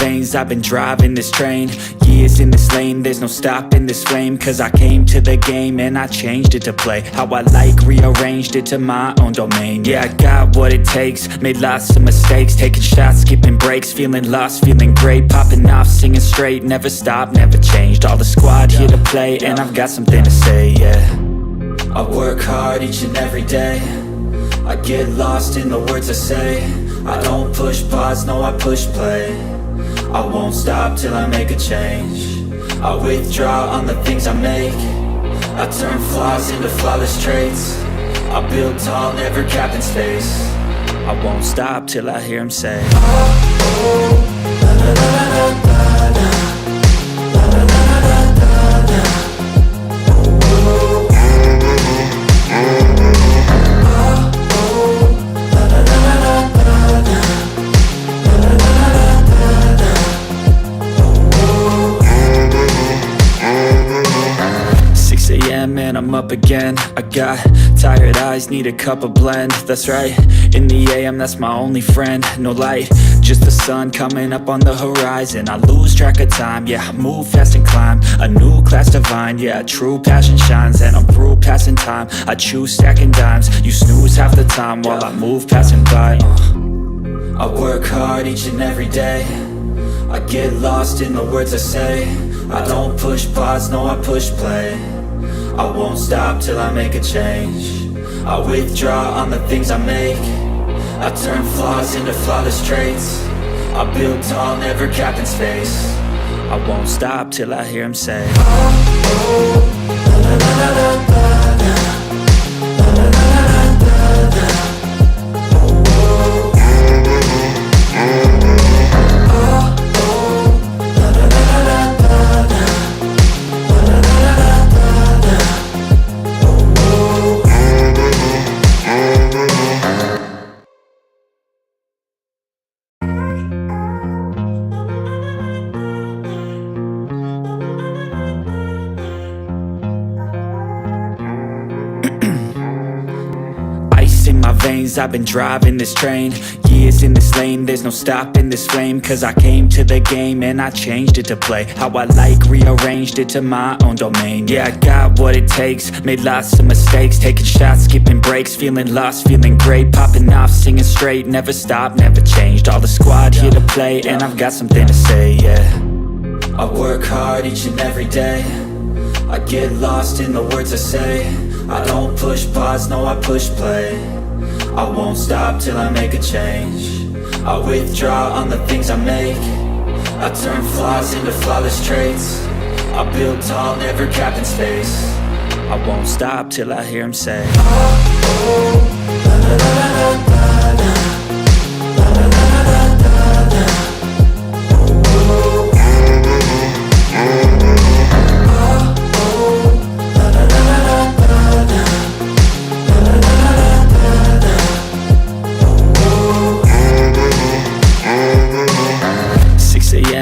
veins, I've been driving this train. Years in this lane, there's no stopping this flame. Cause I came to the game and I changed it to play how I like, rearranged it to my own domain. Yeah, I got what it takes, made lots of mistakes, taking shots, skipping breaks, feeling lost, feeling great, popping off, singing straight, never stopped, never changed. All the squad here to play, and I've got something to say, yeah. I work hard each and every day, I get lost in the words I say. I don't push pause, no, I push play. I won't stop till I make a change. I withdraw on the things I make. I turn flaws into flawless traits. I build tall, never capped in space. I won't stop till I hear him say, oh, oh, la la la la la la, la la la la la la, oh, oh, and I'm up again. I got tired eyes, need a cup of blend. That's right, in the AM, that's my only friend. No light, just the sun coming up on the horizon. I lose track of time, yeah, I move fast and climb a new class divine, yeah, true passion shines. And I'm through passing time, I choose stacking dimes. You snooze half the time while I move passing by. I work hard each and every day, I get lost in the words I say. I don't push pause, no, I push play. I won't stop till I make a change. I withdraw on the things I make. I turn flaws into flawless traits. I build tall, never capped in space. I won't stop till I hear him say, oh, oh, la la la la la la, la la la la la la. I've been driving this train, years in this lane, there's no stopping this flame. Cause I came to the game and I changed it to play how I like, rearranged it to my own domain. Yeah, I got what it takes, made lots of mistakes, taking shots, skipping breaks, feeling lost, feeling great, popping off, singing straight, never stopped, never changed. All the squad here to play, and I've got something to say, yeah. I work hard each and every day, I get lost in the words I say. I don't push pause, no, I push play. I won't stop till I make a change. I withdraw on the things I make. I turn flaws into flawless traits. I build tall, never capped in space. I won't stop till I hear him say, oh, oh, la la la la la la, la la la la la la, oh, oh,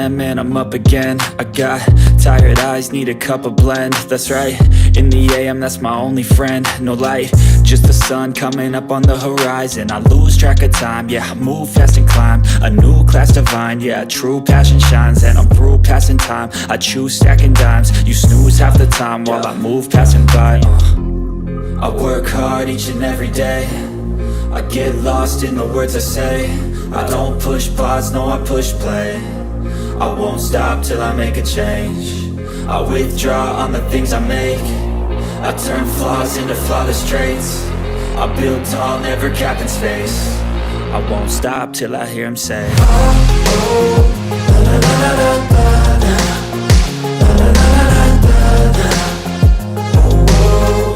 and I'm up again. I got tired eyes, need a cup of blend. That's right, in the AM, that's my only friend. No light, just the sun coming up on the horizon. I lose track of time, yeah, I move fast and climb a new class divine, yeah, true passion shines. And I'm through passing time, I choose stacking dimes. You snooze half the time while I move passing by. I work hard each and every day, I get lost in the words I say. I don't push pause, no, I push play. I won't stop till I make a change. I withdraw on the things I make. I turn flaws into flawless traits. I build tall, never capped in space. I won't stop till I hear him say, oh, oh, la la la la la la, la la la la la la, oh, oh,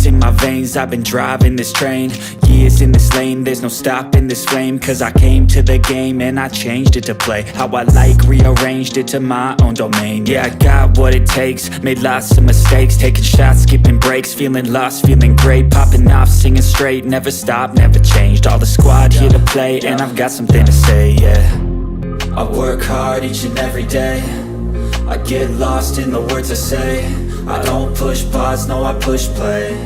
in my veins, I've been driving this train. Years in this lane, there's no stopping this flame. Cause I came to the game and I changed it to play how I like, rearranged it to my own domain. Yeah, I got what it takes, made lots of mistakes, taking shots, skipping breaks, feeling lost, feeling great, popping off, singing straight, never stopped, never changed. All the squad here to play and I've got something to say, yeah. I work hard each and every day, I get lost in the words I say. I don't push pause, no I push play.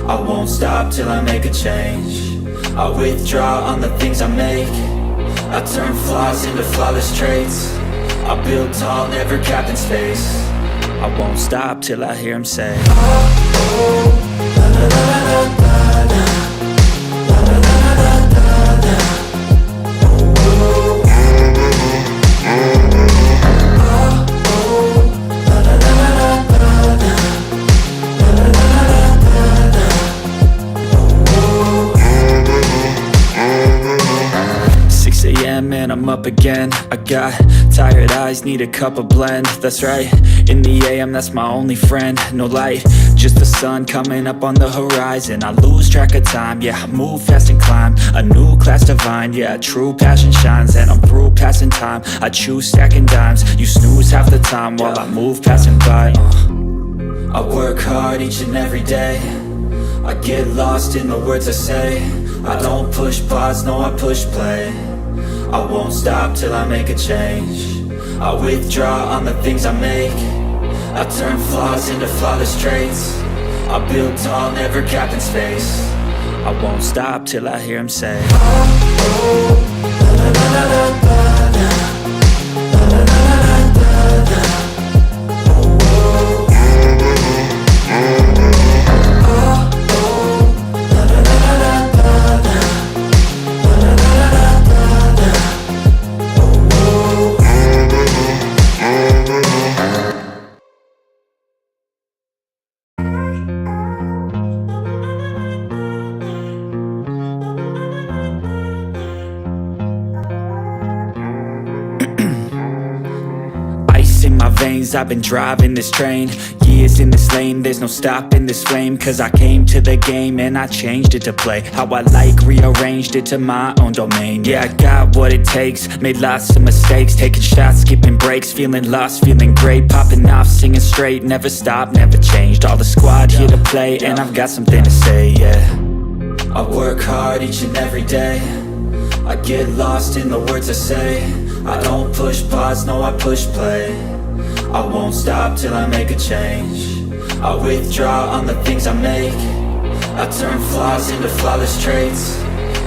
I won't stop till I make a change. I withdraw on the things I make. I turn flaws into flawless traits. I build tall, never capped in space. I won't stop till I hear him say, oh, oh, la la la la la la, la la la la la la, oh, oh, and I'm up again. I got tired eyes, need a cup of blend. That's right, in the AM, that's my only friend. No light, just the sun coming up on the horizon. I lose track of time, yeah, I move fast and climb a new class divine, yeah, true passion shines. And I'm through passing time, I choose stacking dimes. You snooze half the time while I move passing by. I work hard each and every day, I get lost in the words I say. I don't push pause, no I push play. I won't stop till I make a change. I withdraw on the things I make. I turn flaws into flawless traits. I build tall, never capped in space. I won't stop till I hear him say, oh, oh, la la la la la la, la la la la la, oh, oh, I've been driving this train, years in this lane, there's no stopping this flame. Cause I came to the game and I changed it to play how I like, rearranged it to my own domain. Yeah, I got what it takes, made lots of mistakes, taking shots, skipping breaks, feeling lost, feeling great, popping off, singing straight, never stopped, never changed. All the squad here to play and I've got something to say, yeah. I work hard each and every day, I get lost in the words I say. I don't push pause, no I push play. I won't stop till I make a change. I withdraw on the things I make. I turn flaws into flawless traits.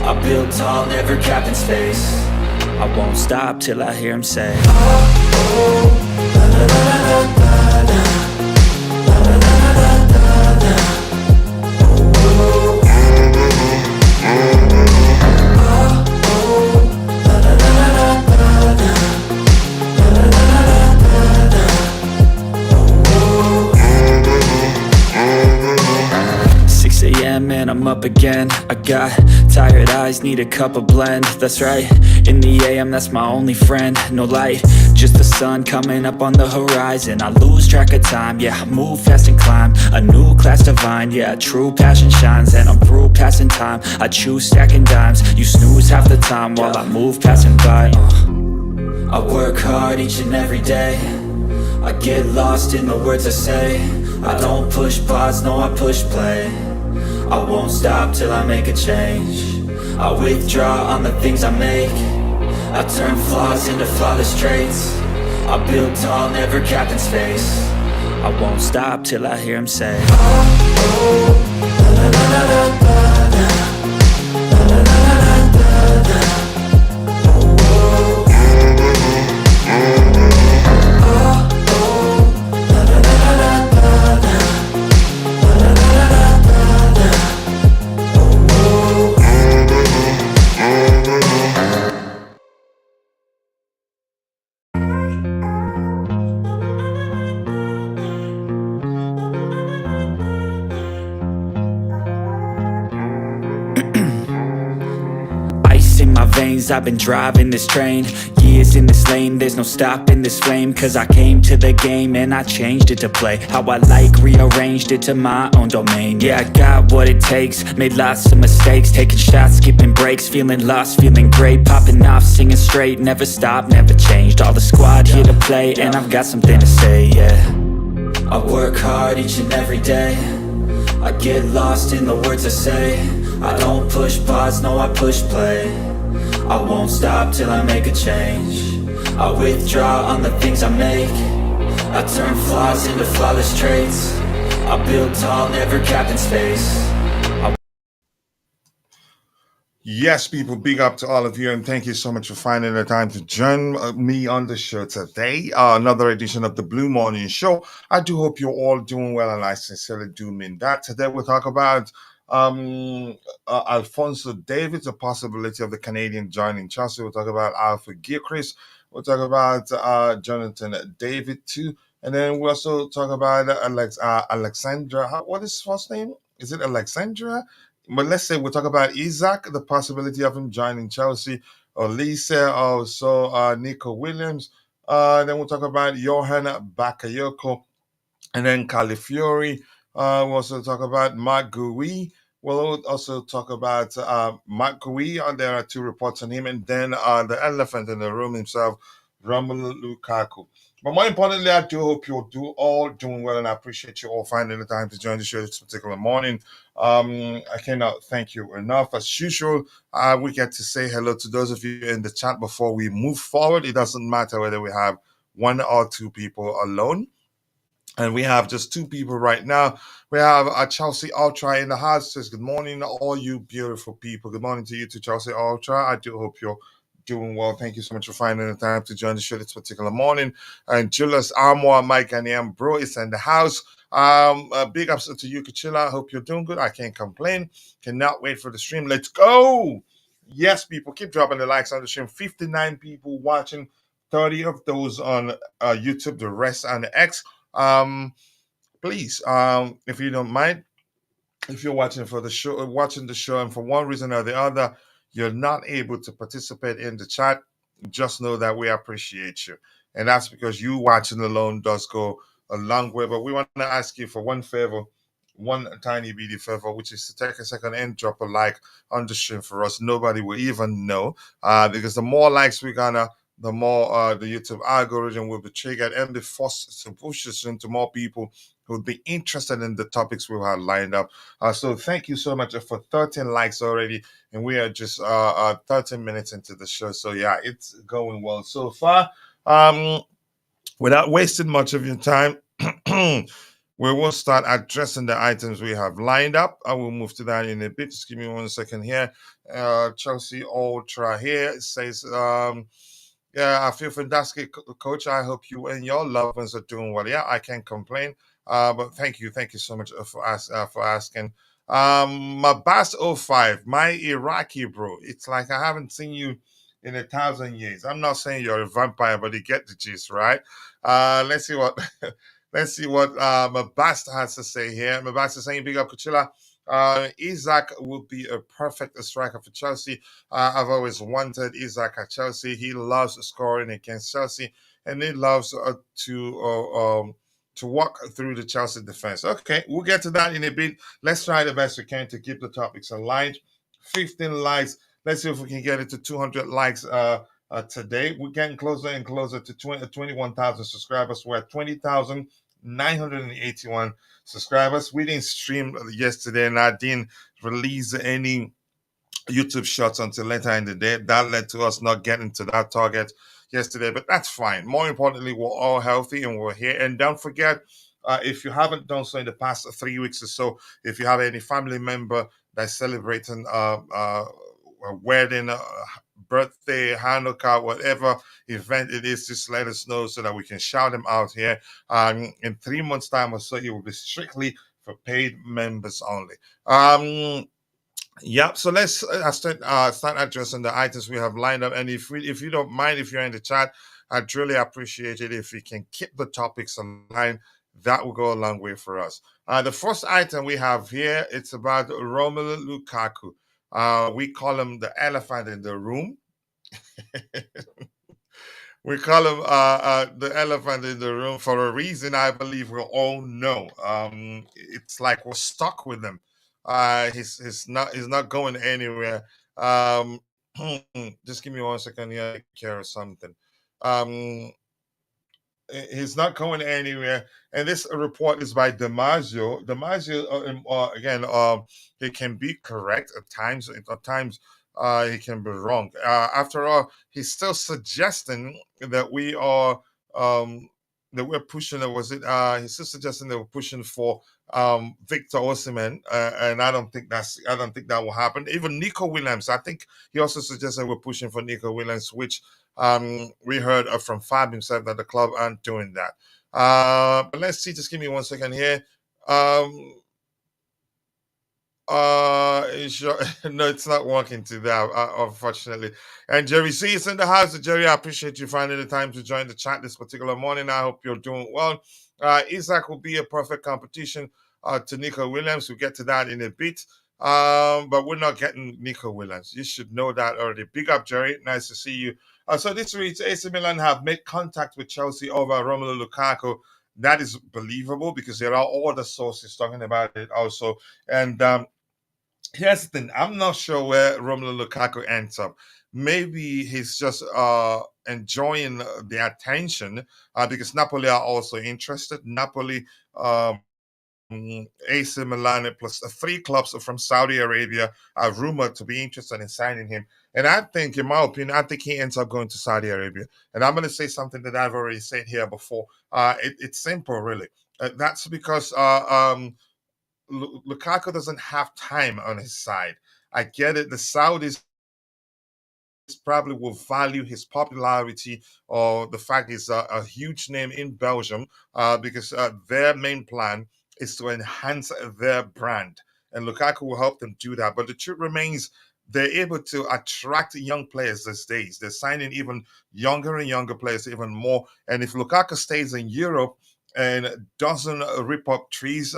I build tall, never capped in space. I won't stop till I hear him say, oh, oh, la la la la la la, la la la la la la, oh, oh, and I'm up again. I got tired eyes, need a cup of blend. That's right, in the AM, that's my only friend. No light, just the sun coming up on the horizon. I lose track of time, yeah, I move fast and climb a new class divine, yeah, true passion shines. And I'm through passing time, I choose stacking dimes. You snooze half the time while I move passing by. I work hard each and every day, I get lost in the words I say. I don't push pause, no I push play. I won't stop till I make a change. I withdraw on the things I make. I turn flaws into flawless traits. I build tall, never capped in space. I won't stop till I hear him say, oh, oh, la la la la la la, la la la la la, oh, oh, I've been driving this train, me is in this lane, there's no stopping this flame. Cause I came to the game and I changed it to play how I like, rearranged it to my own domain. Yeah, I got what it takes, made lots of mistakes, taking shots, skipping breaks, feeling lost, feeling great, popping off, singing straight, never stopped, never changed. All the squad here to play, and I've got something to say, yeah. I work hard each and every day, I get lost in the words I say. I don't push pause, no I push play. I won't stop till I make a change. I withdraw on the things I make. I turn flaws into flawless traits. I build tall, never capped in space. Yes, people, big up to all of you, and thank you so much for finding the time to join me on the show today. Another edition of the Blue Morning Show. I do hope you're all doing well, and I sincerely do mean that. Today we'll talk about Alphonso Davies, the possibility of the Canadian joining Chelsea. We'll talk about Alpha Gilchrist. We'll talk about Jonathan David too, and then we'll also talk about Alexandra. What is his first name? Is it Alexandra? But let's say we'll talk about Isak, the possibility of him joining Chelsea, or Lisa, also Nico Williams. Then we'll talk about Johan Bakayoko, and then Calafiori. We'll also talk about Marc Guiu. We'll also talk about Marc Guiu. There are two reports on him, and then the elephant in the room himself, Romelu Lukaku. But more importantly, I do hope you're all doing well, and I appreciate you all finding the time to join the show this particular morning. I cannot thank you enough. As usual, we get to say hello to those of you in the chat before we move forward. It doesn't matter whether we have one or two people alone. And we have just two people right now. We have a Chelsea Ultra in the house. Says good morning, all you beautiful people. Good morning to you, to Chelsea Ultra. I do hope you're doing well. Thank you so much for finding the time to join the show this particular morning. And Julius Armour, Mike and Ian Bro is in the house. Big ups to you, Kachila. I hope you're doing good. I can't complain. Cannot wait for the stream. Let's go. Yes, people, keep dropping the likes on the stream. 59 people watching, 30 of those on YouTube, the rest on the X. Please, if you don't mind, if you're watching the show, and for one reason or the other, you're not able to participate in the chat, just know that we appreciate you. And that's because you watching alone does go a long way. But we want to ask you for one favor, one tiny bitty favor, which is to take a second and drop a like on the stream for us. Nobody will even know, because the more likes we're gonna, the more the YouTube algorithm will be triggered and be forced to push us into more people who would be interested in the topics we have lined up. So thank you so much for 13 likes already, and we are just 13 minutes into the show. So yeah, it's going well so far. Without wasting much of your time, we will start addressing the items we have lined up. I will move to that in a bit. Just give me 1 second here. Chelsea Ultra here. It says, yeah, I feel fantastic, Coach. I hope you and your loved ones are doing well. Yeah, I can't complain. But thank you so much for asking. Mabas05, my Iraqi bro. It's like I haven't seen you in 1,000 years. I'm not saying you're a vampire, but you get the gist, right? Let's see what let's see what Mabas has to say here. Mabas is saying, big up Kuchila. Isak will be a perfect striker for Chelsea. I've always wanted Isak at Chelsea. He loves scoring against Chelsea, and he loves to walk through the Chelsea defense. Okay, we'll get to that in a bit. Let's try the best we can to keep the topics aligned. 15 likes. Let's see if we can get it to 200 likes today. We're getting closer and closer to 21,000 subscribers. We're at 20,981 subscribers. We didn't stream yesterday, and I didn't release any YouTube shots until later in the day. That led to us not getting to that target yesterday, but that's fine. More importantly, we're all healthy and we're here. And don't forget, if you haven't done so in the past 3 weeks or so, if you have any family member that's celebrating a wedding, birthday, Hanukkah, whatever event it is, just let us know so that we can shout them out here. In 3 months' time or so, it will be strictly for paid members only. Yeah, so let's start addressing the items we have lined up. And if you don't mind, if you're in the chat, I'd really appreciate it if you can keep the topics aligned. That will go a long way for us. The first item we have here, it's about Romelu Lukaku. We call him the elephant in the room. we call him the elephant in the room for a reason. I believe we all know. It's like we're stuck with him. He's not going anywhere. Um, just give me 1 second here. Take care of something. Um, he's not going anywhere. And this report is by DiMaggio. DiMaggio, again, he can be correct at times. At times, he can be wrong. After all, he's still suggesting that we are that we're pushing. Was it? He's still suggesting that we're pushing for Victor Osimhen, and I don't think that will happen. Even Nico Williams, I think he also suggested we're pushing for Nico Williams, which we heard from Fab himself that the club aren't doing that. But let's see. Just give me 1 second here. Um, sure. No, it's not working to that, unfortunately. And Jerry C is in the house. Jerry, I appreciate you finding the time to join the chat this particular morning. I hope you're doing well. Isak will be a perfect competition to Nico Williams. We'll get to that in a bit. But we're not getting Nico Williams. You should know that already. Big up, Jerry. Nice to see you. So this reads AC Milan have made contact with Chelsea over Romelu Lukaku. That is believable because there are all the sources talking about it also. And here's the thing. I'm not sure where Romelu Lukaku ends up. Maybe he's just enjoying the attention because Napoli are also interested. Napoli, AC Milan, plus the three clubs from Saudi Arabia are rumored to be interested in signing him. And I think, in my opinion, I think he ends up going to Saudi Arabia. And I'm going to say something that I've already said here before. It's simple, really. That's because Lukaku doesn't have time on his side. I get it. The Saudis probably will value his popularity or the fact he's a huge name in Belgium because their main plan is to enhance their brand. And Lukaku will help them do that. But the truth remains, they're able to attract young players these days. They're signing even younger and younger players, even more. And if Lukaku stays in Europe and doesn't rip up trees,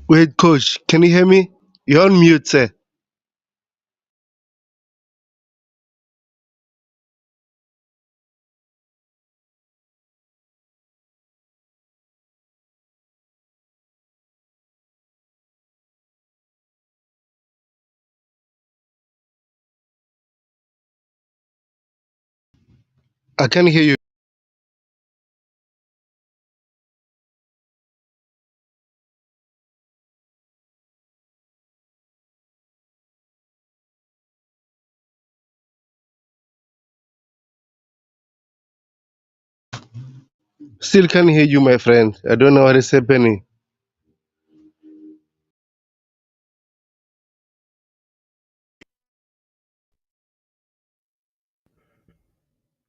Wait, coach, can you hear me? You're on mute, sir. I can hear you. Still can't hear you, my friend. I don't know what is happening.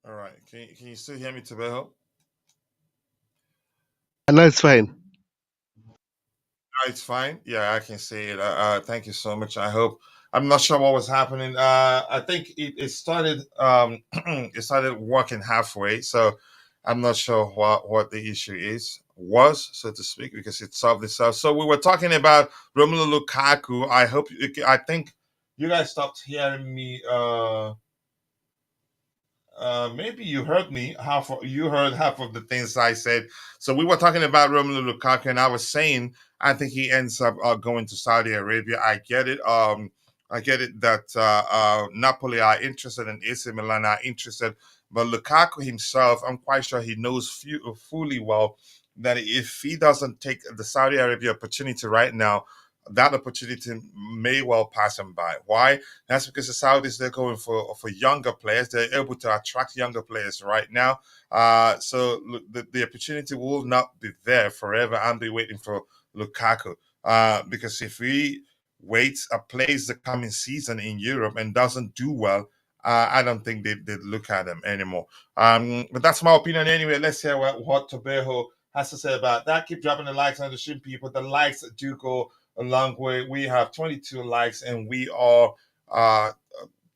All right. Can you still hear me, Tabeho? And that's fine. It's fine. Yeah, I can see it. Thank you so much. I hope. I'm not sure what was happening. I think it started. It started working halfway, so I'm not sure what the issue was, so to speak, because it solved itself. So we were talking about Romelu Lukaku. I hope. I think you guys stopped hearing me. Maybe you heard me half. You heard half of the things I said. So we were talking about Romelu Lukaku, and I was saying I think he ends up going to Saudi Arabia. I get it. I get it that Napoli are interested and AC Milan are interested, but Lukaku himself, I'm quite sure he knows fully well that if he doesn't take the Saudi Arabia opportunity right now, that opportunity may well pass him by. Why? That's because the Saudis, they're going for younger players. They're able to attract younger players right now. So the opportunity will not be there forever and be waiting for Lukaku. Because if he waits, plays the coming season in Europe and doesn't do well, I don't think they'd look at him anymore. But that's my opinion anyway. Let's hear what Tobeho has to say about that. Keep dropping the likes on the stream, people. The likes do go a long way. We have 22 likes and we are uh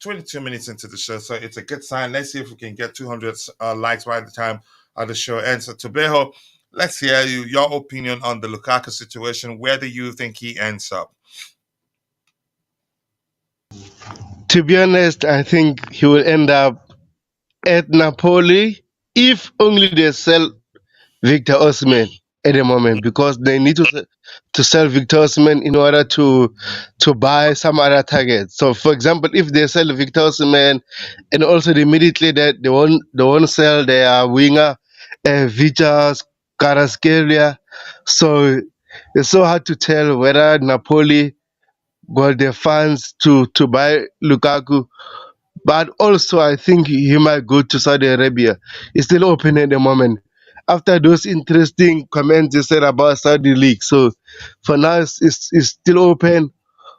22 minutes into the show, so it's a good sign. Let's see if we can get 200 likes by the time the show ends. So Tobeho, let's hear your opinion on the Lukaku situation. Where do you think he ends up? To be honest, I think he will end up at Napoli if only they sell Victor Osimhen at the moment because they need to sell Victor Osimhen in order to buy some other targets. So, for example, if they sell Victor Osimhen and also immediately that they won't sell their winger, Vitas Kvaratskhelia, so it's so hard to tell whether Napoli got the funds to buy Lukaku, but also I think he might go to Saudi Arabia. It's still open at the moment. After those interesting comments you said about Saudi League, so for now it's still open.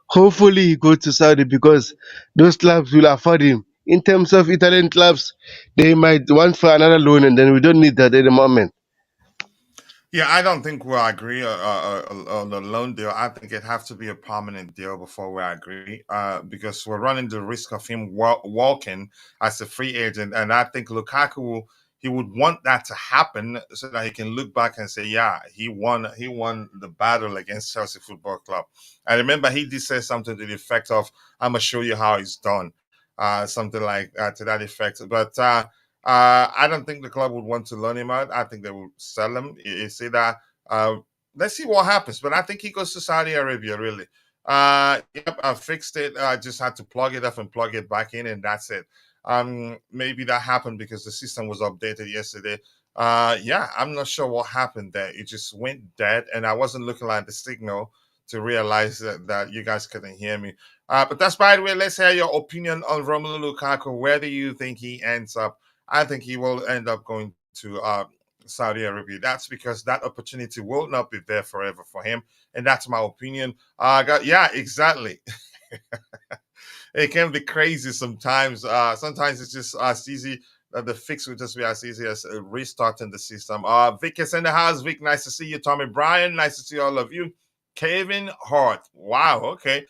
Hopefully he goes to Saudi because those clubs will afford him. In terms of Italian clubs, they might want for another loan, and then we don't need that at the moment. Yeah, I don't think we'll agree on the loan deal. I think it has to be a permanent deal before we agree, because we're running the risk of him walking as a free agent, and I think Lukaku he would want that to happen so that he can look back and say, "Yeah, he won the battle against Chelsea Football Club." I remember he did say something to the effect of, "I'm gonna show you how it's done," something like to that effect. But I don't think the club would want to loan him out. I think they will sell him. You see that? Uh, let's see what happens. But I think he goes to Saudi Arabia, really. Yep, I fixed it. I just had to plug it up and plug it back in, and that's it. Maybe that happened because the system was updated yesterday. Yeah, I'm not sure what happened there. It just went dead, and I wasn't looking at the signal to realize that you guys couldn't hear me. But that's by the way. Let's hear your opinion on Romelu Lukaku. Where do you think he ends up? I think he will end up going to Saudi Arabia. That's because that opportunity will not be there forever for him, and that's my opinion. Yeah, exactly. It can be crazy sometimes. Sometimes it's just as easy. The fix will just be as easy as restarting the system. Vic is in the house. Vic, nice to see you. Tommy Bryan, nice to see all of you. Kevin Hart. Wow. Okay.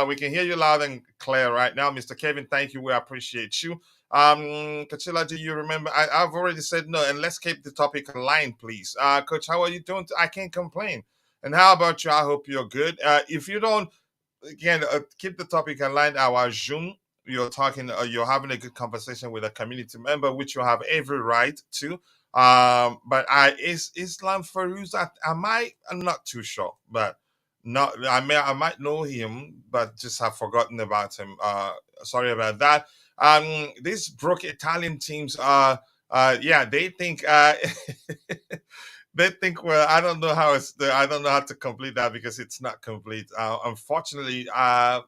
We can hear you loud and clear right now, Mr. Kevin. Thank you. We appreciate you. Kachila, do you remember? I've already said no, and let's keep the topic in line, please. Coach, how are you doing? I can't complain. And how about you? I hope you're good. If you don't, again, keep the topic in line. Our Zoom, you're talking, you're having a good conversation with a community member, which you have every right to. But is Islam Farouz? I'm not too sure, but not. I might know him, but just have forgotten about him. Sorry about that. These broke Italian teams are. Yeah, they think they think, well, I don't know how I don't know how to complete that because it's not complete. Unfortunately,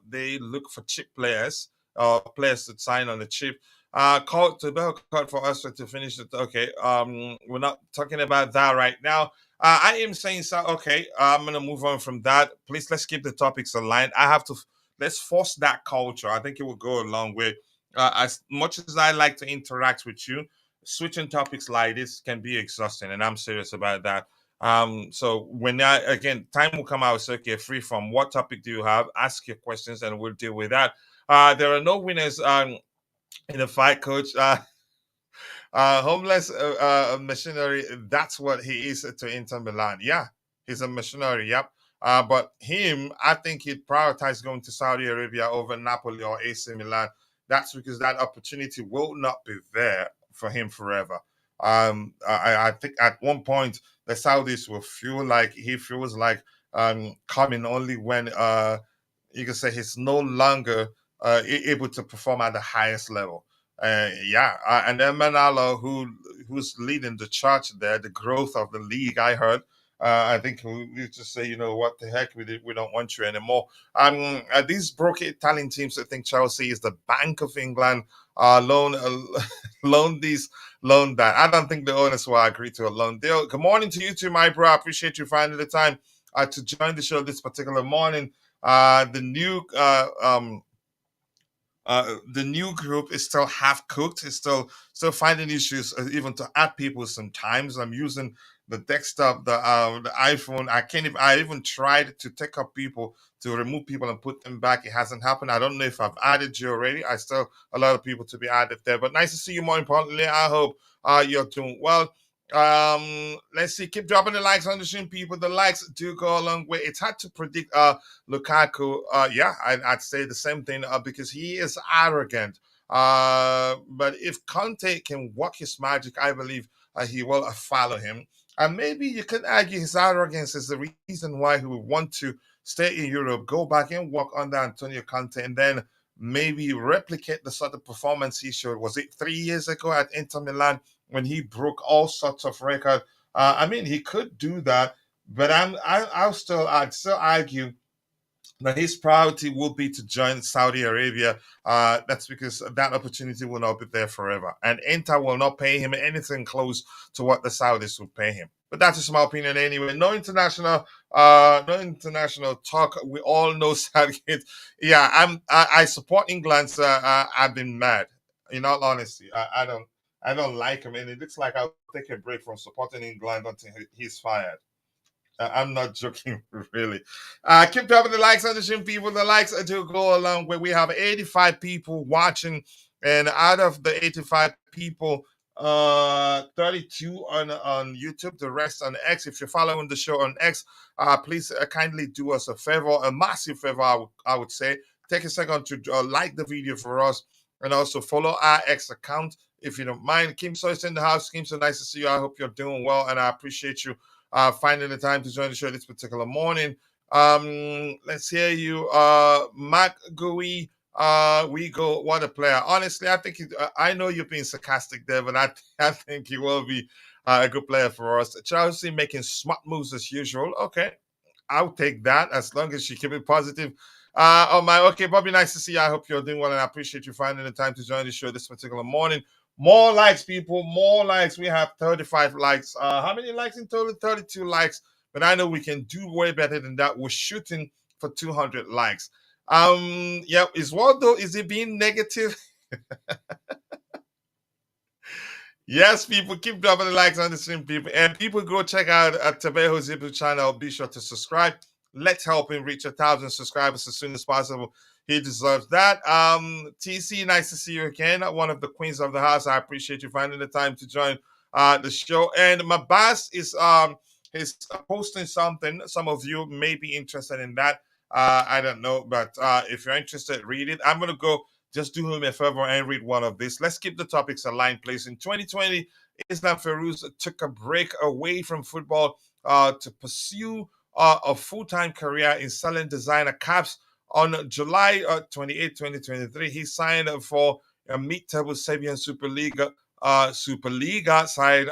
they look for cheap players, players to sign on the cheap. Call to bell card for us to finish it. Okay, we're not talking about that right now. I am saying so. Okay, I'm gonna move on from that. Please, let's keep the topics aligned. Let's force that culture. I think it will go a long way. As much as I like to interact with you, switching topics like this can be exhausting, and I'm serious about that. So when again, time will come, I will say, okay, free from what topic do you have? Ask your questions, and we'll deal with that. There are no winners. In a fight, coach. Homeless missionary. That's what he is to Inter Milan. Yeah, he's a missionary. Yep. But him, I think he'd prioritize going to Saudi Arabia over Napoli or AC Milan. That's because that opportunity will not be there for him forever. I think at one point the Saudis will feel like he feels like coming only when you can say he's no longer able to perform at the highest level. And then Manalo, who's leading the charge there, the growth of the league. I heard. I think we just say, you know, what the heck, we don't want you anymore. These broke Italian teams, I think Chelsea is the Bank of England. Loan, loan these, loan that. I don't think the owners will agree to a loan deal. Good morning to you too, my bro. I appreciate you finding the time to join the show this particular morning. The new group is still half cooked. It's still finding issues even to add people. Sometimes I'm using the desktop, the iPhone. I even tried to take up people to remove people and put them back. It hasn't happened. I don't know if I've added you already. I still a lot of people to be added there. But nice to see you. More importantly, I hope you're doing well. Let's see. Keep dropping the likes on the stream, people. The likes do go a long way. It's hard to predict Lukaku. Yeah, I'd say the same thing because he is arrogant. But if Conte can work his magic, I believe he will follow him. And maybe you could argue his arrogance is the reason why he would want to stay in Europe, go back and work under Antonio Conte, and then maybe replicate the sort of performance he showed. Was it 3 years ago at Inter Milan when he broke all sorts of records? I mean, he could do that, but I'd still argue that his priority will be to join Saudi Arabia. That's because that opportunity will not be there forever. And Inter will not pay him anything close to what the Saudis will pay him. But that's just my opinion anyway. No international talk. We all know Southgate. Yeah, I support England. So, I've been mad. In all honesty, I don't like him, and it looks like I'll take a break from supporting England until he's fired. I'm not joking, really. Keep dropping the likes on the stream, people. The likes do go along where we have 85 people watching, and out of the 85 people, 32 on YouTube, the rest on X. If you're following the show on X, please kindly do us a favor, a massive favor, I would say. Take a second to like the video for us, and also follow our X account if you don't mind. Kim So is in the house. Kim, so nice to see you. I hope you're doing well, and I appreciate you finding the time to join the show this particular morning. Let's hear you. Marc Guiu, we go. What a player. Honestly, I think I know you're being sarcastic there, but I think he will be a good player for us. Chelsea making smart moves as usual. Okay, I'll take that as long as you keep it positive. Okay, Bobby, nice to see you. I hope you're doing well, and I appreciate you finding the time to join the show this particular morning. More likes, people. More likes. We have 35 likes. How many likes in total? 32 likes. But I know we can do way better than that. We're shooting for 200 likes. Yeah, is he being negative? Yes, people, keep dropping the likes on the stream, people. And people go check out Trevoh's YouTube channel. Be sure to subscribe. Let's help him reach 1,000 subscribers as soon as possible. He deserves that. TC, nice to see you again. One of the queens of the house. I appreciate you finding the time to join the show. And my boss is posting something. Some of you may be interested in that. I don't know, but if you're interested, read it. I'm gonna go just do him a favor and read one of these. Let's keep the topics aligned, please. In 2020, Islam Feruz took a break away from football to pursue a full-time career in selling designer caps. On July 28, 2023, he signed for a mid-table Serbian Superliga side,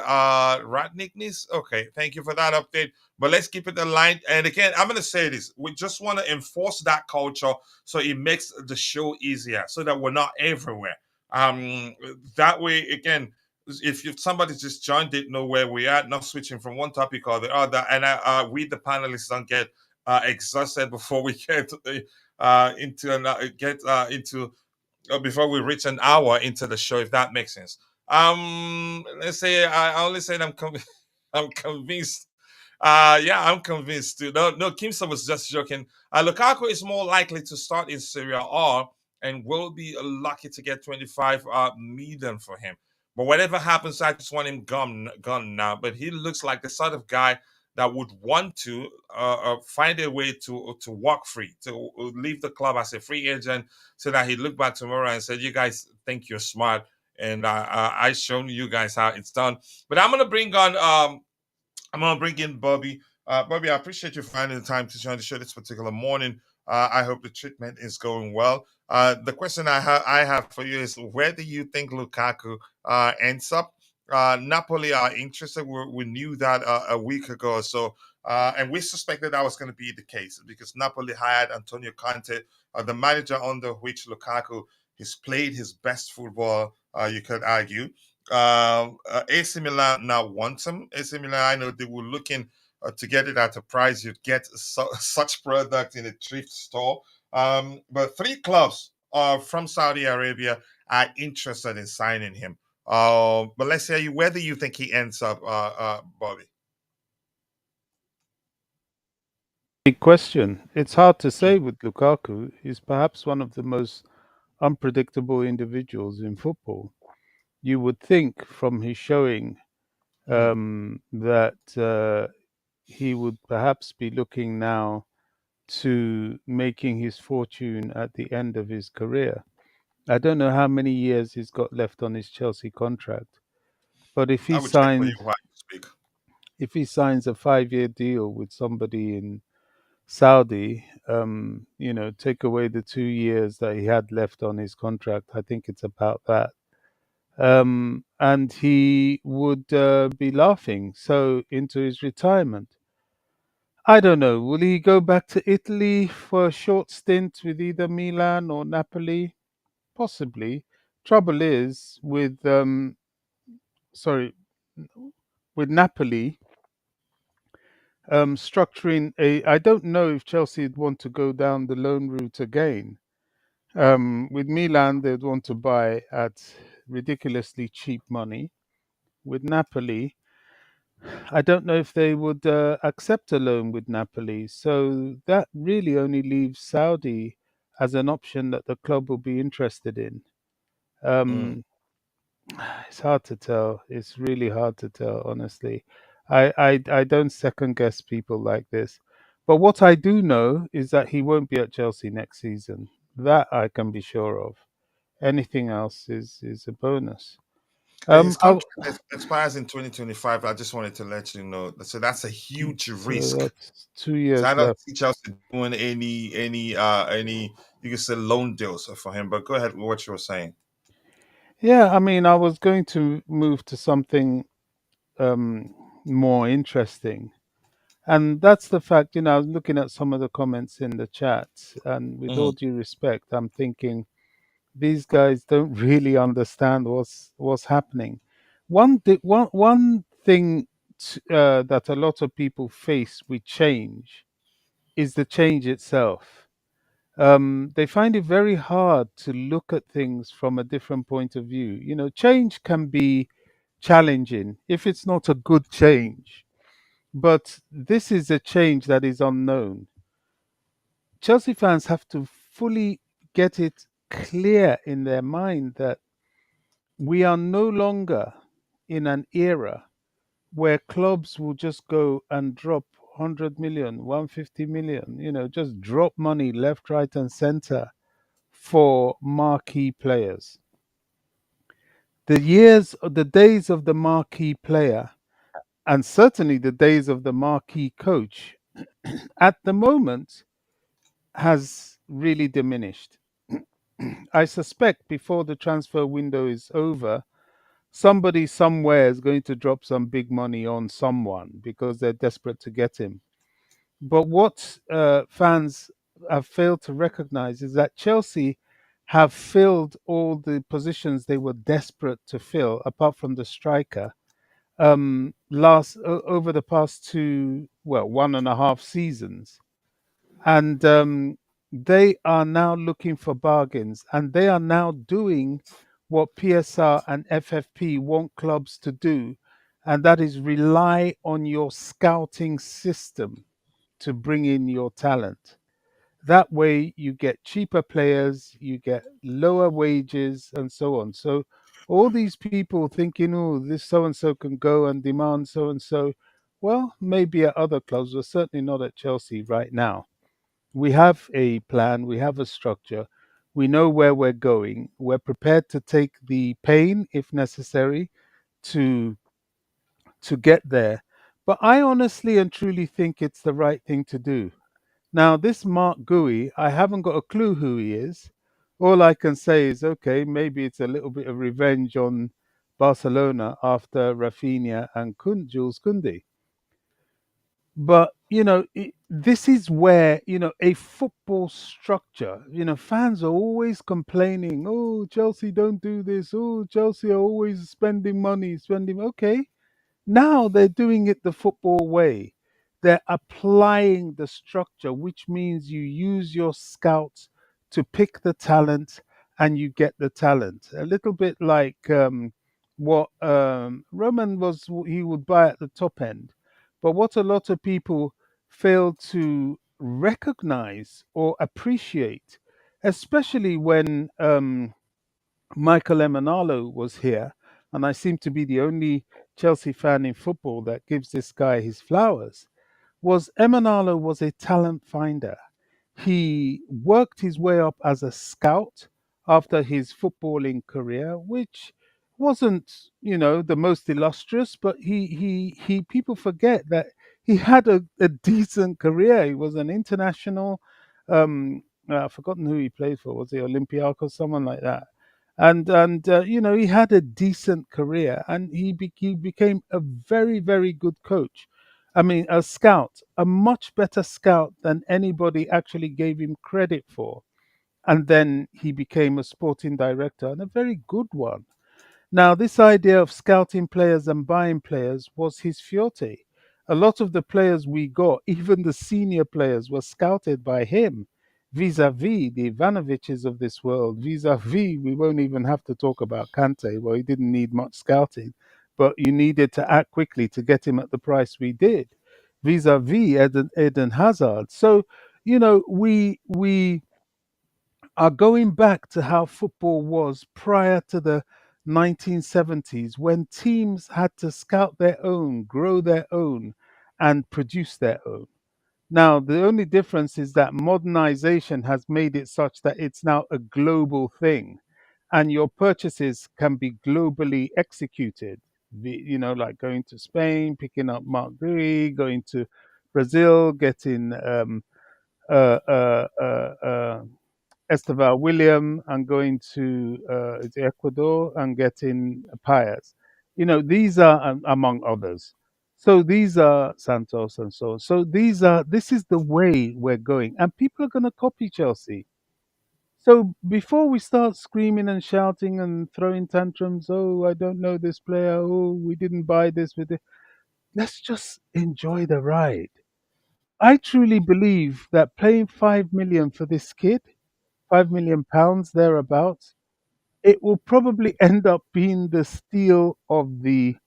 Ratniknis. Okay, thank you for that update. But let's keep it aligned. And again, I'm going to say this. We just want to enforce that culture so it makes the show easier, so that we're not everywhere. Um, that way, again, if somebody just joined, it know where we are, not switching from one topic or the other, and we the panelists don't get exhausted before we get into before we reach an hour into the show, if that makes sense. Let's say I only said I'm convinced. Yeah, I'm convinced too. No, no, Kimson was just joking. Lukaku is more likely to start in Serie A and will be lucky to get 25 million for him. But whatever happens, I just want him gone now. But he looks like the sort of guy that would want to find a way to walk free, to leave the club as a free agent, so that he look back tomorrow and said, "You guys think you're smart, and I shown you guys how it's done." But I'm gonna bring in Bobby. Bobby, I appreciate you finding the time to join the show this particular morning. I hope the treatment is going well. The question I have for you is, where do you think Lukaku ends up? Napoli are interested. We knew that a week ago or so, and we suspected that was going to be the case because Napoli hired Antonio Conte, the manager under which Lukaku has played his best football. You could argue. AC Milan now wants him. AC Milan, I know they were looking to get it at a price you'd get such product in a thrift store. But three clubs from Saudi Arabia are interested in signing him. But let's say, where do you think he ends up, Bobby? Big question. It's hard to say with Lukaku. He's perhaps one of the most unpredictable individuals in football. You would think from his showing Mm, that he would perhaps be looking now to making his fortune at the end of his career. I don't know how many years he's got left on his Chelsea contract, but I would check for you while you speak. if he signs a 5-year deal with somebody in Saudi, take away the 2 years that he had left on his contract, I think it's about that. And he would be laughing so into his retirement. I don't know. Will he go back to Italy for a short stint with either Milan or Napoli? Possibly. Trouble is sorry, with Napoli structuring a. I don't know if Chelsea would want to go down the loan route again. With Milan, they'd want to buy at ridiculously cheap money. With Napoli, I don't know if they would accept a loan with Napoli. So that really only leaves Saudi as an option that the club will be interested in. Mm. Um, it's hard to tell. It's really hard to tell, honestly. I don't second guess people like this. But what I do know is that he won't be at Chelsea next season. That I can be sure of. Anything else is a bonus. His I, contract expires in 2025. I just wanted to let you know. So that's a huge so risk. that's two So I years don't left. see Chelsea doing any you can say loan deals for him. But go ahead with what you were saying. Yeah, I mean, I was going to move to something um, more interesting. And that's the fact, I was looking at some of the comments in the chat, and with all Mhm. due respect, I'm thinking these guys don't really understand what's happening. One thing that a lot of people face with change is the change itself. They find it very hard to look at things from a different point of view. Change can be challenging if it's not a good change, but this is a change that is unknown. Chelsea fans have to fully get it clear in their mind that we are no longer in an era where clubs will just go and drop 100 million, 150 million, just drop money left, right, and center for marquee players. The days of the marquee player, and certainly the days of the marquee coach, at the moment has really diminished. I suspect before the transfer window is over, somebody somewhere is going to drop some big money on someone because they're desperate to get him. But what fans have failed to recognize is that Chelsea have filled all the positions they were desperate to fill, apart from the striker, over the past two, well, 1.5 seasons. And they are now looking for bargains, and they are now doing what PSR and FFP want clubs to do, and that is rely on your scouting system to bring in your talent. That way, you get cheaper players, you get lower wages, and so on. So, all these people thinking, oh, this so and so can go and demand so and so. Well, maybe at other clubs, but certainly not at Chelsea right now. We have a plan, we have a structure, we know where we're going, we're prepared to take the pain if necessary to get there. But I honestly and truly think it's the right thing to do. Now, this Marc Guiu, I haven't got a clue who he is. All I can say is, okay, maybe it's a little bit of revenge on Barcelona after Rafinha and Jules Koundé. But this is where a football structure. Fans are always complaining. Oh, Chelsea don't do this. Oh, Chelsea are always spending money, spending. Okay, now they're doing it the football way. They're applying the structure, which means you use your scouts to pick the talent and you get the talent. A little bit like what Roman was, he would buy at the top end. But what a lot of people fail to recognize or appreciate, especially when Michael Emenalo was here, and I seem to be the only Chelsea fan in football that gives this guy his flowers, was Emenalo was a talent finder. He worked his way up as a scout after his footballing career, which wasn't, the most illustrious, but he people forget that he had a decent career. He was an international. I've forgotten who he played for. Was he Olympiacos, someone like that? And he had a decent career, and he became a very very good coach. I mean, a scout, a much better scout than anybody actually gave him credit for. And then he became a sporting director, and a very good one. Now, this idea of scouting players and buying players was his forte. A lot of the players we got, even the senior players, were scouted by him, vis-a-vis the Ivanoviches of this world, vis-a-vis, we won't even have to talk about Kante. Well, he didn't need much scouting, but you needed to act quickly to get him at the price we did, vis-a-vis Eden Hazard. So, we are going back to how football was prior to the 1970s, when teams had to scout their own, grow their own, and produce their own. Now, the only difference is that modernization has made it such that it's now a global thing, and your purchases can be globally executed. Like going to Spain, picking up Marc Guiu, going to Brazil, getting uh, uh, uh, uh, Estevao William, and going to Ecuador and getting Paez. These are among others. So these are Santos and so on. So this is the way we're going, and people are going to copy Chelsea. So before we start screaming and shouting and throwing tantrums, oh, I don't know this player, oh, we didn't buy this with it. Let's just enjoy the ride. I truly believe that paying 5 million for this kid, £5 million thereabouts, it will probably end up being the steal of the,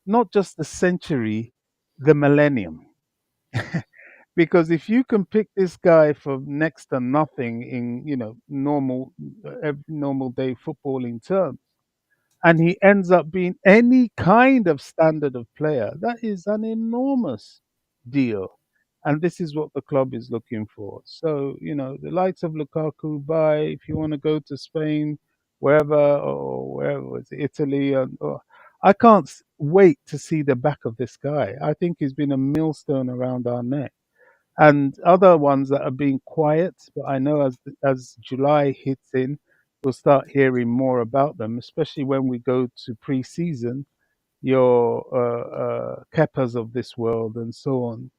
not just the century, the millennium. Because if you can pick this guy for next to nothing in normal day footballing terms, and he ends up being any kind of standard of player, that is an enormous deal. And this is what the club is looking for. So, the likes of Lukaku, buy if you want to go to Spain, wherever, or wherever it's Italy. I can't wait to see the back of this guy. I think he's been a millstone around our neck. And other ones that are being quiet, but I know as July hits in, we'll start hearing more about them, especially when we go to pre-season. Your Kepas of this world and so on,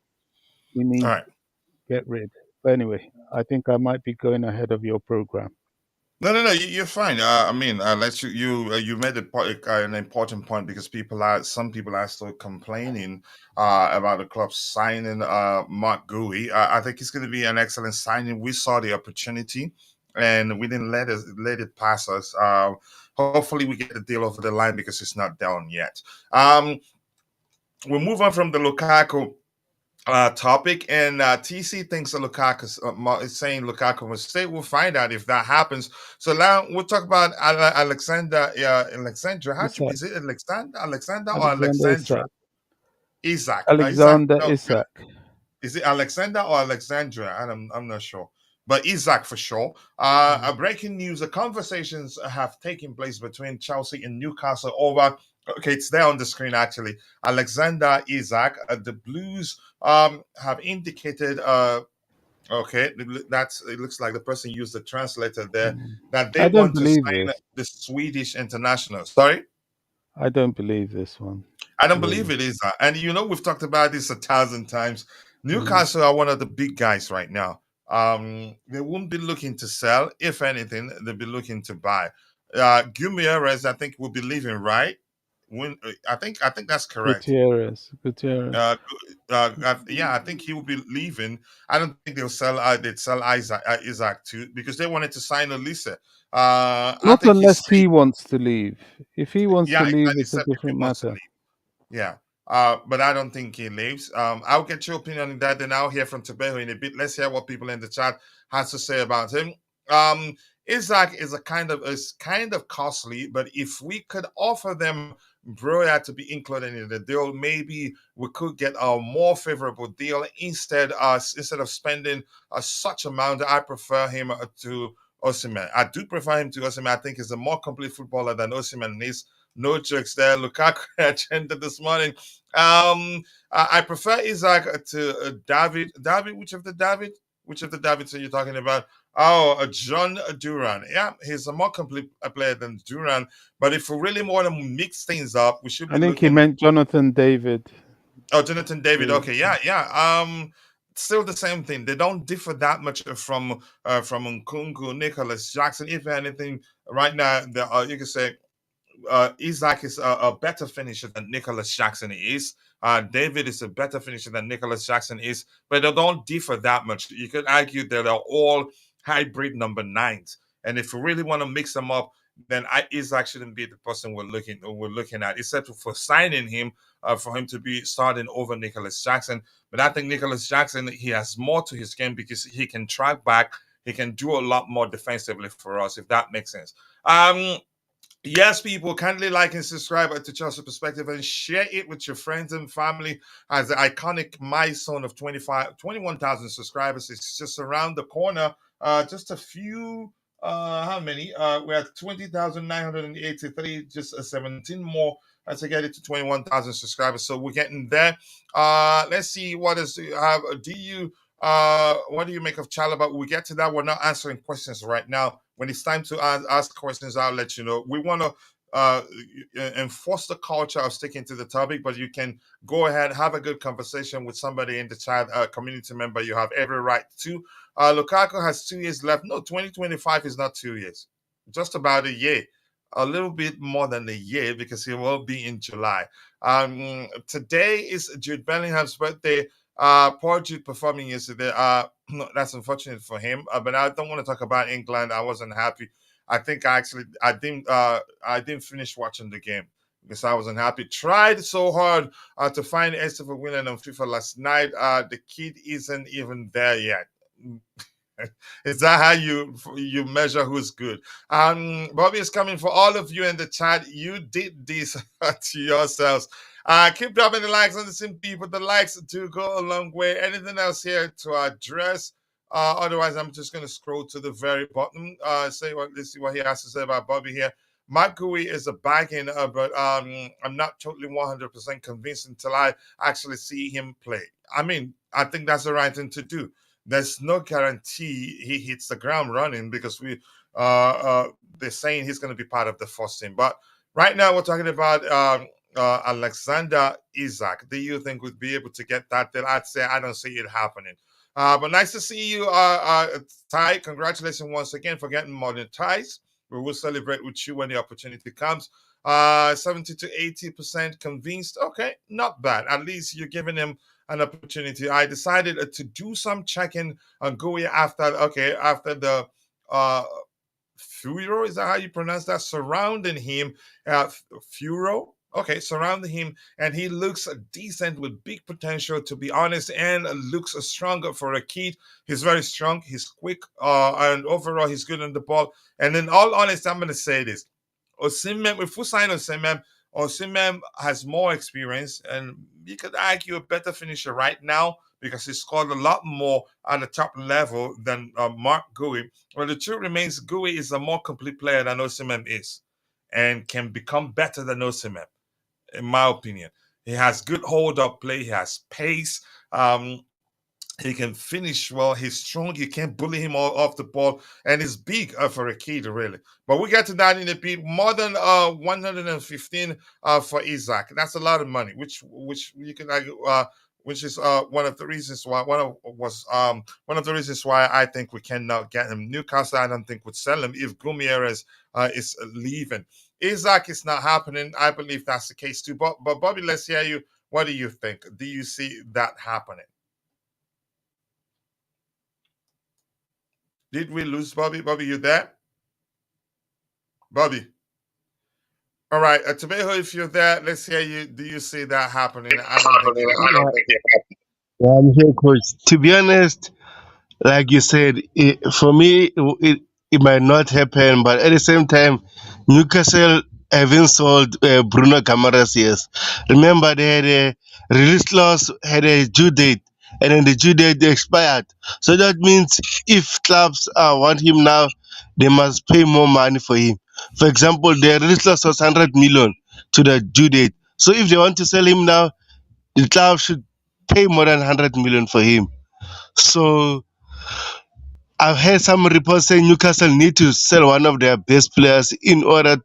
we All need right. to get rid. But anyway, I think I might be going ahead of your program. No. You're fine. I mean, let you made an important point because some people are still complaining about the club signing Marc Guiu. I think it's going to be an excellent signing. We saw the opportunity, and we didn't let it pass us. Hopefully, we get the deal over the line because it's not down yet. Um, we'll move on from the Lukaku topic, and TC thinks that is saying Lukaku will stay. We'll find out if that happens. So now we'll talk about Alexander. Alexandra. Isak. Is it Alexander or Alexander Alexandra? Isak. Isaac. Alexander No, Isak. is it Alexander or Alexandra? I'm not sure. But Isaac for sure. Mm. A breaking news: the conversations have taken place between Chelsea and Newcastle over. Okay, it's there on the screen actually. Alexander Isaac. The Blues have indicated. Okay, that's it. Looks like the person used the translator there Mm. that they I don't want to believe sign this. the Swedish international. Sorry. I don't believe this one. I don't believe Really. it is that. And we've talked about this 1,000 times. Mm. Newcastle are one of the big guys right now. They won't be looking to sell. If anything, they'll be looking to buy. Guimaraes, I think, will be leaving, right? I think that's correct. Gutierrez. Gutierrez. Yeah, I think he will be leaving. I don't think they'll sell. They'd sell Isaac too because they wanted to sign Elisa. I Not think he's unless he staying. wants to leave. If he wants Yeah, to leave, exactly. it's a Except if he different wants to matter. leave. Yeah. But I don't think he leaves. I'll get your opinion on that, then I'll hear from Tobeho in a bit. Let's hear what people in the chat has to say about him. Um, Isaac is kind of costly, but if we could offer them Broya to be included in the deal, maybe we could get a more favorable deal instead of spending such amount. I prefer him to Osimhen. I do prefer him to Osimhen. I think he's a more complete footballer than Osimhen is. No jokes there. Lukaku agenda this morning. I prefer Isaac to David. David, which of the David? Which of the Davids are you talking about? Oh, John Duran. Yeah, he's a more complete player than Duran. But if we really want to mix things up, we should I be think he looking. meant Jonathan David. Oh, Jonathan David. Mm. Okay, yeah. Still the same thing. They don't differ that much from Nkunku, Nicholas Jackson. If anything, right now, you can say Isaac is a better finisher than Nicholas Jackson is. David is a better finisher than Nicholas Jackson is, but they don't differ that much. You could argue that they're all hybrid number nines, and if we really want to mix them up, then Isaac shouldn't be the person we're looking at, except for signing him for him to be starting over Nicholas Jackson. But I think Nicholas Jackson, he has more to his game because he can track back, he can do a lot more defensively for us, if that makes sense. Yes, people, kindly like and subscribe to Chelsea Perspective and share it with your friends and family as the iconic milestone of 21,000 subscribers is just around the corner. Just a few, how many? We're at 20,983, just 17 more to get it to 21,000 subscribers. So we're getting there. Let's see what is have. What do you make of Chalobah? We get to that. We're not answering questions right now. When it's time to ask questions, I'll let you know. We want to uh, enforce the culture of sticking to the topic, but you can go ahead, have a good conversation with somebody in the chat, community member. You have every right to. Lukaku has 2 years left. No, 2025 is not 2 years, just about a year. A little bit more than a year because he will be in July. Today is Jude Bellingham's birthday. Poor Jude performing yesterday. That's unfortunate for him. But I don't want to talk about England. I wasn't happy. I think I didn't finish watching the game because I wasn't happy. Tried so hard to find Estevao Willian on FIFA last night. The kid isn't even there yet. Is that how you measure who's good? Bobby is coming for all of you in the chat. You did this to yourselves. Keep dropping the likes on the same people. The likes do go a long way. Anything else here to address? Otherwise, I'm just going to scroll to the very bottom. Let's see what he has to say about Bobby here. Marc Guiu is a bargain, but I'm not totally 100% convinced until I actually see him play. I mean, I think that's the right thing to do. There's no guarantee he hits the ground running because they're saying he's going to be part of the first team. But right now, we're talking about Alexander Isak. Do you think we'd be able to get that? Then I'd say I don't see it happening. But nice to see you, Ty. Congratulations once again for getting modern ties. We will celebrate with you when the opportunity comes. 70 to 80% convinced. Okay, not bad. At least you're giving him an opportunity. I decided to do some checking on Gui after the uh Furo, is that how you pronounce that? Surrounding him, Furo. Okay, surrounding him, and he looks decent with big potential, to be honest, and looks stronger for a kid. He's very strong, he's quick, and overall, he's good on the ball. And in all honesty, I'm going to say this: Osimhen, if we sign Osimhen, Osimhen has more experience, and you could argue a better finisher right now because he scored a lot more at the top level than Marc Guiu. Well, the truth remains, Gui is a more complete player than Osimhen is, and can become better than Osimhen, in my opinion. He has good hold-up play. He has pace. He can finish well. He's strong. You can't bully him off the ball, and he's big for a kid, really. But we get to that in a bit. More than 115 for Isak. That's a lot of money, which you can argue. Which is one of the reasons why one of the reasons why I think we cannot get him. Newcastle, I don't think would sell him if Gumieres is leaving. Isak is not happening. I believe that's the case too. But Bobby, let's hear you. What do you think? Do you see that happening? Did we lose Bobby? Bobby, you there? Bobby. All right, Trevoh, if you're there, let's hear you. Do you see that happening? I don't think you are. Yeah, I'm here, coach. To be honest, like you said, for me, it might not happen, but at the same time, Newcastle having sold Bruno Camara's, yes. Remember, they had a release clause, had a due date, and then the due date expired. So that means if clubs want him now, they must pay more money for him. For example, the release clause was 100 million to the due date. So if they want to sell him now, the club should pay more than 100 million for him. So I've heard some reports saying Newcastle need to sell one of their best players in order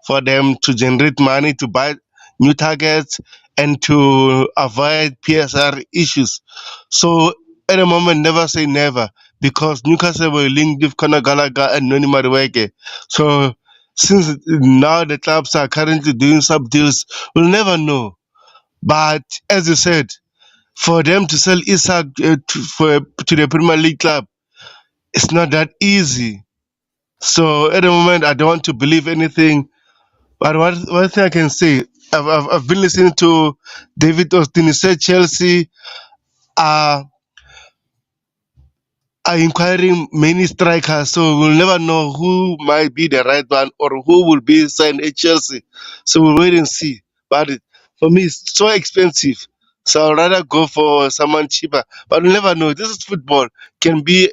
for them to generate money to buy new targets and to avoid PSR issues. So at the moment, never say never because Newcastle were linked with Conor Gallagher and Noni Madueke. So since now the clubs are currently doing sub deals, we'll never know. But as you said, for them to sell Isak to the Premier League club, it's not that easy. So at the moment, I don't want to believe anything. But one thing I can say, I've been listening to David Austin. He said Chelsea are inquiring many strikers, so we'll never know who might be the right one or who will be signed at Chelsea. So we'll wait and see. But for me, it's so expensive. So I'd rather go for someone cheaper. But we'll never know. This is football. Can be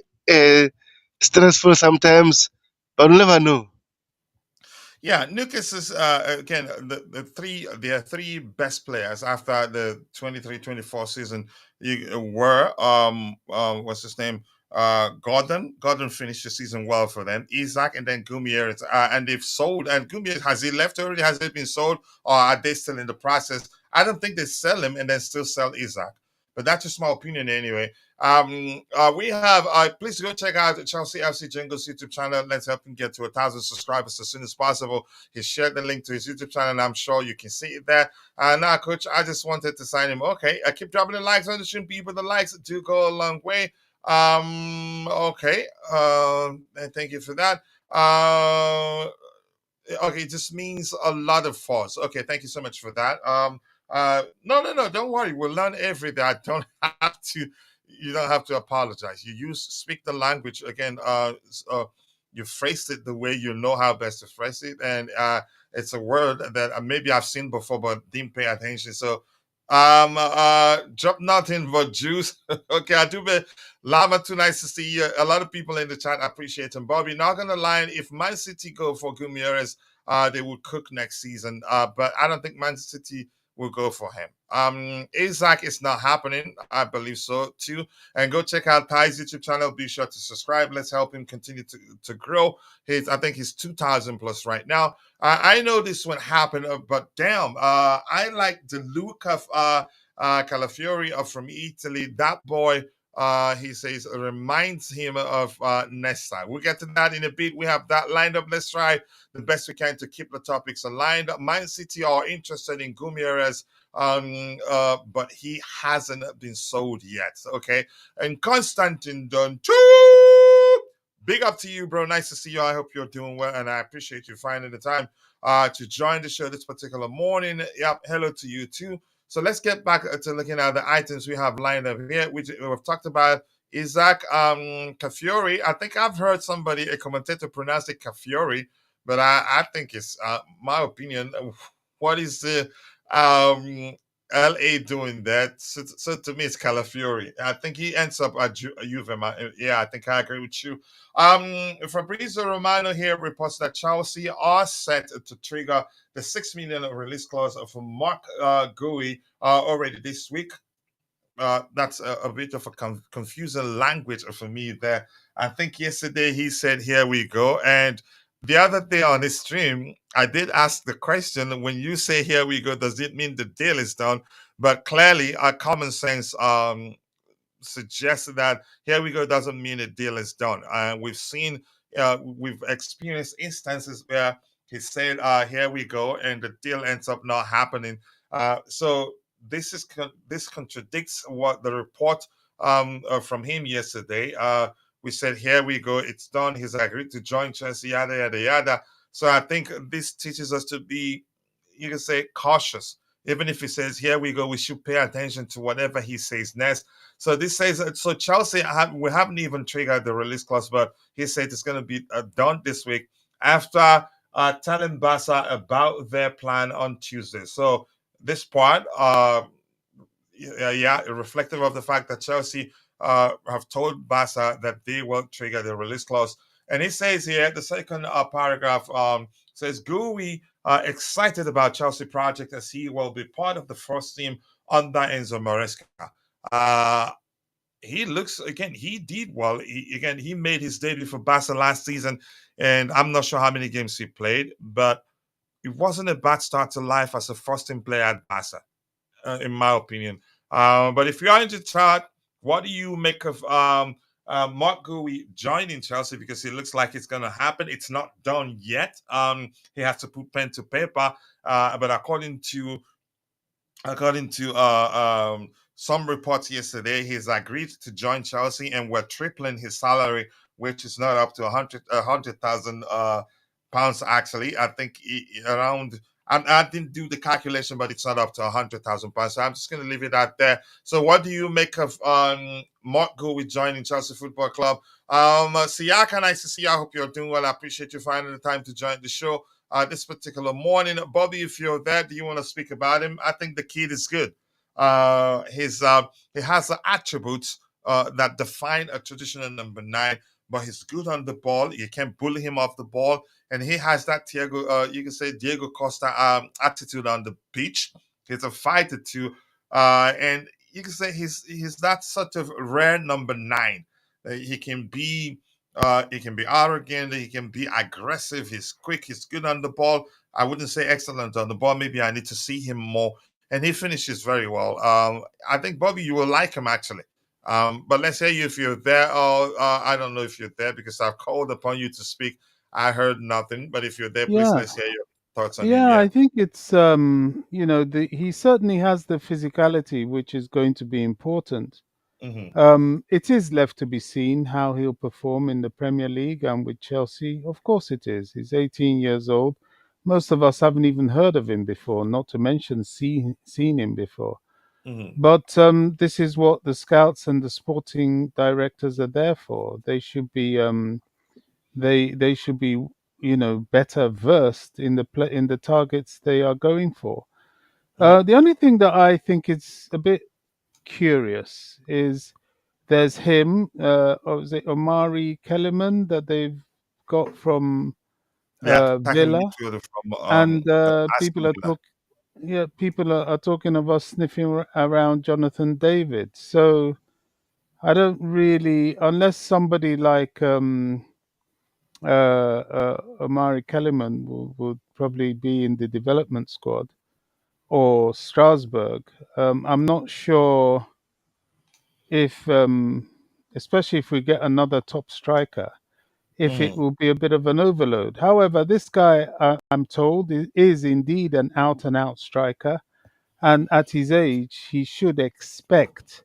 stressful sometimes, but we'll never know. Yeah, Newcastle's again their three best players after the 23-24 season were what's his name, Gordon finished the season well for them, Isak, and then Gumier, and they've sold. And Gumier, has he left already? Has it been sold, or are they still in the process? I don't think they sell him and then still sell Isak, but that's just my opinion anyway. We have please go check out the Chelsea FC Jingles YouTube channel. Let's help him get to 1,000 subscribers as soon as possible. He shared the link to his YouTube channel, and I'm sure you can see it there. Now, coach, I just wanted to sign him. Okay, I keep dropping the likes on the stream, people. The likes do go a long way. Okay, and thank you for that. Okay, it just means a lot of force. Okay, thank you so much for that. No, don't worry. We'll learn everything. I don't have to. You don't have to apologize. Speak the language again. You phrased it the way you know how best to phrase it, and it's a word that maybe I've seen before but didn't pay attention. So, drop nothing but juice. Okay, I do. Lama, too nice to see you. A lot of people in the chat appreciate him. Bobby, not gonna lie, if Man City go for Gumieres, they will cook next season. But I don't think Man City will go for him. Isak is not happening. I believe so too. And go check out Ty's YouTube channel. Be sure to subscribe. Let's help him continue to grow. I think he's 2,000 plus right now. I know this won't happen, but damn, I like the look of Calafiori from Italy. That boy He says reminds him of Nesta. We'll get to that in a bit. We have that lined up. Let's try the best we can to keep the topics aligned. Man City are interested in Gumieres, but he hasn't been sold yet. Okay, and Constantine done too. Big up to you, bro. Nice to see you. I hope you're doing well, and I appreciate you finding the time to join the show this particular morning. Yep, hello to you too. So let's get back to looking at the items we have lined up here, which we've talked about. Isak Calafiori. I think I've heard somebody, a commentator, pronounce it Calafiori, but I think it's my opinion. What is the LA doing that? So to me, it's Calafiori. I think he ends up at Juve. Yeah, I think I agree with you. Fabrizio Romano here reports that Chelsea are set to trigger the 6 million release clause for Marc Guiu already this week. That's a bit of a confusing language for me there. I think yesterday he said, "Here we go," and the other day on his stream, I did ask the question: when you say "Here we go," does it mean the deal is done? But clearly, our common sense suggested that "Here we go" doesn't mean a deal is done. We've experienced instances where he said, "Here we go," and the deal ends up not happening. So this contradicts what the report from him yesterday. We said, "Here we go, it's done. He's agreed to join Chelsea." Yada yada yada. So I think this teaches us to be, you can say, cautious. Even if he says, "Here we go," we should pay attention to whatever he says next. So this says, so Chelsea, we haven't even triggered the release clause, but he said it's going to be done this week after telling Barca about their plan on Tuesday. So this part, reflective of the fact that Chelsea have told Barca that they will trigger the release clause. And he says here, the second paragraph says, Gui excited about Chelsea project as he will be part of the first team under Enzo Maresca. He looks, again, he did well. He made his debut for Barca last season, and I'm not sure how many games he played, but it wasn't a bad start to life as a first team player at Barca, in my opinion. But if you are into chat, what do you make of Marc Guiu joining Chelsea? Because it looks like it's going to happen. It's not done yet. He has to put pen to paper. But according to some reports yesterday, he's agreed to join Chelsea, and we're tripling his salary, which is not up to 100,000 pounds. Actually, I think around. I didn't do the calculation, but it's not up to 100,000 pounds. So I'm just going to leave it out there. So, what do you make of Marc Guiu joining Chelsea Football Club? Siaka, nice to see you. I hope you're doing well. I appreciate you finding the time to join the show this particular morning. Bobby, if you're there, do you want to speak about him? I think the kid is good. He has the attributes that define a traditional number 9, but he's good on the ball. You can't bully him off the ball, and he has that you can say Diego Costa attitude on the pitch. He's a fighter too, and you can say he's that sort of rare number 9. He can be arrogant. He can be aggressive. He's quick. He's good on the ball. I wouldn't say excellent on the ball. Maybe I need to see him more. And he finishes very well. I think, Bobby, you will like him, actually. But let's hear you if you're there. Or I don't know if you're there because I've called upon you to speak. I heard nothing. But if you're there, please, Yeah, let's hear your thoughts on him. yeah. Yeah. I think it's he certainly has the physicality, which is going to be important. Hmm. It is left to be seen how he'll perform in the Premier League and with Chelsea. Of course, it is. He's 18 years old. Most of us haven't even heard of him before, not to mention seen him before. Hmm. But this is what the scouts and the sporting directors are there for. They should be better versed in the targets they are going for. Hmm. The only thing that I think is a bit curious is there's him, or is it Omari Kellyman that they've got from Yeah, attacking Villa, midfielder from and Aston Villa. people are talking of us sniffing around Jonathan David. So I don't really, unless somebody like Omari Kellyman would probably be in the development squad, or Strasbourg. I'm not sure if especially if we get another top striker, if it Mhm. will be a bit of an overload. However, this guy, I'm told, is indeed an out and out striker. And at his age, he should expect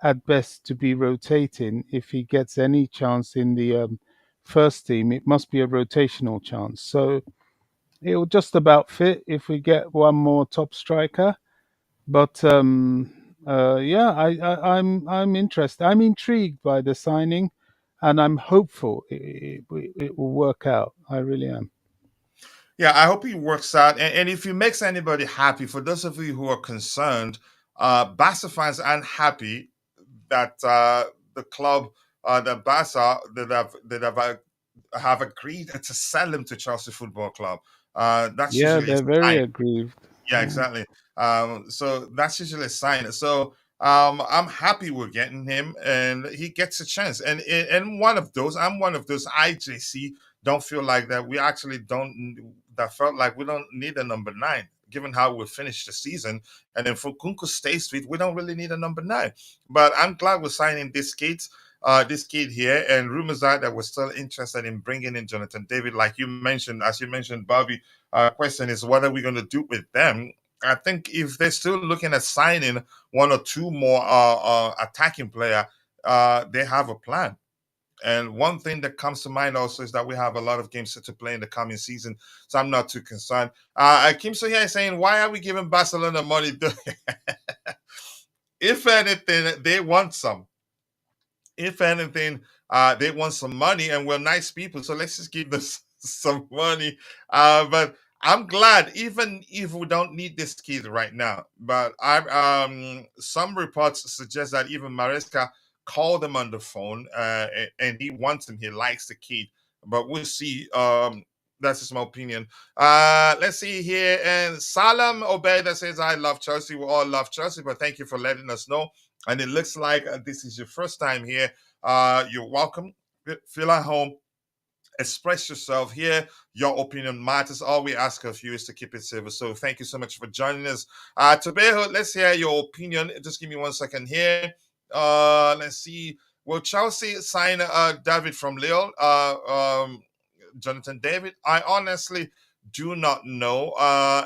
at best to be rotating if he gets any chance in the first team. It must be a rotational chance. So it'll just about fit if we get one more top striker. But yeah, I'm interested. I'm intrigued by the signing, and I'm hopeful it will work out. I really am. Yeah, I hope he works out. And if he makes anybody happy, for those of you who are concerned, Barca fans aren't happy that the club, the Barca, have agreed to sell him to Chelsea Football Club. That's Yeah, usually a they're very sign. aggrieved. Yeah, Yeah. exactly. So that's usually a sign. So I'm happy we're getting him, and he gets a chance. And one of those, I'm one of those IJC don't feel like that. We actually don't. That felt like we don't need a number 9, given how we finished the season. And then for Kunku stays fit, we don't really need a number 9. But I'm glad we're signing this kid here. And rumors are that we're still interested in bringing in Jonathan David, like you mentioned, as you mentioned, Bobby. Question is, what are we going to do with them? I think if they're still looking at signing one or two more attacking player, they have a plan. And one thing that comes to mind also is that we have a lot of games to play in the coming season, so I'm not too concerned. Kim So here is saying, why are we giving Barcelona money? If anything, they want some. If anything, they want some money, and we're nice people, so let's just give them some money. But I'm glad, even if we don't need this kid right now. But I some reports suggest that even Maresca called him on the phone, and he wants him. He likes the kid, but we'll see. That's just my opinion. Let's see here. And Salam Obeda says, I love Chelsea. We all love Chelsea, but thank you for letting us know. And it looks like this is your first time here. You're welcome. Feel at home. Express yourself here. Your opinion matters. All we ask of you is to keep it civil. So thank you so much for joining us. Tobeho, let's hear your opinion. Just give me 1 second here. Let's see. Will Chelsea sign David from Lille? Jonathan David? I honestly do not know.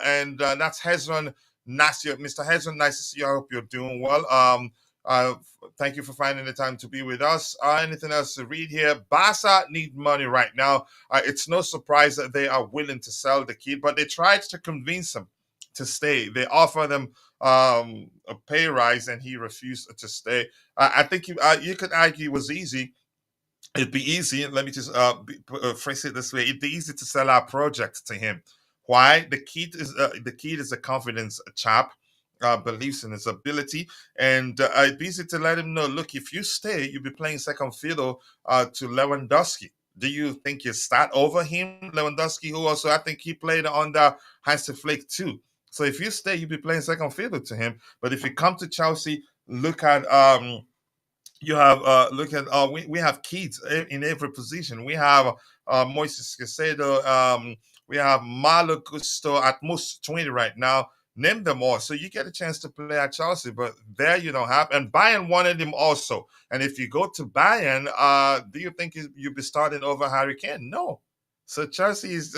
And that's Hezron. Nice, Mr. Hezron. Nice to see you. I hope you're doing well. Uh, Thank you for finding the time to be with us. Anything else to read here? Barca need money right now. It's no surprise that they are willing to sell the kid, but they tried to convince him to stay. They offered him a pay rise, and he refused to stay. I think you could argue it was easy. It'd be easy. Let me just phrase it this way: it'd be easy to sell our project to him. Why? The kid is a confidence chap. Believes in his ability, and it'd be easy to let him know. Look, if you stay, you'll be playing second fiddle to Lewandowski. Do you think you start over him, Lewandowski, who also I think he played under Hansi Flick too? So if you stay, you'll be playing second fiddle to him. But if you come to Chelsea, look at you have look at we have kids in every position. We have Moises Caicedo, we have Malo Gusto, at most 20 right now. Name them all. So you get a chance to play at Chelsea, but there you don't have. And Bayern wanted him also. And if you go to Bayern, do you think you'll be starting over Harry Kane? No. So Chelsea is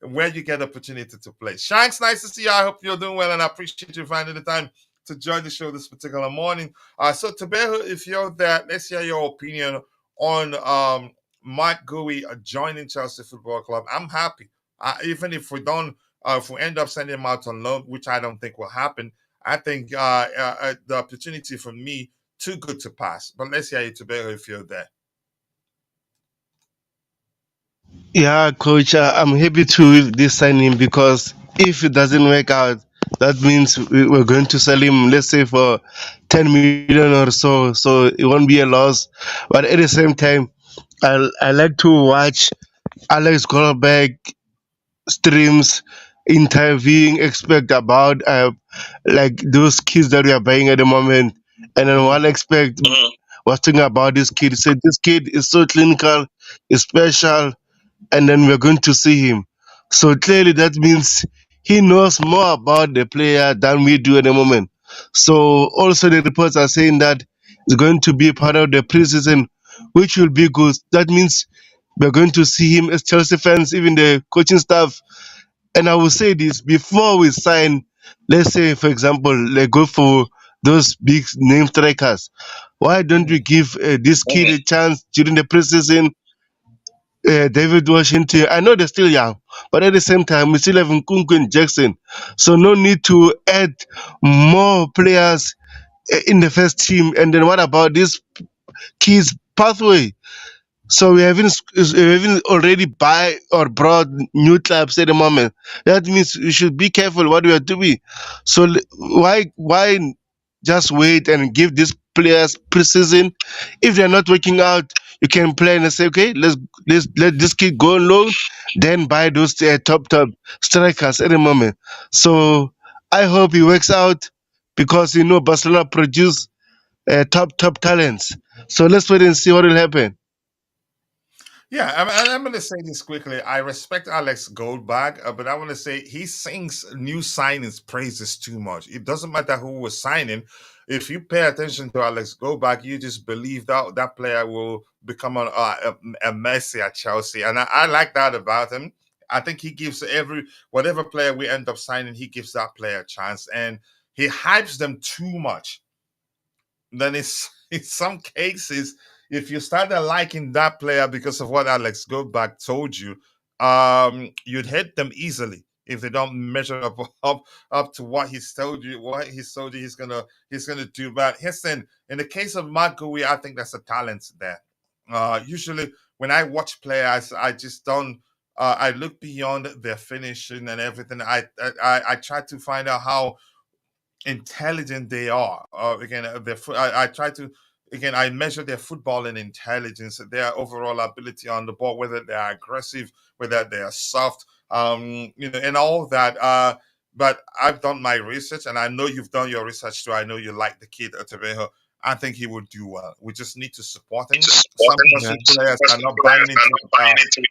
where you get opportunity to play. Shanks, nice to see you. I hope you're doing well, and I appreciate you finding the time to join the show this particular morning. So Tobeho, if you're there, let's hear your opinion on Marc Guiu joining Chelsea Football Club. I'm happy, even if we don't, if we end up sending him out on loan, which I don't think will happen. I think the opportunity for me too good to pass. But let's hear you, Tobeho, if you're there. Yeah, coach, I'm happy to this signing because if it doesn't work out, that means we're going to sell him, let's say, for 10 million or so. So it won't be a loss. But at the same time, I like to watch Alex Goldberg streams interviewing expect about like those kids that we are buying at the moment. And then Mhm. one expect was thinking about this kid. Said this kid is so clinical, is special, and then we're going to see him. So clearly that means he knows more about the player than we do at the moment. So also the reports are saying that is going to be part of the preseason, which will be good. That means we're going to see him as Chelsea fans, even the coaching staff. And I will say this before we sign, let's say, for example, they go for those big name strikers. Why don't we give this kid a chance during the preseason? David Washington, I know they're still young, but at the same time, we still have Nkunku and Jackson. So, no need to add more players in the first team. And then, what about this kids' pathway? So we haven't already buy or brought new clubs at the moment. That means we should be careful what we are doing. So why just wait and give these players preseason? If they're not working out, you can plan and say, okay, let's let this kid go on loan, then buy those top strikers at the moment. So I hope he works out because Barcelona produce top talents. So let's wait and see what will happen. Yeah, I'm going to say this quickly. I respect Alex Goldberg, but I want to say he sings new signings praises too much. It doesn't matter who was signing. If you pay attention to Alex Goldberg, you just believe that that player will become a Messi at Chelsea, and I like that about him. I think he gives whatever player we end up signing, he gives that player a chance, and he hypes them too much. Then it's in some cases, if you started liking that player because of what Alex Goldberg told you, you'd hate them easily if they don't measure up to what he's told you. What he's told you he's gonna do. But listen, in the case of Marc Guiu, I think there's a talent there. Usually, when I watch players, I just don't. I look beyond their finishing and everything. I try to find out how intelligent they are. Again, I try to again I measure their footballing intelligence, their overall ability on the ball, whether they are aggressive, whether they are soft, and all that. But I've done my research, and I know you've done your research too. I know you like the kid Trevoh. I think he will do well. We just need to support him. Some Yeah. Chelsea players are not buying into it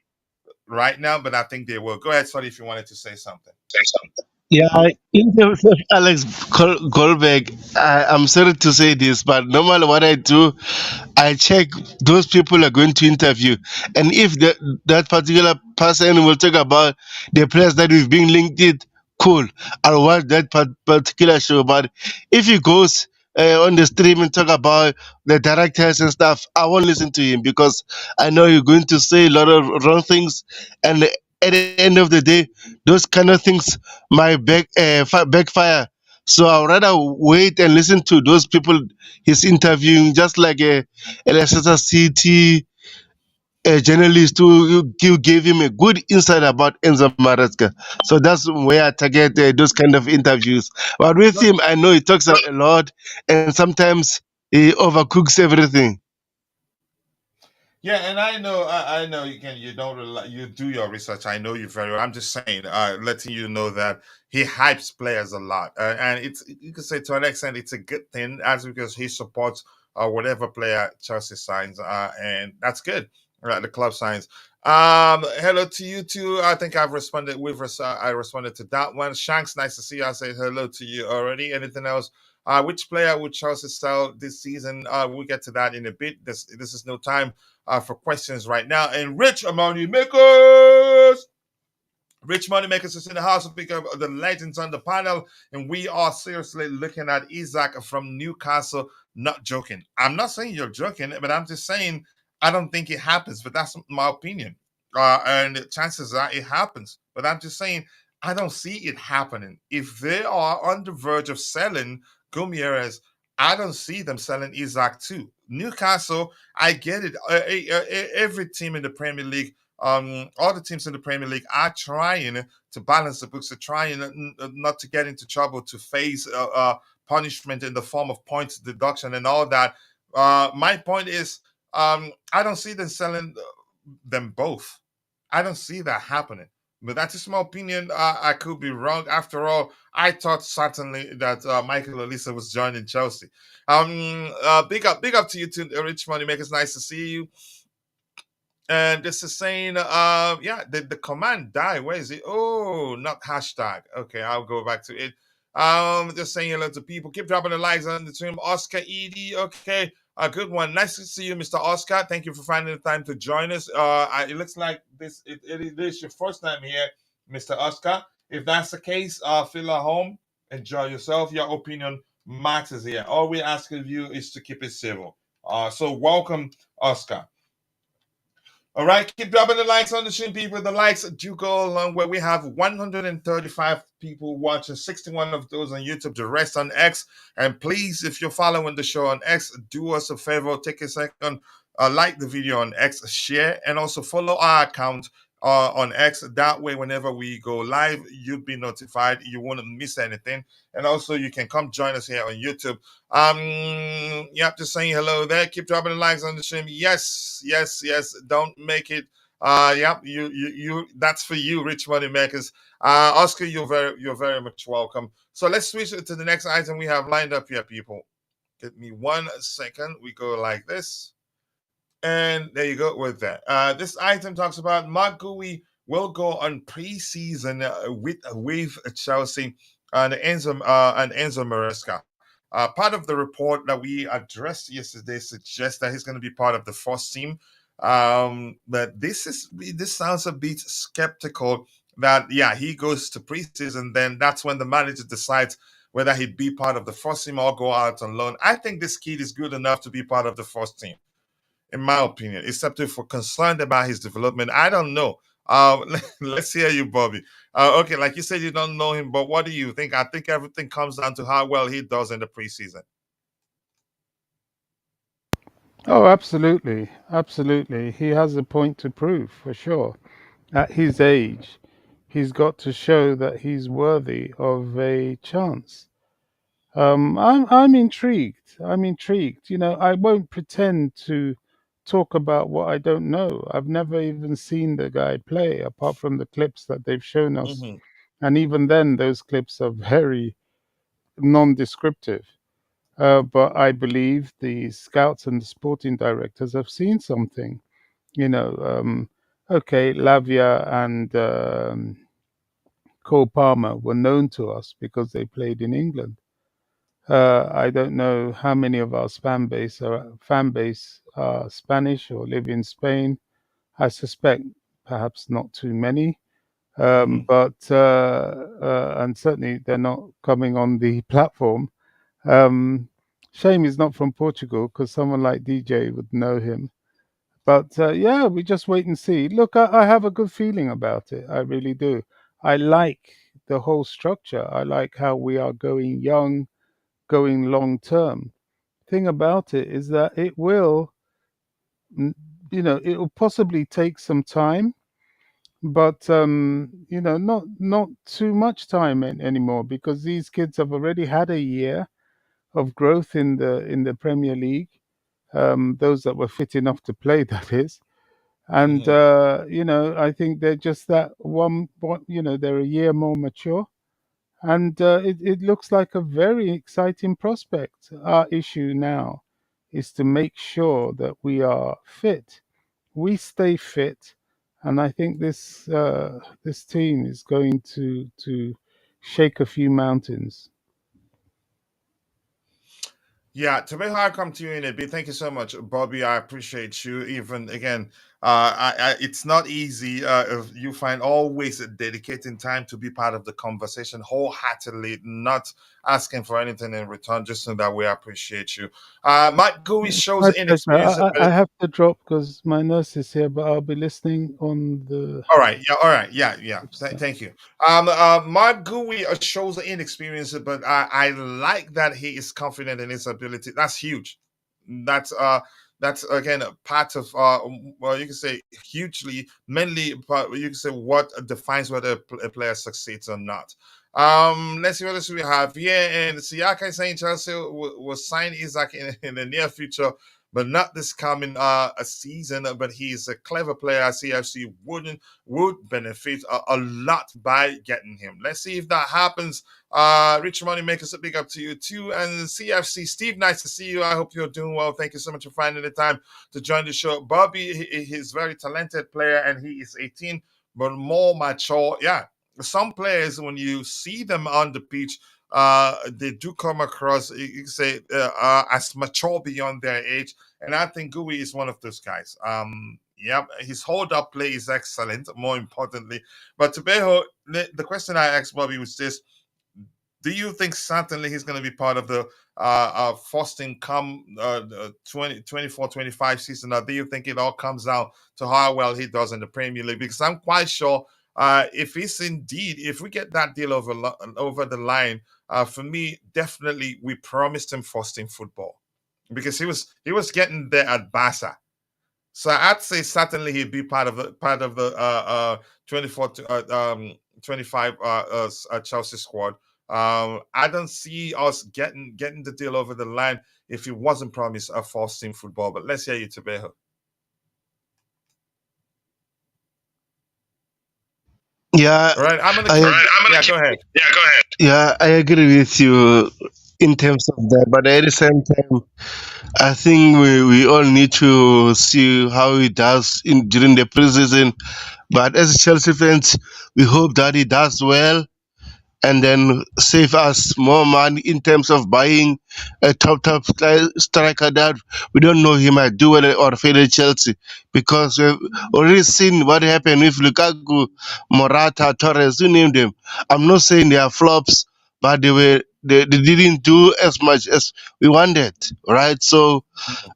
right now, but I think they will. Go ahead, sorry, if you wanted to say something. Yeah, in terms of Alex Goldberg, I'm sorry to say this, but normally what I do, I check those people are going to interview, and if that particular person will talk about the players that we've been linked with, cool. I'll watch that particular show. But if he goes on the stream and talk about the directors and stuff, I won't listen to him because I know you're going to say a lot of wrong things, and at the end of the day, those kind of things might backfire. So I'd rather wait and listen to those people he's interviewing, just like a Leicester City journalist who gave him a good insight about Enzo Maresca. So that's where I target those kind of interviews. But with him, I know he talks a lot, and sometimes he overcooks everything. Yeah, and I know you don't you do your research. I know you very well. I'm just saying, letting you know that he hypes players a lot, and it's you could say to an extent it's a good thing, as because he supports whatever player Chelsea signs, and that's good. Right, the club signs. Hello to you too. I think I've responded. I responded to that one. Shanks, nice to see you. I said hello to you already. Anything else? Which player would Chelsea sell this season? We'll get to that in a bit. This is no time for questions right now. And Rich Money Makers. Rich Money Makers is in the house to pick up the legends on the panel. And we are seriously looking at Isak from Newcastle. Not joking. I'm not saying you're joking, but I'm just saying I don't think it happens. But that's my opinion. And chances are it happens. But I'm just saying I don't see it happening. If they are on the verge of selling Gomieres, I don't see them selling Isak too. Newcastle, I get it. Every team in the Premier League, all the teams in the Premier League are trying to balance the books, to trying not to get into trouble, to face punishment in the form of points deduction and all that. My point is, I don't see them selling them both. I don't see that happening. But that's just my opinion. I could be wrong. After all, I thought certainly that Michael Olise was joining Chelsea. Big up to you too, Rich Money Makers. Nice to see you. And this is saying, yeah, the command die. Where is it? Oh, not hashtag. Okay, I'll go back to it. Just saying hello to people. Keep dropping the likes on the stream. Oscar Eddy, okay. A good one. Nice to see you, Mr. Oscar. Thank you for finding the time to join us. It looks like it is your first time here, Mr. Oscar. If that's the case, feel at home. Enjoy yourself. Your opinion matters here. All we ask of you is to keep it civil. So welcome, Oscar. All right, keep dropping the likes on the stream, people. The likes do go along where we have 135 people watching, 61 of those on YouTube, the rest on X. And please, if you're following the show on X, do us a favor, take a second, like the video on X, share, and also follow our account on X. That way, whenever we go live, you'll be notified. You won't miss anything. And also, you can come join us here on YouTube. Yep, just saying hello there. Keep dropping the likes on the stream. Yes, yes, yes. Don't make it. Yep, you. That's for you, rich money makers. Oscar, you're very much welcome. So let's switch to the next item we have lined up here, people. Give me 1 second. We go like this. And there you go with that. This item talks about Marc Guiu will go on preseason with Chelsea and Enzo Maresca. Part of the report that we addressed yesterday suggests that he's going to be part of the first team. But this sounds a bit skeptical that he goes to preseason, then that's when the manager decides whether he'd be part of the first team or go out on loan. I think this kid is good enough to be part of the first team, in my opinion, except if we're concerned about his development. I don't know. Let's hear you, Bobby. Okay, like you said, you don't know him, but what do you think? I think everything comes down to how well he does in the preseason. Oh, absolutely. Absolutely. He has a point to prove, for sure. At his age, he's got to show that he's worthy of a chance. I'm intrigued. I'm intrigued. I won't pretend to talk about what I don't know. I've never even seen the guy play, apart from the clips that they've shown us. Mm-hmm. And even then, those clips are very non-descriptive. But I believe the scouts and the sporting directors have seen something. Okay, Lavia and Cole Palmer were known to us because they played in England. I don't know how many of our fan base are Spanish or live in Spain. I suspect perhaps not too many, but and certainly they're not coming on the platform. Shame he's not from Portugal, because someone like DJ would know him. But we just wait and see. Look, I have a good feeling about it. I really do. I like the whole structure. I like how we are going young, going long term. Thing about it is that it will, it will possibly take some time, but not too much time anymore, because these kids have already had a year of growth in the Premier League. Those that were fit enough to play, that is. And I think they're just that they're a year more mature, and it looks like a very exciting prospect. Our issue now is to make sure that we are fit, we stay fit, and I think this team is going to shake a few mountains. Yeah, to be I come to you in a bit. Thank you so much, Bobby. I appreciate you. Even again, it's not easy. If you find always dedicating time to be part of the conversation wholeheartedly, not asking for anything in return, just so that we appreciate you. Marc Guiu shows My pleasure. inexperience. I have to drop because my nurse is here, but I'll be listening on the. All right, yeah, all right, yeah. Thank you. Marc Guiu shows inexperience, but I like that he is confident in his ability. That's huge. That's that's again a part of well, you can say hugely, mainly, but you can say what defines whether a player succeeds or not. Let's see what else we have here. And Siaka is saying Chelsea will sign Isak in the near future, but not this coming a season. But he's a clever player. CFC would benefit a lot by getting him. Let's see if that happens. Rich Money Makers, a big up to you too. And CFC, Steve, nice to see you. I hope you're doing well. Thank you so much for finding the time to join the show. Bobby, he's a very talented player, and he is 18, but more mature. Yeah, some players, when you see them on the pitch, they do come across, you could say, as mature beyond their age. And I think Gui is one of those guys. Yeah, his hold up play is excellent, more importantly. But Tobeho, the question I asked Bobby was this: do you think certainly he's going to be part of the first team come the 2024-25 season? Or do you think it all comes down to how well he does in the Premier League? Because I'm quite sure if he's indeed, if we get that deal over the line, for me, definitely we promised him first team football because he was getting there at Barca. So I'd say certainly he'd be part of the 24 to 25 Chelsea squad. I don't see us getting the deal over the line if he wasn't promised a first team football. But let's hear you, Tobeho. Yeah, All right, I'm gonna I keep. ag- Yeah, go ahead. yeah, I agree with you in terms of that, but at the same time, I think we all need to see how he does in during the preseason. But as Chelsea fans, we hope that he does well and then save us more money in terms of buying a striker that we don't know he might do well or fail at Chelsea, because we've already seen what happened with Lukaku, Morata, Torres, you name them. I'm not saying they are flops, but they didn't do as much as we wanted, right? So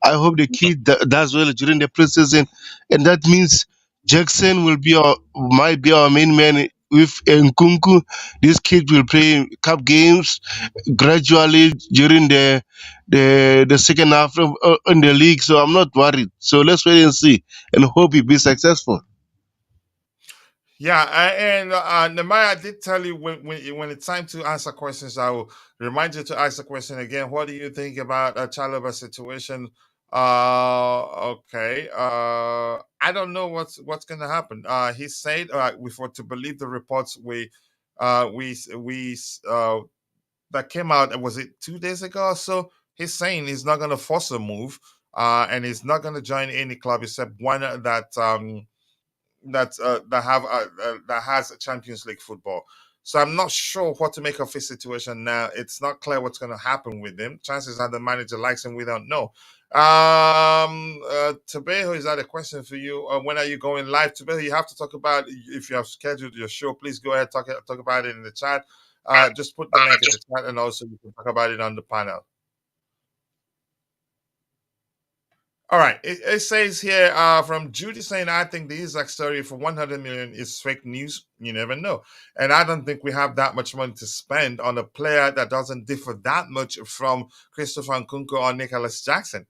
I hope the kid does well during the preseason, and that means Jackson might be our main man with Nkunku. This kid will play cup games gradually during the second half in the league. So I'm not worried. So let's wait and see, and hope he be successful. Yeah, and Nemaya, I did tell you when it's time to answer questions, I will remind you to ask the question again. What do you think about Chalobah situation? Okay. I don't know what's gonna happen. He said, we for to believe the reports we that came out. Was it 2 days ago or so? He's saying he's not gonna force a move, and he's not gonna join any club except one that has a Champions League football. So I'm not sure what to make of his situation now. It's not clear what's going to happen with him. Chances are the manager likes him. We don't know. Tobeho, is that a question for you? When are you going live, Tobeho? You have to talk about if you have scheduled your show. Please go ahead talk about it in the chat. Just put the link in the chat, and also you can talk about it on the panel. All right. It says here from Judy saying, I think the Isak story for 100 million is fake news. You never know. And I don't think we have that much money to spend on a player that doesn't differ that much from Christopher Nkunku or Nicholas Jackson.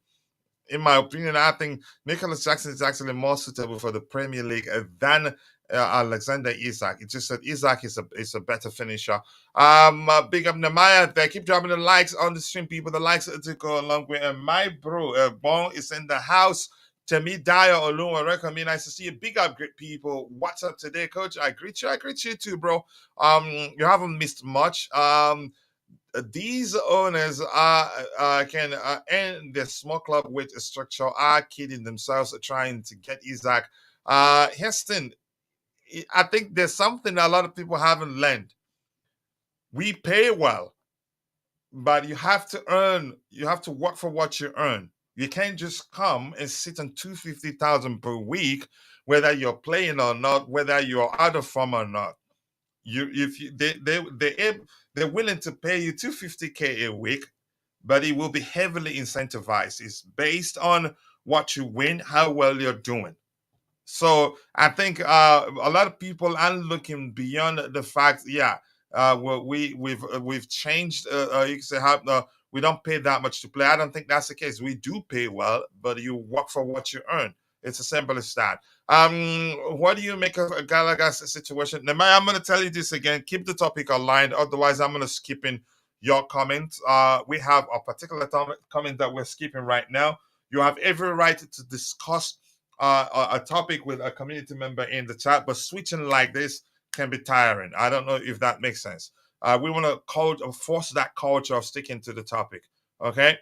In my opinion, I think Nicholas Jackson is actually more suitable for the Premier League than Alexander Isak. It's just that Isak is a better finisher. Big up Namaya there. Keep dropping the likes on the stream, people. The likes to go along with. And my bro, Bon is in the house. Temi Dyer Oluma recommend. Nice to see you. Big up, great people. What's up today, coach? I greet you. I greet you too, bro. You haven't missed much. These owners can end their small club with a structure are kidding themselves trying to get Isak. Heston, I think there's something a lot of people haven't learned. We pay well, but you have to earn. You have to work for what you earn. You can't just come and sit on 250,000 per week, whether you're playing or not, whether you're out of form or not. You if you they're willing to pay you 250K a week, but it will be heavily incentivized. It's based on what you win, how well you're doing. So I think a lot of people are looking beyond the fact, yeah, well, we've changed. You can say how we don't pay that much to play. I don't think that's the case. We do pay well, but you work for what you earn. It's as simple as that. What do you make of Gallagher's situation? Now, I'm going to tell you this again. Keep the topic aligned. Otherwise, I'm going to skip in your comments. We have a particular comment that we're skipping right now. You have every right to discuss a topic with a community member in the chat, but switching like this can be tiring. I don't know if that makes sense. We want to force that culture of sticking to the topic. Okay.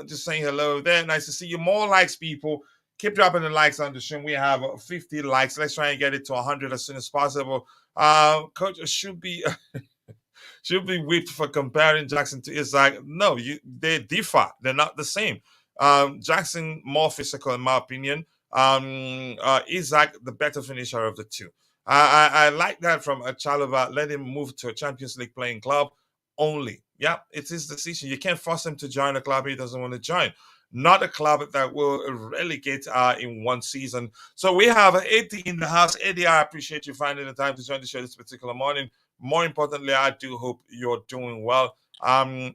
Just saying hello there. Nice to see you. More likes, people. Keep dropping the likes on the stream. We have 50 likes. Let's try and get it to 100 as soon as possible. Coach should be should be whipped for comparing Jackson to Isak. No, they differ. They're not the same. Jackson more physical in my opinion. Isak the better finisher of the two. I like that from a Chalobah. Let him move to a Champions League playing club only. Yeah, it's his decision. You can't force him to join a club he doesn't want to join. Not a club that will relegate in one season. So we have Eddy in the house. Eddy, I appreciate you finding the time to join the show this particular morning. More importantly, I do hope you're doing well.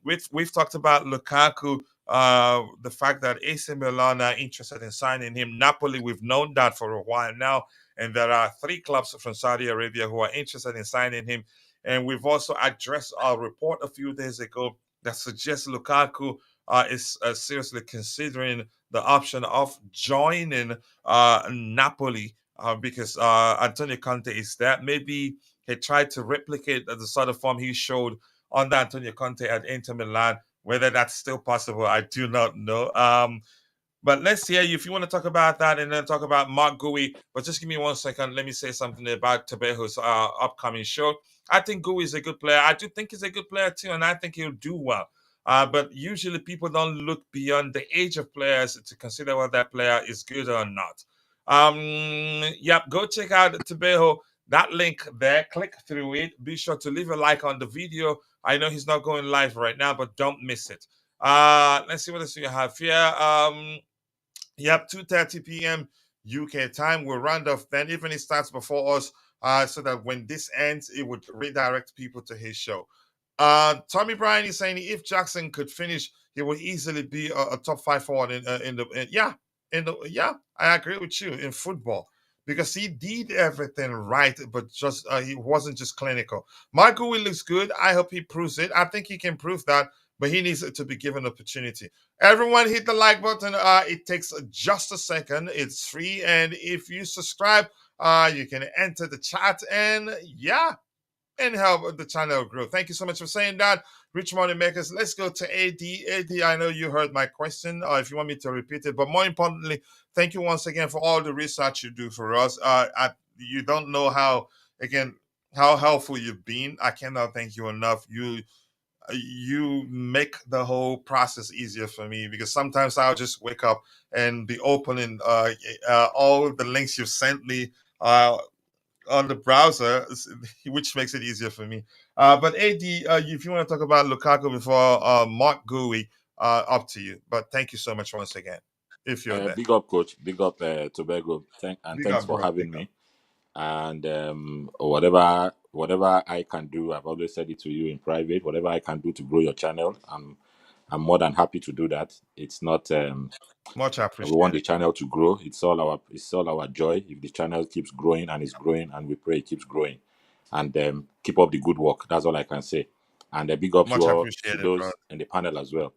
We've talked about Lukaku, the fact that AC Milan are interested in signing him. Napoli, we've known that for a while now, and there are 3 clubs from Saudi Arabia who are interested in signing him. And we've also addressed our report a few days ago that suggests Lukaku is seriously considering the option of joining Napoli because Antonio Conte is there. Maybe he tried to replicate the sort of form he showed under Antonio Conte at Inter Milan. Whether that's still possible, I do not know. But let's hear you if you want to talk about that and then talk about Marc Guiu. But just give me 1 second. Let me say something about Tabeho's upcoming show. I think Guiu is a good player. I do think he's a good player too, and I think he'll do well. But usually people don't look beyond the age of players to consider whether that player is good or not. Yep, go check out Tabeho. That link there, click through it. Be sure to leave a like on the video. I know he's not going live right now, but don't miss it. Let's see what else you have here. Yep, 2:30 p.m. UK time. We'll round off then, even it starts before us, so that when this ends, it would redirect people to his show. Tommy Bryan is saying if Jackson could finish, he would easily be a top 5 forward I agree with you in football because he did everything right, but just he wasn't just clinical. Marc Guiu looks good. I hope he proves it. I think he can prove that, but he needs to be given opportunity. Everyone hit the like button. It takes just a second. It's free, and if you subscribe, you can enter the chat and help the channel grow. Thank you so much for saying that. Rich Money Makers, let's go to Eddy. Eddy, I know you heard my question, if you want me to repeat it, but more importantly, thank you once again for all the research you do for us. You don't know how helpful you've been. I cannot thank you enough. You make the whole process easier for me because sometimes I'll just wake up and be opening all the links you've sent me on the browser, which makes it easier for me. But Eddy, if you want to talk about Lukaku before Marc Guiu, up to you. But thank you so much once again. If you're there, Big up, coach. Big up, Tobago. big Thanks up, for bro. having Big up. me. And whatever I can do, I've always said it to you in private. Whatever I can do to grow your channel, I'm more than happy to do that. It's not Much we want the appreciated. channel to grow. It's all our joy. If the channel keeps growing and it's growing, and we pray it keeps growing, and keep up the good work. That's all I can say. And a big up Much to appreciated, bro. those in the panel as well.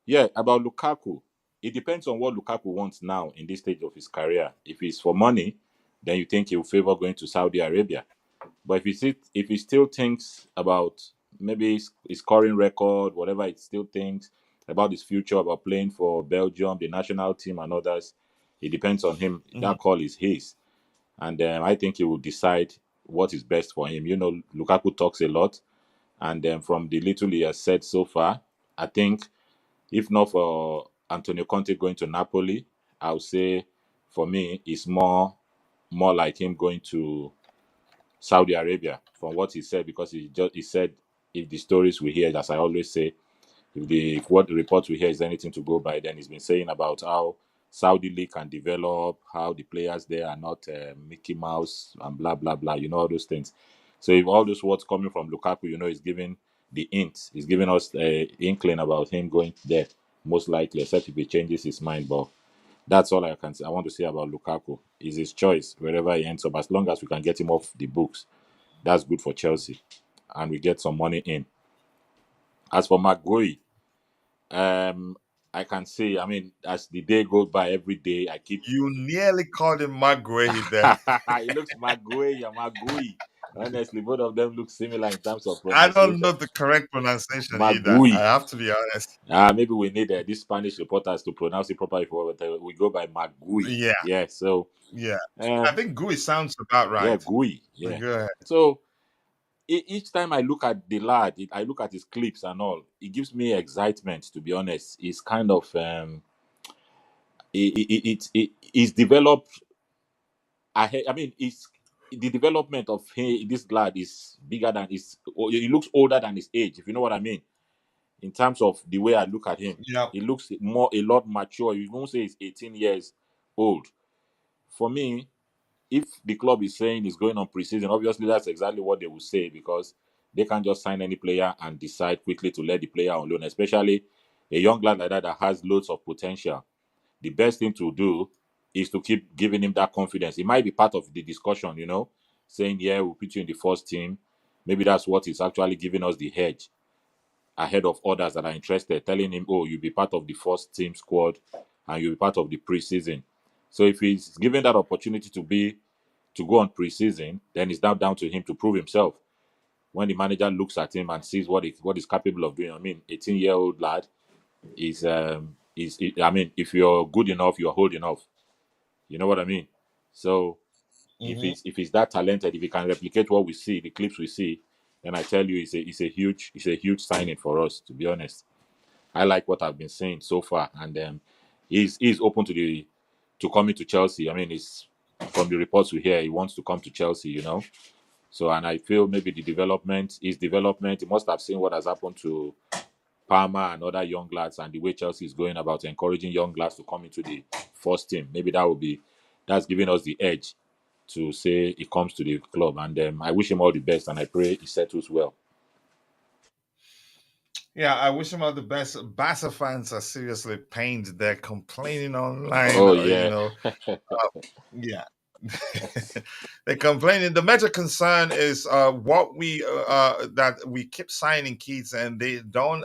Yeah, about Lukaku. It depends on what Lukaku wants now in this stage of his career. If it's for money, then you think he'll favor going to Saudi Arabia. But if he still thinks about maybe his scoring record, whatever he still thinks about his future, about playing for Belgium, the national team, and others, it depends on him. Mhm. That call is his, and I think he will decide what is best for him. Lukaku talks a lot, and from the little he has said so far, I think if not for Antonio Conte going to Napoli, I would say for me it's more like him going to Saudi Arabia from what he said, because he said if the stories we hear, as I always say, if what the reports we hear is anything to go by, then he's been saying about how Saudi league can develop, how the players there are not Mickey Mouse and blah blah blah, all those things. So if all those words coming from Lukaku, is giving the hint, he's giving us inkling about him going there, most likely, except if he changes his mind. But that's all I can say. I want to say about Lukaku. Is his choice wherever he ends up, as long as we can get him off the books. That's good for Chelsea, and we get some money in. As for Marc Guiu, I can say, I mean, as the day goes by, every day I keep. You nearly called him Marc Guiu there. It looks Marc Guiu and Marc Guiu. Honestly, both of them look similar in terms of I don't pronunciation. know the correct pronunciation Marc either. I Guiu. have to be honest. Maybe we need these Spanish reporters to pronounce it properly. We go by Marc Guiu. Yeah, Yeah. So, yeah. I um, think Guiu sounds about yeah, right. Guiu. But Yeah. go ahead. So each time I look at the lad, I look at his clips and all, it gives me excitement. To be honest, it's kind of it's developed ahead. I mean, it's the development of this lad is bigger than his. He looks older than his age, if you know what I mean. In terms of the way I look at him, Yeah. he looks a lot mature. You won't say he's 18 years old. For me, if the club is saying he's going on preseason, obviously that's exactly what they will say, because they can't just sign any player and decide quickly to let the player on loan, especially a young lad like that has loads of potential. The best thing to do is to keep giving him that confidence. It might be part of the discussion, saying, yeah, we'll put you in the first team. Maybe that's what is actually giving us the edge ahead of others that are interested, telling him, oh, you'll be part of the first team squad and you'll be part of the preseason. So if he's given that opportunity to go on preseason, then it's now down to him to prove himself. When the manager looks at him and sees what he's capable of doing, I mean, 18-year-old lad I mean, if you're good enough, you're old enough. You know what I mean? So Hmm. if he's that talented, if he can replicate what we see, the clips we see, then I tell you, it's a huge signing for us. To be honest, I like what I've been seeing so far, and he's open to coming to Chelsea. I mean, it's from the reports we hear, he wants to come to Chelsea. So, and I feel maybe his development, he must have seen what has happened to Palmer and other young lads, and the way Chelsea is going about encouraging young lads to come into the first team. Maybe that's giving us the edge to say he comes to the club. And I wish him all the best, and I pray he settles well. Yeah, I wish him all the best. Barca fans are seriously pained. They're complaining online, Oh yeah, yeah. They're complaining. The major concern is that we keep signing kids and they don't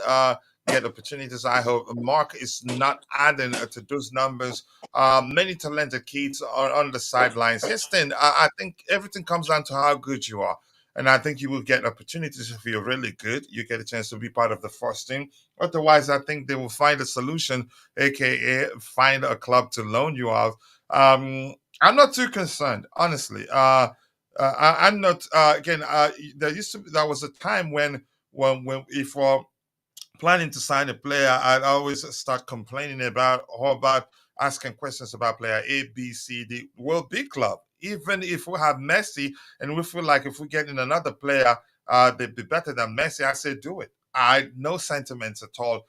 get opportunities. I hope Mark is not adding to those numbers. Many talented kids are on the sidelines. Yes, then I think everything comes down to how good you are. And I think you will get opportunities if you're really good. You get a chance to be part of the first team. Otherwise, I think they will find a solution, aka find a club to loan you out. I'm not too concerned, honestly. I'm not. Again, there was a time when if we're planning to sign a player, I'd always start complaining about asking questions about player A, B, C, D. Well, big club. Even if we have Messi and we feel like if we get in another player, they'd be better than Messi, I say do it. I no sentiments at all.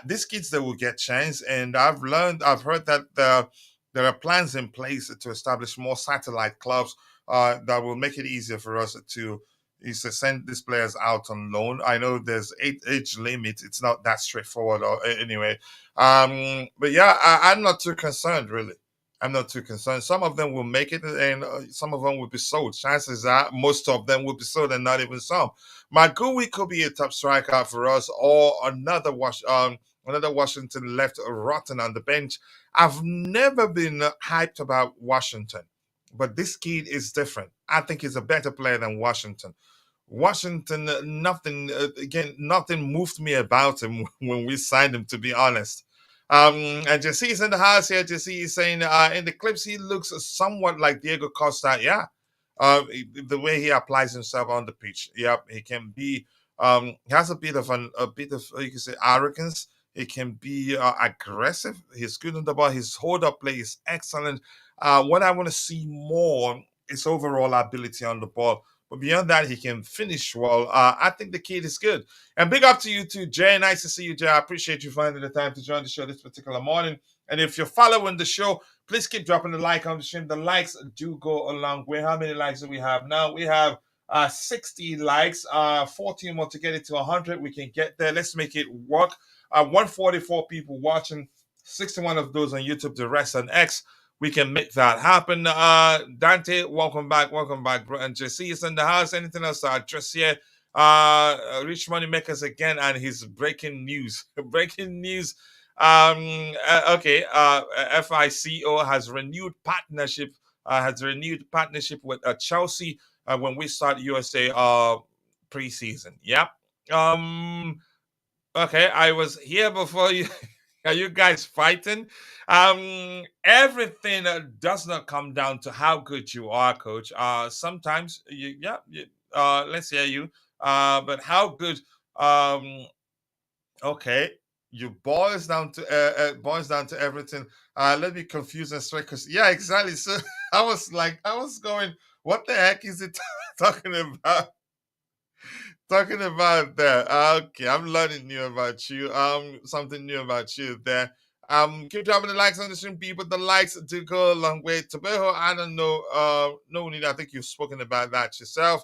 These kids they will get chance, and I've heard that there are plans in place to establish more satellite clubs that will make it easier for us to is to send these players out on loan. I know there's age limit. It's not that straightforward or anyway. But yeah, I'm not too concerned really. I'm not too concerned. Some of them will make it, and some of them will be sold. Chances are most of them will be sold, and not even some. Marc Guiu could be a top striker for us, or another Washington left rotten on the bench. I've never been hyped about Washington, but this kid is different. I think he's a better player than Washington. Washington, nothing moved me about him when we signed him, to be honest. And Jesse's in the house here. Jesse is saying in the clips he looks somewhat like Diego Costa. Yeah, the way he applies himself on the pitch. Yep, he can be. He has a bit of you can say arrogance. He can be aggressive. He's good on the ball. His hold up play is excellent. What I want to see more is overall ability on the ball. But beyond that, he can finish well. I think the kid is good. And big up to you too, Jay. Nice to see you, Jay. I appreciate you finding the time to join the show this particular morning. And if you're following the show, please keep dropping the like on the stream. The likes do go a long way. How many likes do we have now? We have 60 likes, 14 more to get it to 100. We can get there. Let's make it work. 144 people watching, 61 of those on YouTube, the rest on X. We can make that happen. Dante, welcome back, bro. And Jesse is in the house. Anything else to address here? Rich Money Makers again and his breaking news. Breaking news. Okay. FICO has renewed partnership. With Chelsea when we start USA preseason. Yep. Okay, I was here before you. Are you guys fighting? Everything does not come down to how good you are, coach. Sometimes Let's hear you. But how good? Um, okay, you boils down to everything. Let me confuse and straight because yeah, exactly. So I was going, what the heck is it talking about? Talking about that. Okay, I'm learning new about you. Something new about you there. Keep dropping the likes on the stream, people. The likes do go a long way. Tobeho, I don't know. No need. I think you've spoken about that yourself.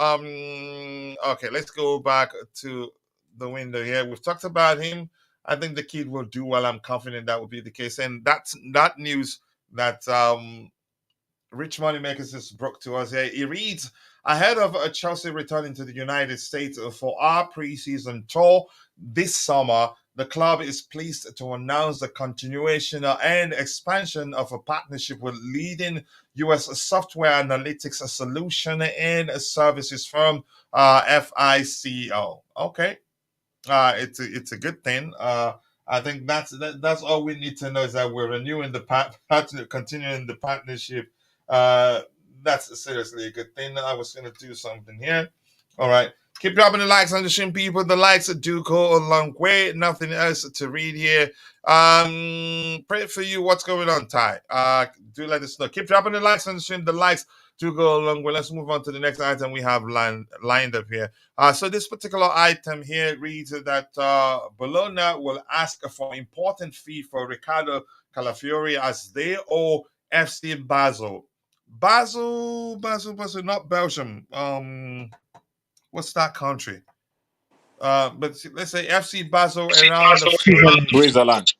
Okay, let's go back to the window here. We've talked about him. I think the kid will do well. I'm confident that will be the case. And that's that news that Rich Moneymakers just broke to us here. He reads, ahead of Chelsea returning to the United States for our preseason tour this summer, the club is pleased to announce the continuation and expansion of a partnership with leading U.S. software analytics solution and services firm FICO. Okay, it's a good thing. I think that's all we need to know is that we're renewing the partner, continuing the partnership. Uh, that's seriously a good thing. I was gonna do something here. All right, keep dropping the likes on the stream, people. The likes do go a long way. Nothing else to read here. Pray for you. What's going on, Ty? Do let us know. Keep dropping the likes on the stream. The likes do go a long way. Let's move on to the next item we have lined up here. So this particular item here reads that Bologna will ask for important fee for Ricardo Calafiori as they owe FC Basel. Basel, not Belgium. What's that country? But let's say FC Basel around Switzerland.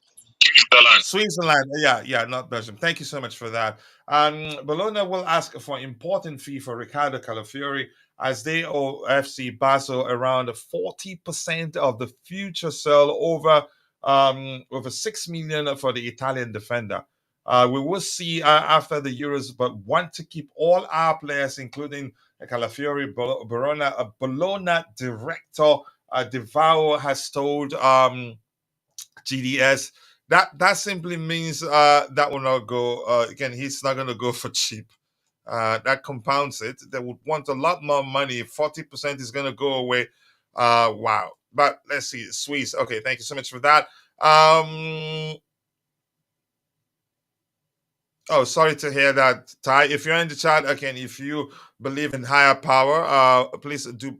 Switzerland. Yeah, not Belgium. Thank you so much for that. Bologna will ask for important fee for Ricardo Calafiori as they owe FC Basel around 40% of the future sale over 6 million for the Italian defender. We will see after the Euros, but want to keep all our players, including Calafiori, Bologna director Estevao has told GDS. That simply means that will not go. Again, he's not going to go for cheap. That compounds it. They would want a lot more money. 40% is going to go away. Wow. But let's see. Swiss. Okay, thank you so much for that. Oh, sorry to hear that, Ty. If you're in the chat, again, if you believe in higher power, please do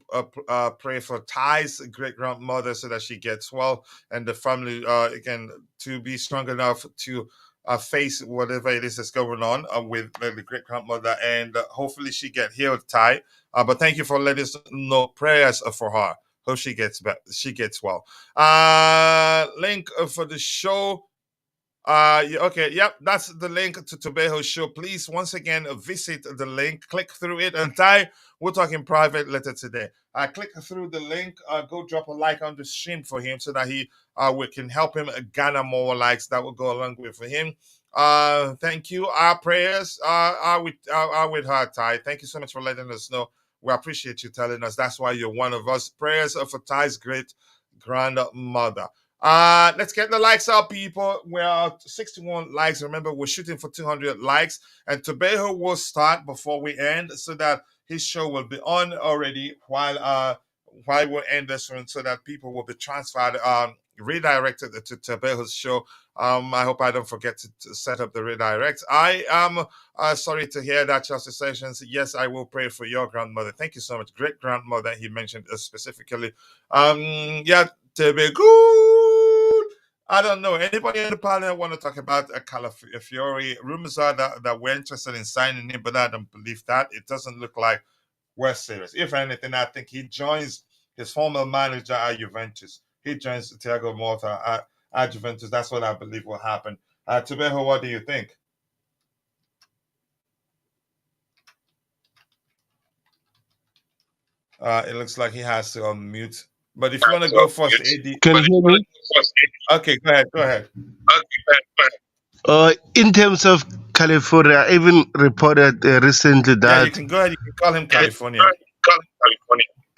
pray for Ty's great grandmother so that she gets well and the family, again, to be strong enough to face whatever it is that's going on with the great grandmother, and hopefully she get healed, Ty. But thank you for letting us know prayers for her. Hope she gets better. She gets well. Link for the show. Okay, yep, that's the link to Tobeho's show. Please, once again, visit the link, click through it, and Ty, we're talking private later today. Click through the link, go drop a like on the stream for him so that we can help him garner more likes. That will go a long way for him. Thank you. Our prayers are with her, Ty. Thank you so much for letting us know. We appreciate you telling us. That's why you're one of us. Prayers for Ty's great grandmother. Let's get the likes up, people. We're at 61 likes. Remember, we're shooting for 200 likes, and Tobeho will start before we end so that his show will be on already while we end this one, so that people will be transferred, redirected to Tobeho's show. I hope I don't forget to set up the redirect. I am sorry to hear that, Chelsea Sessions. Yes, I will pray for your grandmother. Thank you so much. Great grandmother, he mentioned specifically. Yeah, Tobeho. I don't know. Anybody in the panel want to talk about Calafiori? Rumors are that we're interested in signing him, but I don't believe that. It doesn't look like we're serious. If anything, I think he joins his former manager at Juventus. He joins Thiago Motta at Juventus. That's what I believe will happen. Tobeho, what do you think? It looks like he has to unmute. But if you want to go first, Eddy. Can you hear me? Okay, go ahead. In terms of California, I even reported recently that. Yeah, you can go ahead. You can call him California.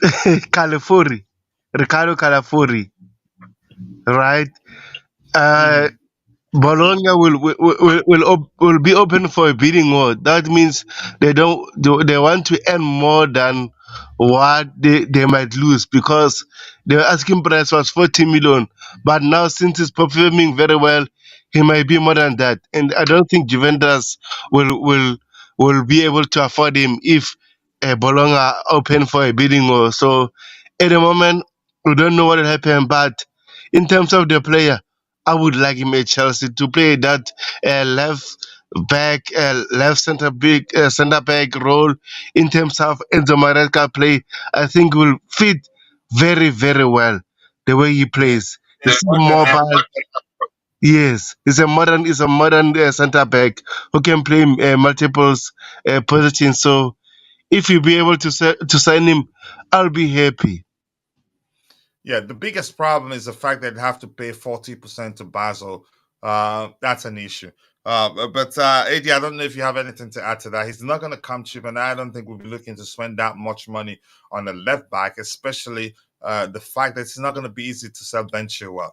Calafiori, Ricardo Calafiori, right? Bologna will be open for a bidding war. That means they want to earn more than what they might lose, because the asking price was 40 million. But now, since he's performing very well, he might be more than that. And I don't think Juventus will be able to afford him if Bologna are open for a bidding war. So at the moment, we don't know what will happen. But in terms of the player, I would like him at Chelsea to play that left center back role. In terms of Enzo Maresca play, I think will fit very, very well the way he Yeah, plays. yeah, He's what can happen? mobile. Yes, he's a modern center back who can play multiple positions. So if you be able to sign him, I'll be happy. Yeah, the biggest problem is the fact that they have to pay 40% to Basel. That's an issue. But Eddie, I don't know if you have anything to add to that. He's not going to come cheap, and I don't think we'll be looking to spend that much money on a left back, especially the fact that it's not going to be easy to sell Ben Chilwell.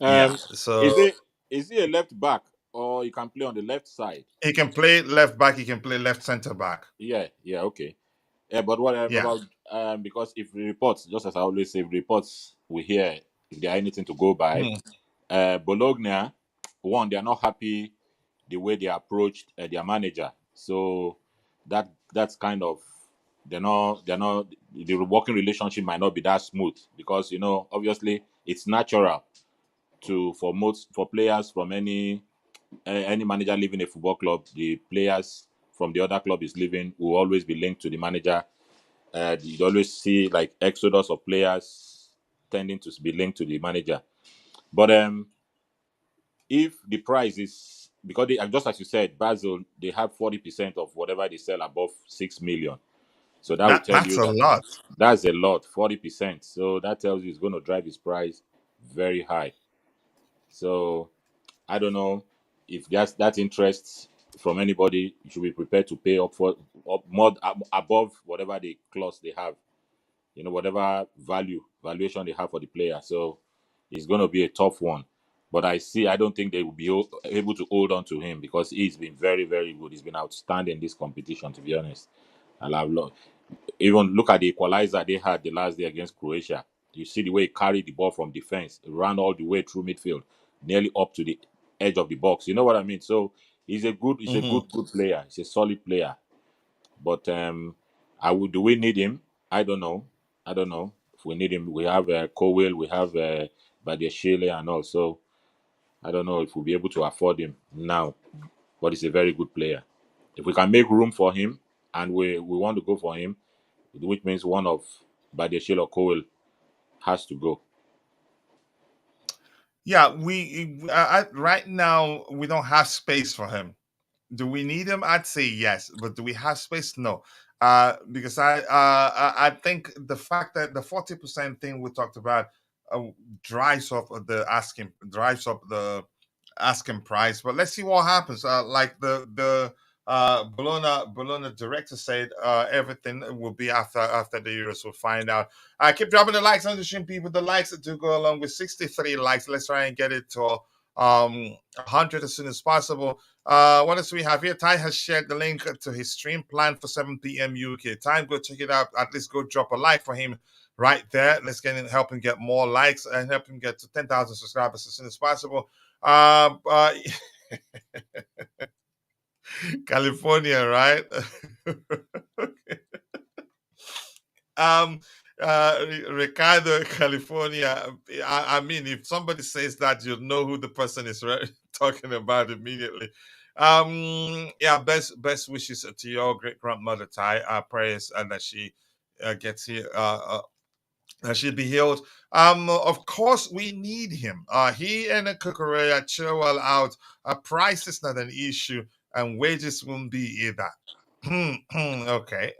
Yeah, so Is he a left back or you can play on the left side? he can play left back, he can play left center back. Yeah, okay. Yeah, but what Yeah. about because if reports, just as I always say, if reports we hear, if there are anything to go by, Hmm. Bologna, one, they are not happy the way they approached their manager. So that's kind of they're not the working relationship might not be that smooth because obviously it's natural for players from any manager leaving a football club, the players from the other club is leaving will always be linked to the manager. You always see like exodus of players tending to be linked to the manager. But if the price is because they, just as you said, Basel, they have 40% of whatever they sell above 6 million. So that would tell That's you a that lot. that's a lot, 40%. So that tells you it's going to drive his price very high. So I don't know if there's that interest from anybody. You should be prepared to pay up more above whatever the clause they have. Whatever valuation they have for the player. So it's going to be a tough one. But I don't think they will be able to hold on to him because he's been very, very good. He's been outstanding in this competition, to be honest. And even look at the equalizer they had the last day against Croatia. You see the way he carried the ball from defense, ran all the way through midfield, nearly up to the edge of the box. You know what I mean? So he's a Hmm. good player. He's a solid player. But do we need him? I don't know. I don't know if we need him. We have Cowell, we have Badiashile, and also I don't know if we'll be able to afford him now. But he's a very good player. If we can make room for him, and we want to go for him, which means one of Badiashile or Cowell has to go. Yeah, right now we don't have space for him. Do we need him? I'd say yes, but do we have space? No, because I think the fact that the 40% thing we talked about drives up the asking price. But let's see what happens. Like the Bologna director said, everything will be after the Euros. We'll find out. Keep dropping the likes on the stream, people. The likes that do go along with 63 likes. Let's try and get it to 100 as soon as possible. What else we have here? Ty has shared the link to his stream plan for 7 p.m. UK time. Go check it out. At least go drop a like for him right there. Let's help him get more likes and help him get to 10,000 subscribers as soon as possible. Uh, uh, California, right? um, Ricardo, California. I mean, if somebody says that, you'll know who the person is talking about immediately. Yeah, best wishes to your great grandmother, Ty. Prayers and that she gets here. Should be healed. Of course, we need him. He and Kukurea Chilwell out. Price is not an issue, and wages won't be either. Okay.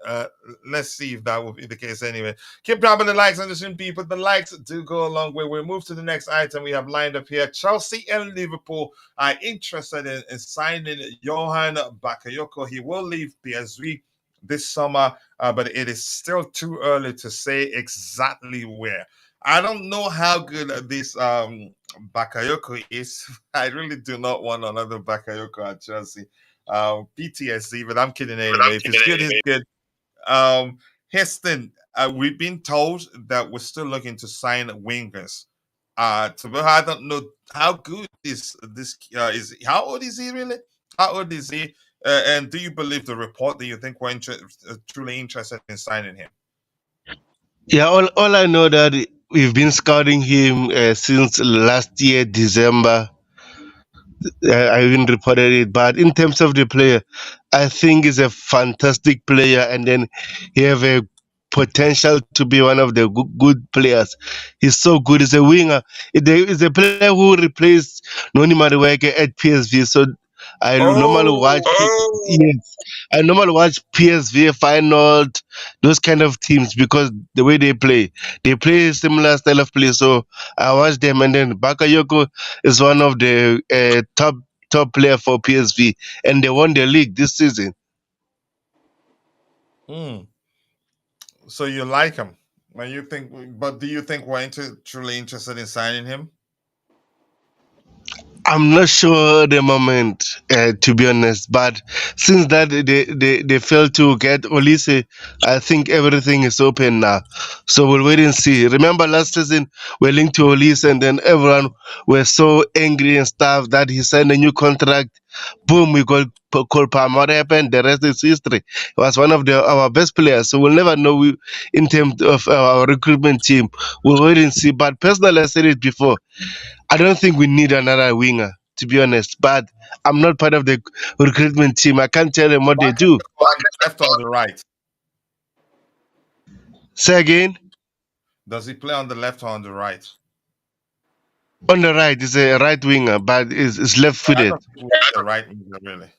Let's see if that will be the case anyway. Keep dropping the likes on the stream, people. The likes do go a long way. We'll move to the next item we have lined up here. Chelsea and Liverpool are interested in signing Johan Bakayoko. He will leave PSV this summer, but it is still too early to say exactly where. I don't know how good this Bakayoko is. I really do not want another Bakayoko at Chelsea. PTSD, but I'm kidding anyway. If it's good, it's good. Heston, we've been told that we're still looking to sign wingers. I don't know how good is. How old is he really? How old is he? And do you believe the report? Do you think we're truly interested in signing him? Yeah, all I know that we've been scouting him since last year December. I even reported it. But in terms of the player, I think he's a fantastic player, and then he have a potential to be one of the good players. He's so good. He's a winger. He's a player who replaced Noni Madueke at PSV. So I normally watch. Oh, Yes, I normally watch PSV final, those kind of teams because the way they play a similar style of play. So I watch them, and then Bakayoko is one of the top player for PSV, and they won the league this season. hmm. So you like him? But do you think we're truly interested in signing him? I'm not sure at the moment, to be honest. But since that they failed to get Olise, I think everything is open now. So we'll wait and see. Remember last season we linked to Olise, and then everyone was so angry and stuff that he signed a new contract. Boom, we got Cole Palmer. What happened? The rest is history. He was one of our best players. So we'll never know in terms of our recruitment team. We'll wait and see. But personally, I said it before. I don't think we need another winger, to be honest. But I'm not part of the recruitment team. I can't tell them what they do. On the left or the right? Say again. Does he play on the left or on the right? On the right is a right winger, but is left I footed. don't think we need the right winger really.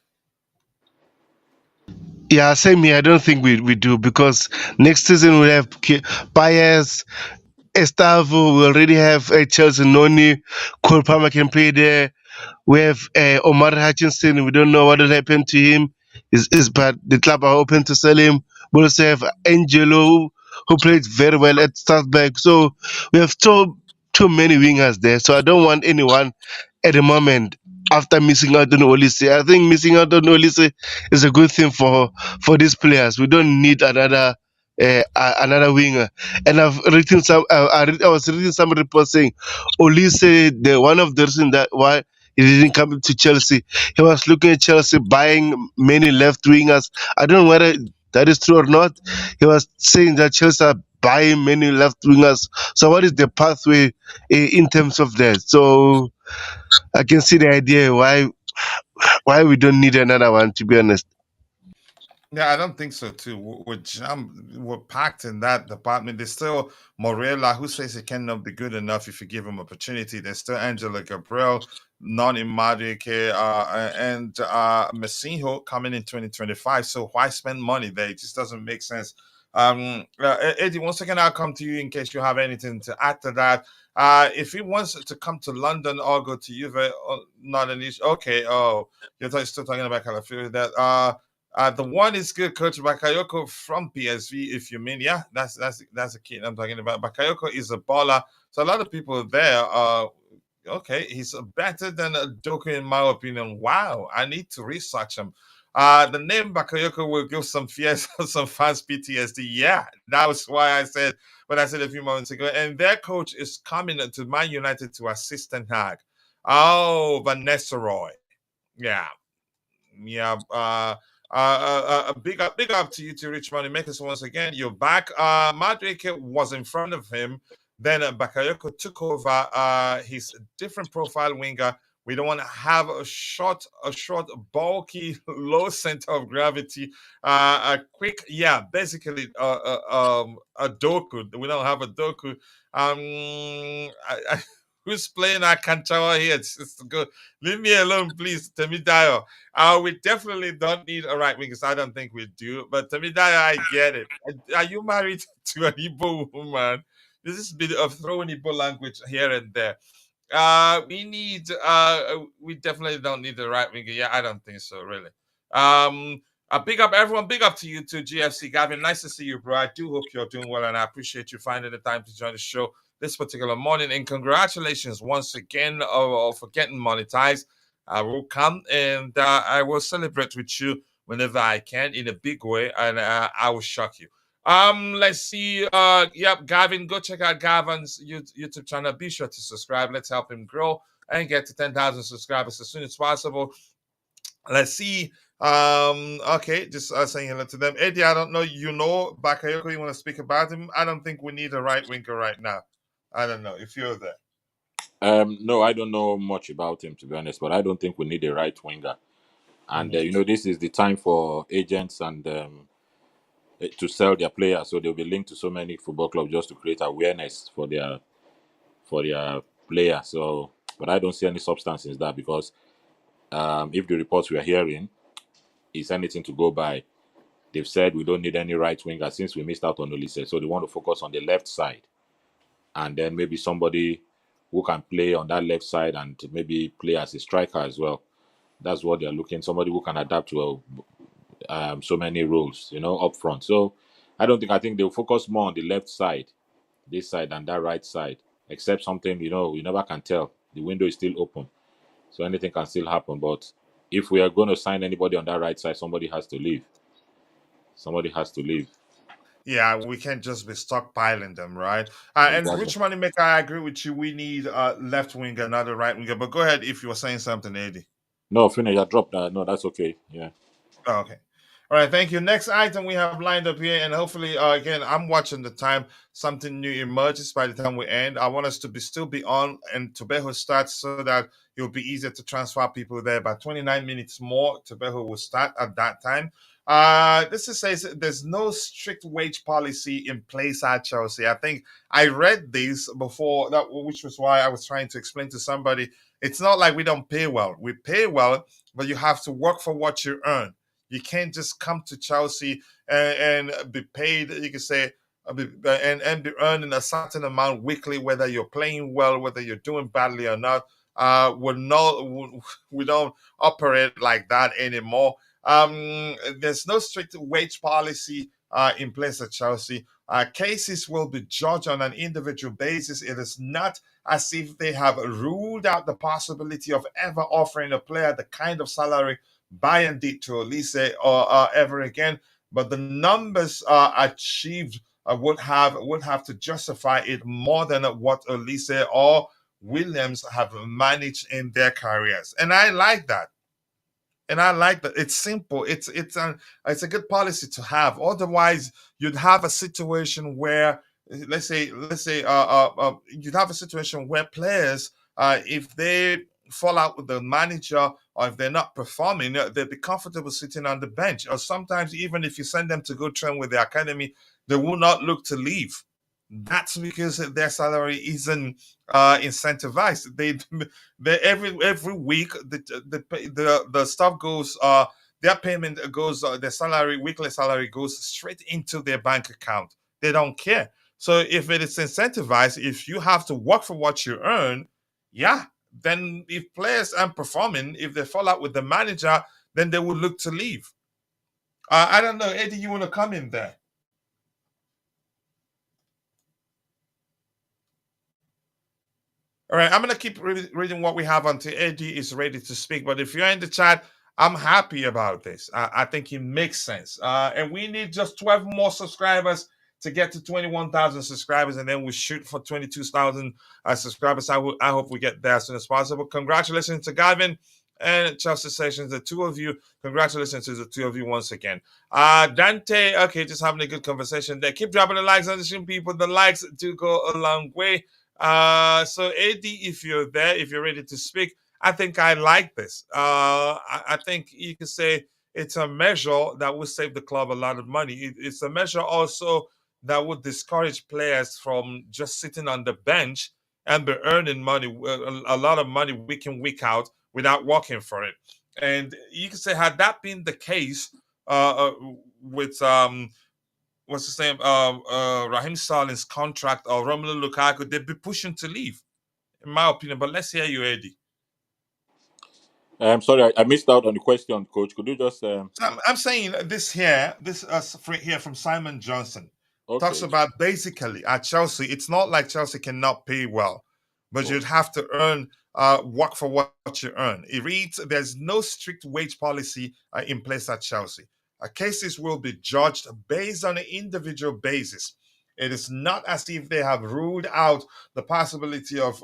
Yeah, same here. I don't think we do because next season we have Paez, Estevao. We already have Chelsea Noni. Cole Palmer can play there. We have Omari Hutchinson. We don't know what will happen to him. But the club are open to sell him. We also have Angelo, who played very well at Strasbourg. So we have too many wingers there. So I don't want anyone at the moment after missing out on Olise. I think missing out on Olise is a good thing for these players. We don't need another winger. And I've written some. I was reading some reports saying Olise, the one of the reasons that why he didn't come to Chelsea. He was looking at Chelsea buying many left wingers. I don't know whether that is true or not. He was saying that Chelsea are buying many left wingers. So what is the pathway in terms of that? So I can see the idea why we don't need another one, to be honest. Yeah, I don't think so too. We're packed in that department. There's still Morella, who says he cannot be good enough if you give him opportunity. There's still Angela Gabriel, Noni Madueke, and Messinho coming in 2025. So why spend money there? It just doesn't make sense. Eddie, once again, I'll come to you in case you have anything to add to that. If he wants to come to London or go to Juve, not an issue. Okay. Oh, still talking about Calafiori. The one is good, Coach Bakayoko from PSV. If you mean, yeah, that's a kid I'm talking about. Bakayoko is a baller. So a lot of people there are okay. He's better than Doku in my opinion. Wow, I need to research him. The name Bakayoko will give some fears, some fans PTSD. Yeah, that was why I said what I said a few moments ago. And their coach is coming to Man United to assist Ten Hag. Oh, Vanessa Roy. Yeah, yeah. Big up to you, to Rich Money Makers once again. You're back. Madueke was in front of him. Then Bakayoko took over. He's a different profile winger. We don't want to have a short, bulky, low center of gravity. A quick, yeah, basically a Doku. We don't have a Doku. Who's playing Akantawa here? It's good. Leave me alone, please, Temidayo. We definitely don't need a right wing because I don't think we do. But Temidayo, I get it. Are you married to an Igbo woman? This is a bit of throwing Igbo language here and there. We definitely don't need the right winger. Yeah, I don't think so, really. Big up everyone, big up to you too, GFC Gavin. Nice to see you, bro. I do hope you're doing well, and I appreciate you finding the time to join the show this particular morning. And congratulations once again for getting monetized. I will come and I will celebrate with you whenever I can in a big way, and I will shock you. Let's see. Yep, Gavin, go check out Gavin's YouTube channel. Be sure to subscribe. Let's help him grow and get to 10,000 subscribers as soon as possible. Let's see. Okay, just saying hello to them. Eddy, I don't know. Bakayoko, you want to speak about him? I don't think we need a right winger right now. I don't know if you're there. No, I don't know much about him, to be honest, but I don't think we need a right winger. And this is the time for agents and to sell their players, so they'll be linked to so many football clubs just to create awareness for their players. So, but I don't see any substance in that, because if the reports we are hearing is anything to go by, they've said we don't need any right winger since we missed out on Olise, so they want to focus on the left side, and then maybe somebody who can play on that left side and maybe play as a striker as well. That's what they're looking. Somebody who can adapt to so many roles, up front. So I think they'll focus more on the left side, this side, than that right side. Except something, you never can tell. The window is still open, so anything can still happen. But if we are going to sign anybody on that right side, somebody has to leave. Somebody has to leave. Yeah, we can't just be stockpiling them, right? And Exactly. Rich Moneymaker, I agree with you. We need left winger, not a right winger. But go ahead if you were saying something, Eddy. No, finish. I dropped that. No, that's okay. Yeah. Oh, okay. All right, thank you. Next item we have lined up here, and hopefully, again, I'm watching the time. Something new emerges by the time we end. I want us to still be on, and Tobeho starts so that it'll be easier to transfer people there. By 29 minutes more, Tobeho will start at that time. This says there's no strict wage policy in place at Chelsea. I think I read this before, which was why I was trying to explain to somebody. It's not like we don't pay well. We pay well, but you have to work for what you earn. You can't just come to Chelsea and be paid, you can say, and be earning a certain amount weekly, whether you're playing well, whether you're doing badly or not. We don't operate like that anymore. There's no strict wage policy in place at Chelsea. Cases will be judged on an individual basis. It is not as if they have ruled out the possibility of ever offering a player the kind of salary Bayern did to Olise or ever again. But the numbers achieved would have to justify it more than what Olise or Williams have managed in their careers, and I like that. It's simple. It's a good policy to have. Otherwise, you'd have a situation where, let's say, you'd have a situation where players, if they fall out with the manager or if they're not performing, they'd be comfortable sitting on the bench. Or sometimes, even if you send them to go train with the academy, they will not look to leave. That's because their salary isn't incentivized. They every week the stuff goes their payment goes their salary weekly salary goes straight into their bank account. They don't care. So if it is incentivized, if you have to work for what you earn, yeah, then if players aren't performing, if they fall out with the manager, then they will look to leave. I don't know, Eddy, you want to come in there? All right, I'm going to keep reading what we have until Eddy is ready to speak. But if you're in the chat, I'm happy about this. I think it makes sense. And we need just 12 more subscribers to get to 21,000 subscribers, and then we shoot for 22,000 subscribers. I hope we get there as soon as possible. Congratulations to Gavin and Chelsea Sessions, the two of you. Congratulations to the two of you once again. Dante, okay, just having a good conversation there. Keep dropping the likes on the stream, people. The likes do go a long way. So Eddy, if you're there, if you're ready to speak, I think I like this. I think you could say it's a measure that will save the club a lot of money. It's a measure also that would discourage players from just sitting on the bench and be earning money, a lot of money week in, week out without working for it. And you could say, had that been the case with what's his name, Raheem Sterling's contract or Romelu Lukaku, they'd be pushing to leave, in my opinion. But let's hear you, Eddy. I'm sorry, I missed out on the question, Coach. Could you just? I'm saying this here from Simon Johnson talks Okay. about basically at Chelsea. It's not like Chelsea cannot pay well, but you'd have to earn work for what you earn. It reads, there's no strict wage policy in place at Chelsea. Cases will be judged based on an individual basis. It is not as if they have ruled out the possibility of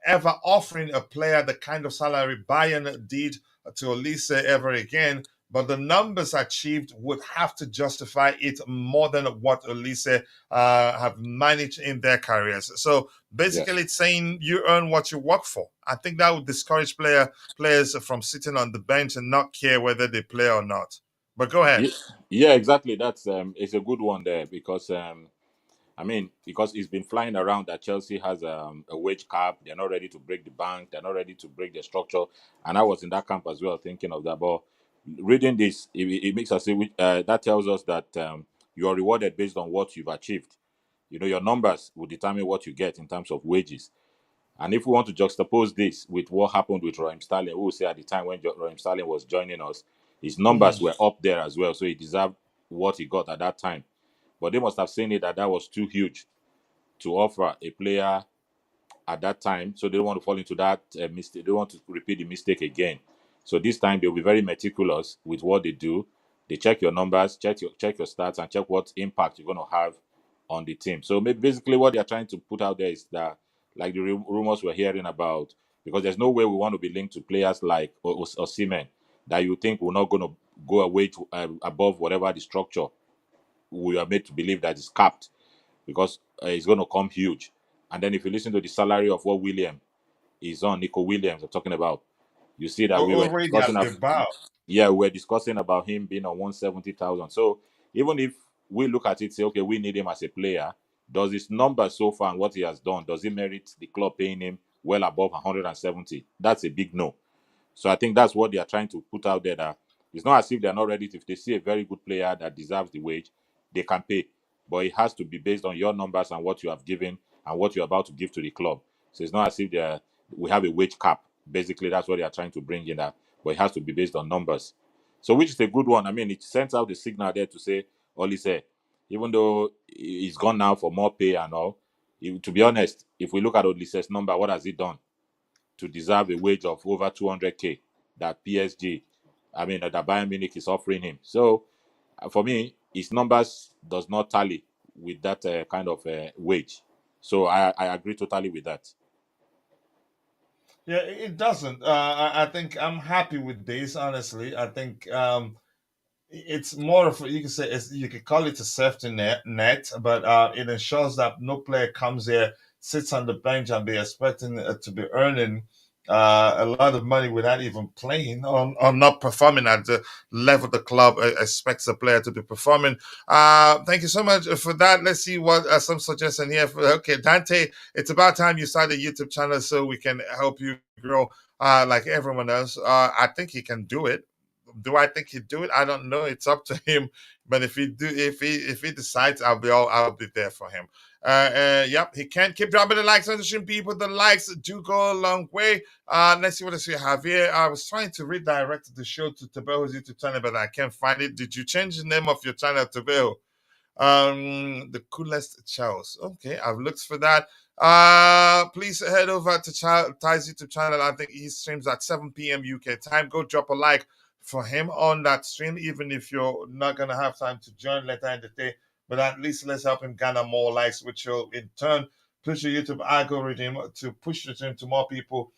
ever offering a player the kind of salary Bayern did to Olise ever again. But the numbers achieved would have to justify it more than what Olise have managed in their careers. So basically, Yes. it's saying you earn what you work for. I think that would discourage players from sitting on the bench and not care whether they play or not. But go ahead. Yeah, exactly. That's it's a good one there because I mean, because it's been flying around that Chelsea has a wage cap. They're not ready to break the bank. They're not ready to break the structure. And I was in that camp as well, thinking of that. But reading this, it makes us say that tells us that you are rewarded based on what you've achieved. You know, your numbers will determine what you get in terms of wages. And if we want to juxtapose this with what happened with Raheem Sterling, we will say at the time when Raheem Sterling was joining us, his numbers Mhm. were up there as well. So he deserved what he got at that time. But they must have seen it that was too huge to offer a player at that time. So they don't want to fall into that mistake. They don't want to repeat the mistake again. So this time they'll be very meticulous with what they do. They check your numbers, check your stats, and check what impact you're going to have on the team. So maybe basically what they're trying to put out there is that, like the rumors we're hearing about, because there's no way we want to be linked to players like Osimhen that you think we're not going to go away to above whatever the structure we are made to believe that is capped because it's going to come huge. And then if you listen to the salary of what William is on, Nico Williams, I'm talking about, you see that we were Already discussing. at the bow. Yeah, we were discussing about him being on 170,000. So even if we look at it, say, okay, we need him as a player, does his number so far and what he has done, does he merit the club paying him well above 170? That's a big no. So I think that's what they are trying to put out there. That it's not as if they're not ready to, if they see a very good player that deserves the wage, they can pay. But it has to be based on your numbers and what you have given and what you're about to give to the club. So it's not as if we have a wage cap. Basically, that's what they are trying to bring in that. But it has to be based on numbers. So which is a good one. I mean, it sends out the signal there to say, Olise, even though he's gone now for more pay and all, to be honest, if we look at Olise's number, what has he done to deserve a wage of over 200k that PSG, I mean, that Bayern Munich is offering him? So for me, his numbers does not tally with that kind of wage. So I agree totally with that. Yeah, it doesn't. I think I'm happy with this. Honestly, I think it's more of you can say you could call it a safety net, but it ensures that no player comes here, sits on the bench, and be expecting to be earning a lot of money without even playing or not performing at the level the club expects the player to be performing. Thank you so much for that. Let's see what some suggestion here. Okay, Dante, it's about time you start a YouTube channel so we can help you grow like everyone else. I think he can do it. Do I think he'd do it? I don't know. It's up to him. But if he decides, I'll be there for him. Yep, he can keep dropping the likes on the stream. People, the likes do go a long way. Let's see what else we have here. I was trying to redirect the show to Tabeo's YouTube channel, but I can't find it. Did you change the name of your channel, Tabeo? The coolest Charles. Okay, I've looked for that. Please head over to Ty's YouTube channel. I think he streams at 7 p.m. UK time. Go drop a like for him on that stream, even if you're not gonna have time to join later in the day. But at least let's help him garner more likes, which will in turn push the YouTube algorithm to push the stream to more people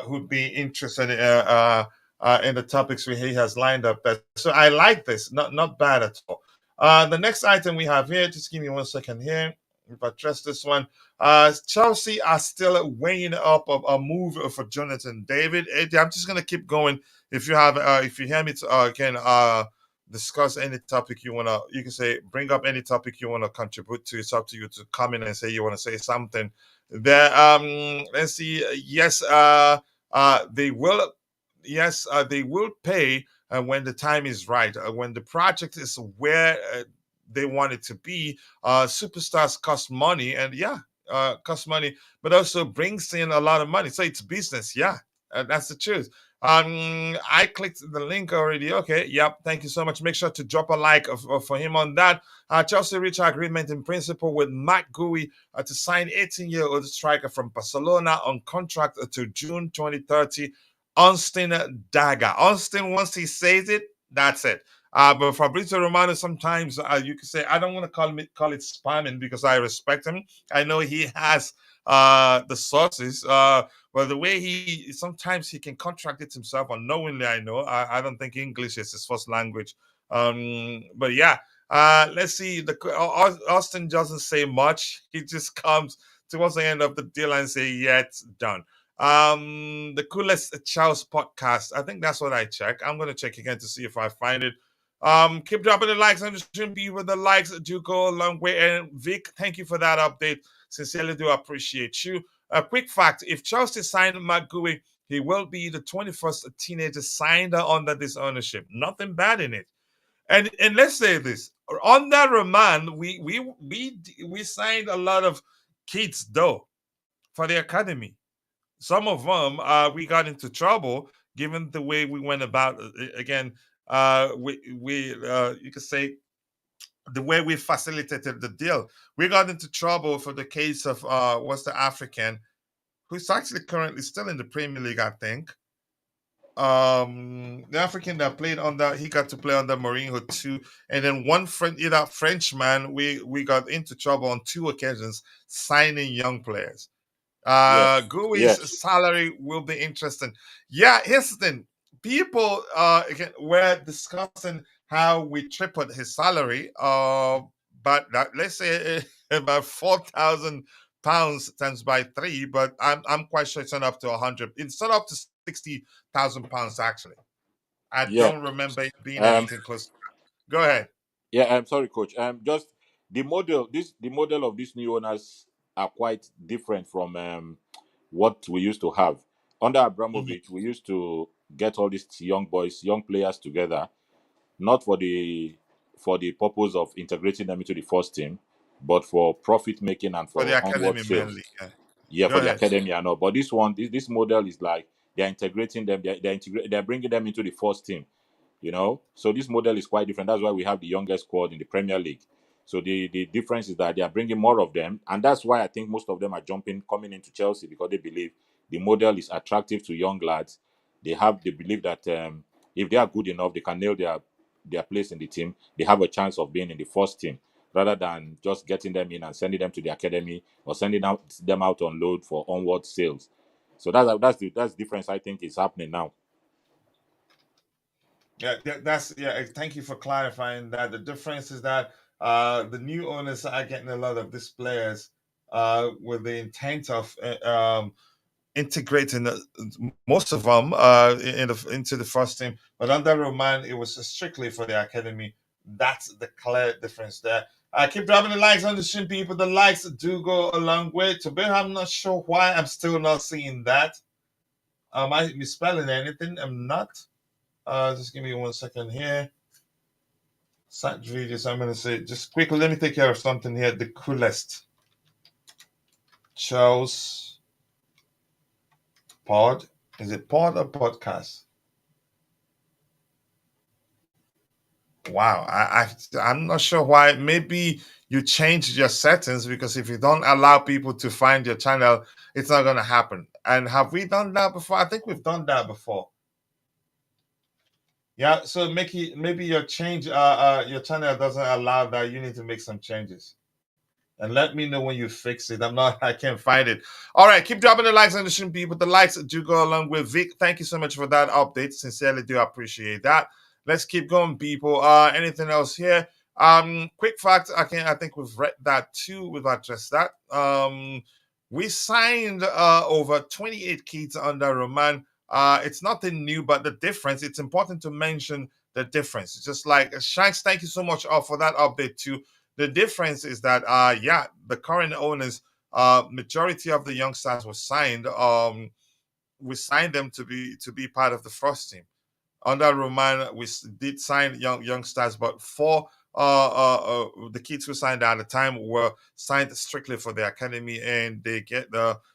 who'd be interested in the topics he has lined up. So I like this. Not bad at all. The next item we have here, just give me 1 second here. If I trust this one, Chelsea are still weighing up a move for Jonathan David. Eddy, I'm just gonna keep going. If you hear me, can discuss any topic you wanna, you can say, bring up any topic you wanna contribute to. It's up to you to come in and say you wanna say something. There, let's see. Yes, they will. Yes, they will pay when the time is right, when the project is where they want it to be. Superstars cost money, and yeah, cost money, but also brings in a lot of money. So it's business, yeah, that's the truth. I clicked the link already. Okay, yep. Thank you so much. Make sure to drop a like for him on that. Chelsea reached agreement in principle with Marc Guiu to sign 18-year-old striker from Barcelona on contract to June 2030. Austin Dagger. Austin, once he says it, that's it. But Fabrizio Romano, sometimes you can say, I don't want to call it spamming because I respect him. I know he has the sources. But the way he sometimes he can contract it himself unknowingly, I know. I don't think English is his first language. But yeah, let's see. Austin doesn't say much. He just comes towards the end of the deal and say, "Yeah, it's done." The coolest Charles podcast. I think that's what I check. I'm gonna check again to see if I find it. Keep dropping the likes on the stream. People, the likes do go a long way. And Vic, thank you for that update. Sincerely do appreciate you. A quick fact: if Chelsea signed Marc Guiu, he will be the 21st teenager signed under this ownership. Nothing bad in it. And let's say this: under Roman, we signed a lot of kids though for the academy. Some of them we got into trouble given the way we went about. Again, we you could say the way we facilitated the deal. We got into trouble for the case of what's the African who's actually currently still in the Premier League, I think. The African that played under he got to play under Mourinho too, and then one either Frenchman we got into trouble on two occasions signing young players. Yes, Gui's yes, salary will be interesting. Yeah, here's the thing. People again were discussing how we tripled his salary. But let's say about £4,000 times by three. But I'm quite sure it's not up to 100. It's not up to £60,000 actually. I yeah. don't remember it being Um, anything close. Go ahead. yeah. I'm sorry, coach. Just the model of these new owners are quite different from what we used to have under Mhm. Abramovich. We used to get all these young boys, young players together, not for the purpose of integrating them into the first team, but for profit making and For the for onward academy sales. mainly. Yeah. Yeah, Go for the ahead. academy, I know. But this one, this model is like they're integrating them. They're bringing them into the first team. So this model is quite different. That's why we have the youngest squad in the Premier League. So the difference is that they are bringing more of them, and that's why I think most of them are coming into Chelsea because they believe the model is attractive to young lads. They believe that if they are good enough, they can nail their place in the team. They have a chance of being in the first team rather than just getting them in and sending them to the academy or them out on load for onward sales. So that's the difference I think is happening now. Yeah, that's yeah. Thank you for clarifying that. The difference is that the new owners are getting a lot of these players with the intent of integrating most of them into the first team. But under Roman, it was strictly for the academy. That's the clear difference there. Keep dropping the likes on the stream, people. The likes do go a long way. To be, I'm not sure why I'm still not seeing that. Am I misspelling anything? I'm not. Just give me 1 second here. Sat videos. I'm gonna say just quickly. Let me take care of something here. The coolest Charles pod. Is it pod or podcast? Wow, I'm not sure why. Maybe you changed your settings because if you don't allow people to find your channel, it's not gonna happen. And have we done that before? I think we've done that before. Yeah. So maybe your channel doesn't allow that. You need to make some changes. And let me know when you fix it. I can't find it. All right, keep dropping the likes on the stream, people. The likes do go along with Vic. Thank you so much for that update. Sincerely do appreciate that. Let's keep going, people. Anything else here? Quick fact, I think we've read that too. We've addressed that. We signed over 28 kids under Roman. It's nothing new, but the difference, it's important to mention the difference. Just like Shanks, thank you so much for that update too. The difference is that the current owners, majority of the youngsters were signed. We signed them to be part of the first team. Under Roman, we did sign youngsters, but four the kids who signed at the time were signed strictly for the academy, and they get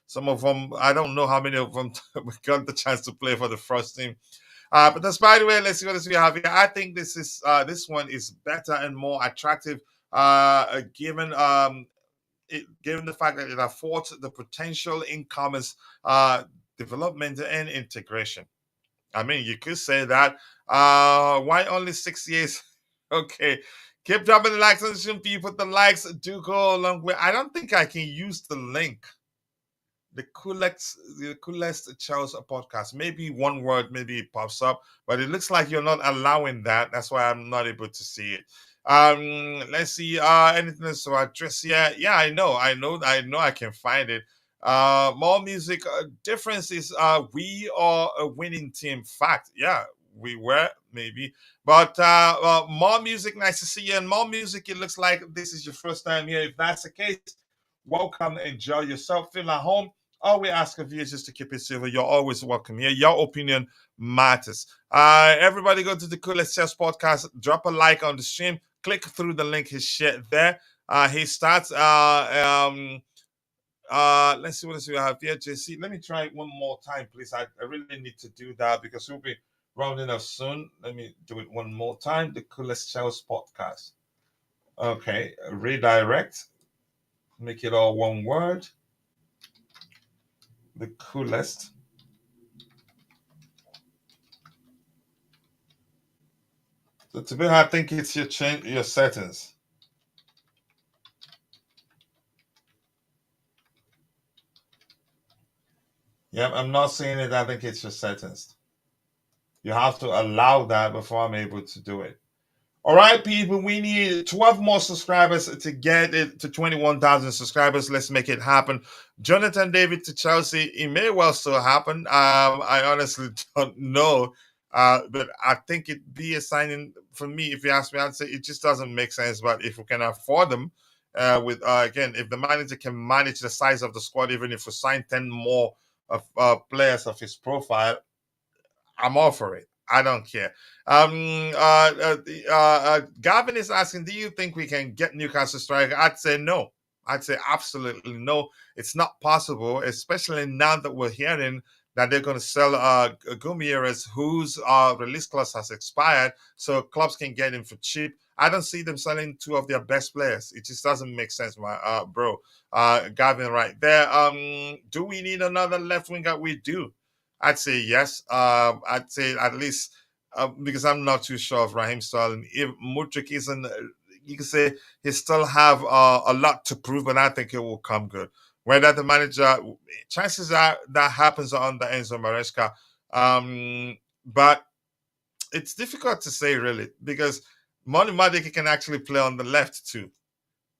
some of them. I don't know how many of them got the chance to play for the first team. But that's, by the way, let's see what else we have here. I think this one is better and more attractive, given the fact that it affords the potential incomers development and integration. I mean, you could say that. Why only 6 years? Okay. Keep dropping the likes on the stream. You put the likes, do go along with. I don't think I can use the link. The coolest Chelsea podcast. Maybe one word, maybe it pops up, but it looks like you're not allowing that. That's why I'm not able to see it. Let's see. Anything else to address here? Yeah, I can find it. More music. Difference is we are a winning team. Fact, yeah, we were maybe, but more music. Nice to see you, and more music. It looks like this is your first time here. If that's the case, welcome. Enjoy yourself. Feel at home. All we ask of you is just to keep it civil. You're always welcome here. Your opinion matters. Everybody go to the Coolest Chess Podcast. Drop a like on the stream. Click through the link he's shared there. He starts. Let's see what else we have here, JC. Let me try it one more time, please. I really need to do that because we'll be rounding up soon. Let me do it one more time. The Coolest Chess Podcast. Okay, redirect. Make it all one word. The coolest. So to be, I think it's your settings. Yep, I'm not seeing it. I think it's your settings. You have to allow that before I'm able to do it. All right, people, we need 12 more subscribers to get it to 21,000 subscribers. Let's make it happen. Jonathan David to Chelsea. It may well still happen. I honestly don't know. But I think it'd be a signing for me. If you ask me, I'd say it just doesn't make sense. But if we can afford them, again, if the manager can manage the size of the squad, even if we sign 10 more of players of his profile, I'm all for it. I don't care. Gavin is asking, do you think we can get Newcastle striker? I'd say no. I'd say absolutely no. It's not possible, especially now that we're hearing that they're going to sell Gumieres, whose release clause has expired, so clubs can get him for cheap. I don't see them selling two of their best players. It just doesn't make sense, my bro. Gavin, right there. Do we need another left winger? We do. I'd say yes. I'd say at least because I'm not too sure of Raheem Sterling. If Mudryk isn't, you can say he still have a lot to prove, but I think it will come good. Whether the manager, chances are that happens under Enzo Maresca. But it's difficult to say really because Moni Madueke can actually play on the left too.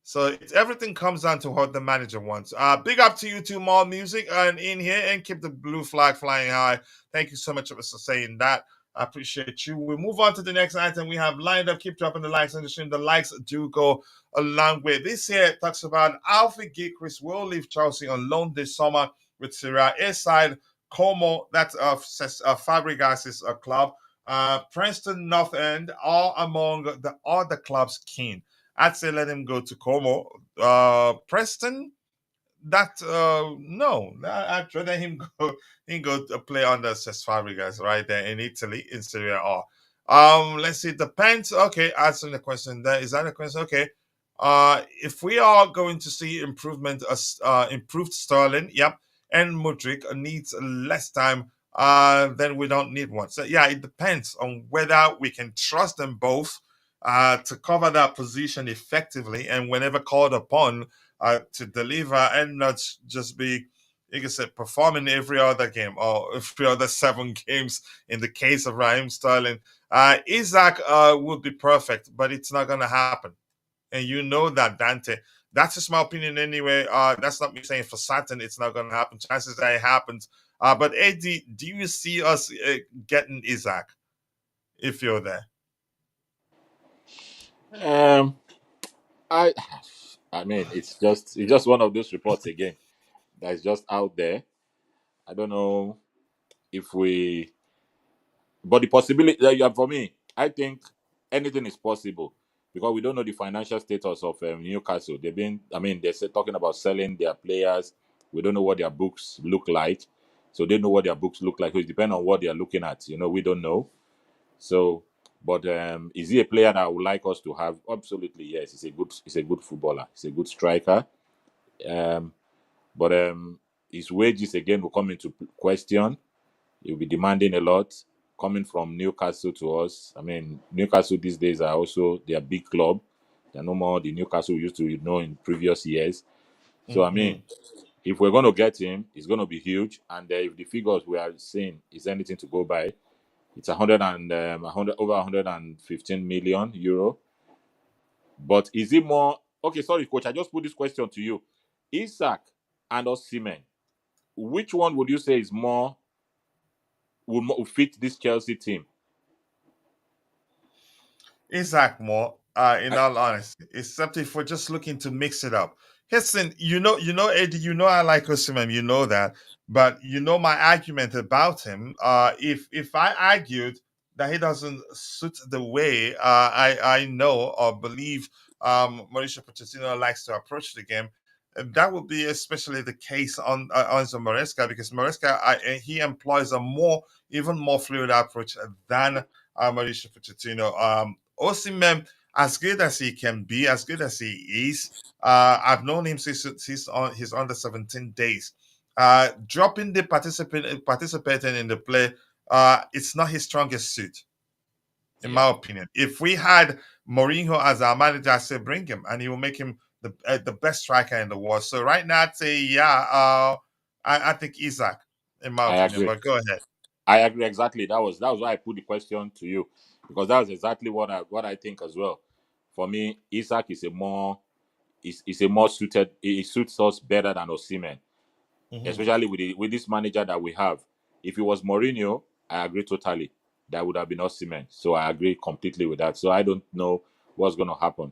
So everything comes down to what the manager wants. Big up to you two, more music and in here, and keep the blue flag flying high. Thank you so much for saying that. I appreciate you. We move on to the next item we have lined up. Keep dropping the likes on the stream. The likes do go a long way. This here talks about Alfie Gilchrist will leave Chelsea on loan this summer with Serie A side Como. That's Fabregas' club. Preston North End are among the other clubs keen. I'd say let him go to Como. Preston, no, I'd rather him go to play under Cesc Fabregas right there in Italy in Serie A. Let's see. It depends. Okay, answering the question there. Is that a question? Okay. If we are going to see improved Sterling, yep, and Mudryk needs less time, then we don't need one. So yeah, it depends on whether we can trust them both to cover that position effectively and whenever called upon to deliver and not just be, you can say, performing every other game or every other 7 games in the case of Raheem Sterling. Isak would be perfect, but it's not going to happen. And you know that, Dante. That's just my opinion anyway. That's not me saying for certain it's not going to happen. Chances that it happens. But Eddy, do you see us getting Isak if you're there? I I mean, it's just one of those reports again that is just out there. I don't know if we, but the possibility that you have for me, I think anything is possible because we don't know the financial status of Newcastle. They're talking about selling their players. We don't know what their books look like. So they know what their books look like. So it depends on what they're looking at. We don't know. So, but is he a player that I would like us to have? Absolutely, yes. He's a good footballer. He's a good striker. But his wages again will come into question. He'll be demanding a lot coming from Newcastle to us. I mean, Newcastle these days are also their big club. They're no more the Newcastle we used to know in previous years. So I mean, if we're going to get him, it's going to be huge. And if the figures we are seeing is anything to go by, it's 100 over 115 million euro. But is it more? Okay, sorry, coach. I just put this question to you: Isak and Osimhen, which one would you say is more would fit this Chelsea team? Isak more, in I, all honesty, except if we're just looking to mix it up. Listen, Eddie, I like Osimhen, you know that, but my argument about him. If I argued that he doesn't suit the way I know or believe Mauricio Pochettino likes to approach the game, that would be especially the case on Enzo Maresca, because Maresca he employs even more fluid approach than Mauricio Pochettino. Osimhen, as good as he can be, as good as he is, I've known him since he's on his under 17 days. Dropping the participating in the play, it's not his strongest suit, in yeah, my opinion. If we had Mourinho as our manager, I say bring him, and he will make him the best striker in the world. So right now, I'd say I think Isak, in my I opinion. agree. But go ahead. I agree exactly. That was why I put the question to you, because that was exactly what I think as well. For me, Isak is a more suited. He suits us better than Osimhen, Mhm. especially with this manager that we have. If it was Mourinho, I agree totally. That would have been Osimhen. So I agree completely with that. So I don't know what's going to happen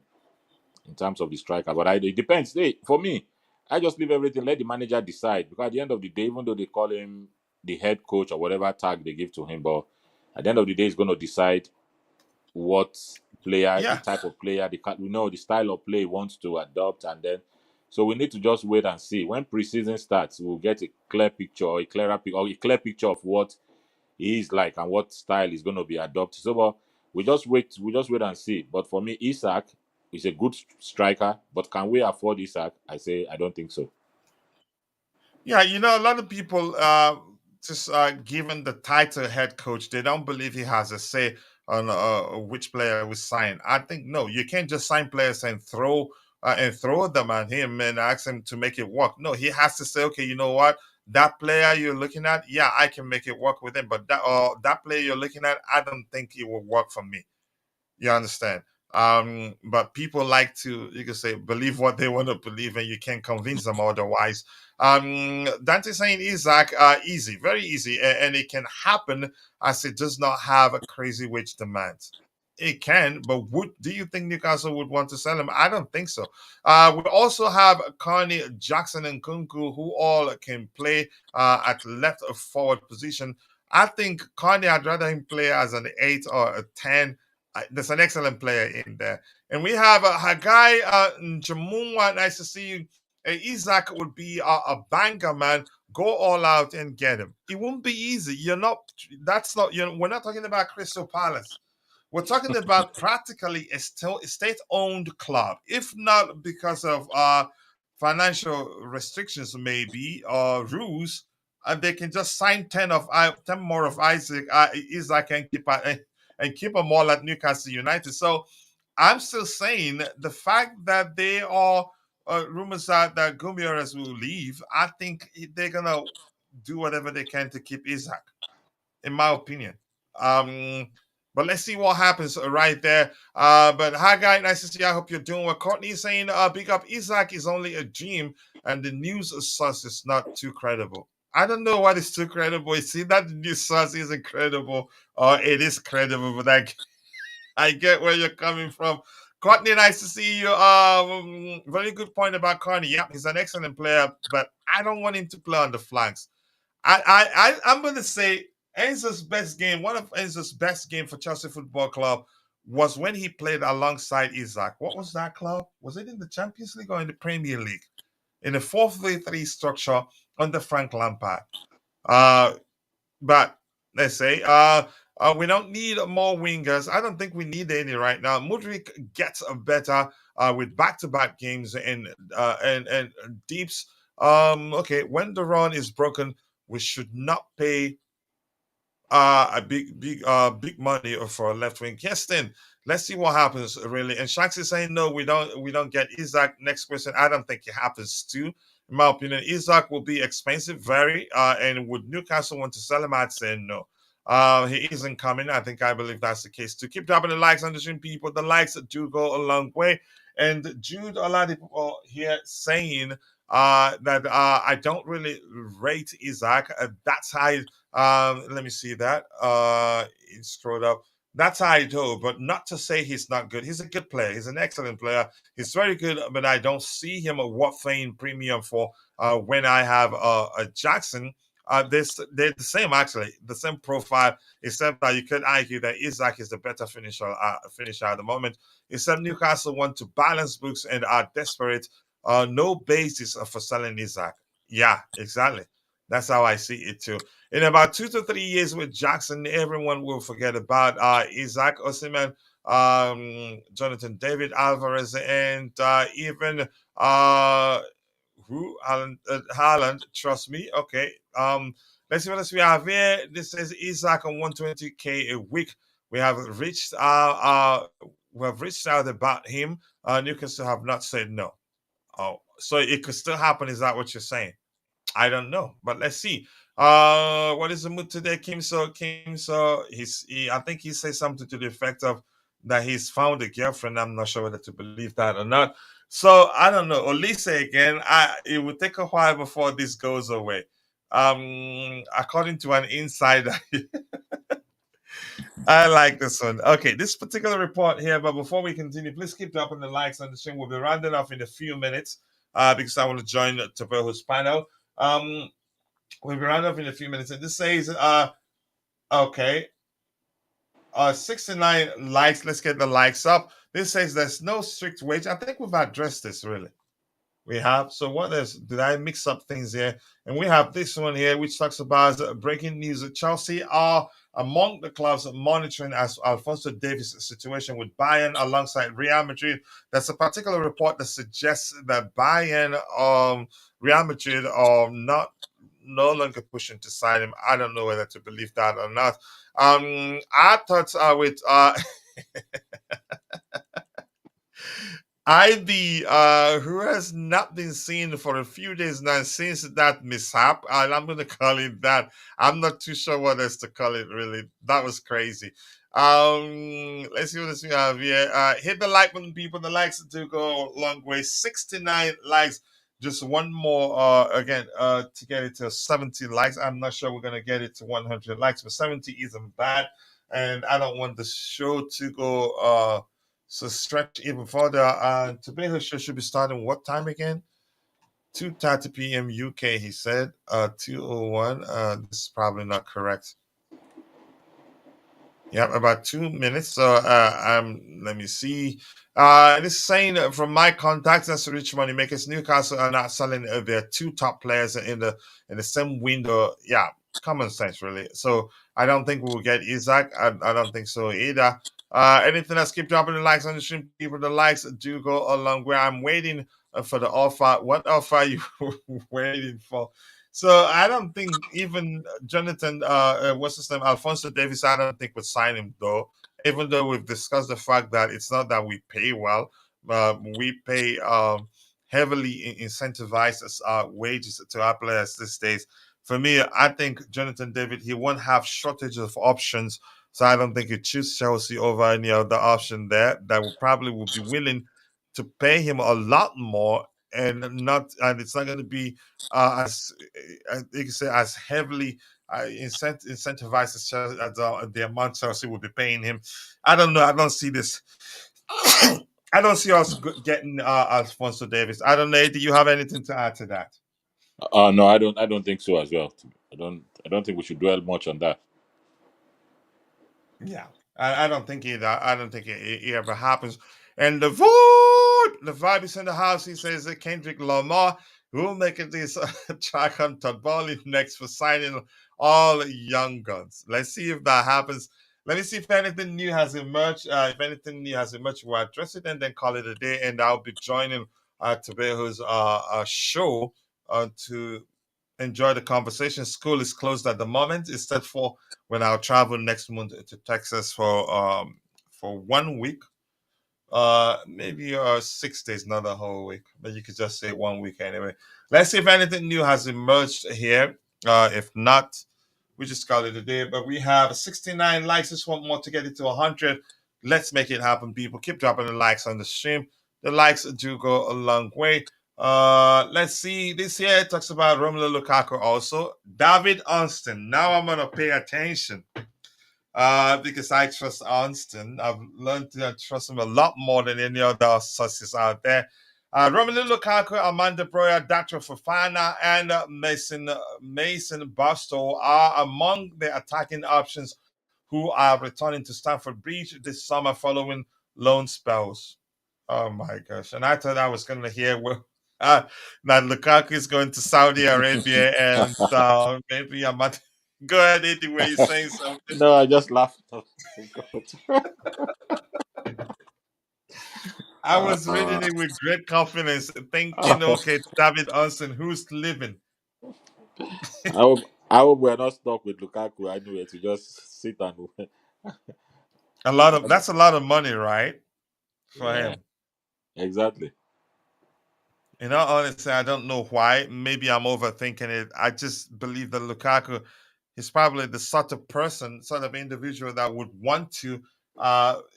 in terms of the striker, but it depends. For me, I just leave everything. Let the manager decide, because at the end of the day, even though they call him the head coach or whatever tag they give to him, but at the end of the day, he's going to decide what player, the Yeah. type of player, the style of play he wants to adopt, and then so we need to just wait and see. When preseason starts, we'll get a clear picture, or a clear picture of what he is like and what style is going to be adopted. So, but we just wait and see. But for me, Isak is a good striker, but can we afford Isak? I say I don't think so. Yeah, a lot of people just given the title head coach, they don't believe he has a say on which player we sign. I think no, you can't just sign players and throw them at him and ask him to make it work. No, he has to say, okay, you know what, that player you're looking at, yeah, I can make it work with him, but that player you're looking at, I don't think it will work for me. You understand? But people like to, you can say, believe what they want to believe, and you can't convince them otherwise. Dante saying Isaac, easy, very easy, and it can happen as it does not have a crazy wage demand. It can, but do you think Newcastle would want to sell him? I don't think so. We also have Carney, Jackson, and Kunku, who all can play at left or forward position. I think Carney, I'd rather him play as an 8 or a 10. There's an excellent player in there. And we have Hagai Njamunwa. Nice to see you. Isaac would be a banker, man. Go all out and get him. It won't be easy. We're not talking about Crystal Palace. We're talking about practically a state-owned club, if not because of financial restrictions, maybe, or rules, and they can just sign 10 more of Isaac and keep them all at Newcastle United. So I'm still saying the fact that they are rumors that Gumioras will leave, I think they're gonna do whatever they can to keep Isaac, in my opinion. Um, but let's see what happens right there. But hi, guy, nice to see you. I hope you're doing well. Courtney is saying, big up, Isaac is only a dream, and the news source is not too credible. I don't know what is too credible. You see that the news source is incredible, or it is credible, but I get where you're coming from. Courtney, nice to see you. Very good point about Carney. Yep, he's an excellent player, but I don't want him to play on the flanks. I'm going to say one of Enzo's best game for Chelsea Football Club was when he played alongside Isak. What was that club? Was it in the Champions League or in the Premier League? In a 4-3-3 structure under Frank Lampard. But let's say we don't need more wingers. I don't think we need any right now. Mudryk gets better with back-to-back games and deeps. Okay, when the run is broken, we should not pay a big money for a left wing. Yes, then let's see what happens really. And Shanks is saying no, we don't get Isak. Next question, I don't think it happens too. In my opinion, Isak will be expensive, very. And would Newcastle want to sell him? I'd say no. He isn't coming. I believe that's the case too. Keep dropping the likes on the stream, people. The likes do go a long way. And Jude, a lot of people here saying that I don't really rate Isak. That's how. Let me see that. He scrolled up. That's how I do, but not to say he's not good. He's a good player. He's an excellent player. He's very good, but I don't see him worth paying premium for when I have a Jackson. They're the same, actually, the same profile, except that you could argue that Isak is the better finisher at the moment. Except Newcastle want to balance books and are desperate. No basis for selling Isak. Yeah, exactly. That's how I see it too. In about 2 to 3 years with Jackson, everyone will forget about Isak Osimhen, Jonathan David Alvarez, and even Haaland. Trust me. Okay. Let's see what else we have here. This says Isak on 120k a week. We have reached out about him. Newcastle have not said no. Oh, so it could still happen. Is that what you're saying? I don't know, but let's see. What is the mood today, Kim? I think he said something to the effect of that he's found a girlfriend. I'm not sure whether to believe that or not. So I don't know. Olise again. It will take a while before this goes away. According to an insider. I like this one. Okay, this particular report here, but before we continue, please keep dropping the likes on the stream. We'll be rounding off in a few minutes because I want to join Toboho's panel. We'll be rounding off in a few minutes. And this says, okay, 69 likes. Let's get the likes up. This says there's no strict wage. I think we've addressed this really. We have. So what is? Did I mix up things here? And we have this one here, which talks about breaking news. Chelsea are among the clubs monitoring as Alphonso Davies' situation with Bayern alongside Real Madrid. There's a particular report that suggests that Bayern, Real Madrid are no longer pushing to sign him. I don't know whether to believe that or not. Our thoughts are with Eddy, who has not been seen for a few days now since that mishap. And I'm going to call it that. I'm not too sure what else to call it, really. That was crazy. Let's see what else we have here. Hit the like button, people. The likes do go a long way. 69 likes. Just one more, again, to get it to 70 likes. I'm not sure we're going to get it to 100 likes, but 70 isn't bad. And I don't want the show to go... So stretch even further. Today's show should be starting what time again? 2:30 p.m. UK, he said. 2:01. This is probably not correct. Yep, about 2 minutes. So let me see. This is saying from my contacts, that's rich money makers. Newcastle are not selling their two top players in the same window. Yeah, common sense, really. So I don't think we'll get Isak. I don't think so either. Anything else? Keep dropping the likes on the stream, people. The likes do go a long way. I'm waiting for the offer. What offer are you waiting for? So I don't think even Jonathan, what's his name, Alphonso Davies, I don't think would sign him though. Even though we've discussed the fact that it's not that we pay well, we pay heavily incentivized wages to our players these days. For me, I think Jonathan David, he won't have shortage of options. So I don't think he'd choose Chelsea over any other option there that would be willing to pay him a lot more and it's not going to be as you can say as heavily incentivized as the amount Chelsea would be paying him. I don't know. I don't see this. I don't see us getting Alphonso Davies. I don't know. Do you have anything to add to that? No, I don't think so as well. I don't think we should dwell much on that. Yeah. I don't think it. I don't think it ever happens. And the vibe is in the house. He says that Kendrick Lamar will make it this track on Todd Boehly next for signing all young guns. Let's see if that happens. Let me see if anything new has emerged. If anything new has emerged, we'll address it and then call it a day. And I'll be joining Tobeho's show to enjoy the conversation. School is closed at the moment. It's set for when I'll travel next month to Texas for 1 week. Maybe 6 days, not a whole week, but you could just say 1 week anyway. Let's see if anything new has emerged here. If not, we just call it a day. But we have 69 likes. Just want more to get it to 100. Let's make it happen, people. Keep dropping the likes on the stream. The likes do go a long way. Let's see. This here it talks about Romelu Lukaku also. David Onston. Now I'm gonna pay attention. Because I trust Onston. I've learned to trust him a lot more than any other sources out there. Romelu Lukaku, Amanda Broya, Dr. Fofana, and Mason Barstow are among the attacking options who are returning to Stamford Bridge this summer following loan spells. Oh my gosh. And I thought I was going to hear that Lukaku is going to Saudi Arabia and maybe I'm not. Go ahead, Eddy, where you're saying something. No, I just laughed. Oh, God. I was reading it with great confidence, thinking, okay, it's David Onsen, who's living. I hope we're not stuck with Lukaku anyway to just sit and That's a lot of money, right? For yeah, him. exactly. In all honesty, I don't know why. Maybe I'm overthinking it. I just believe that Lukaku is probably the sort of person, sort of individual that would want to,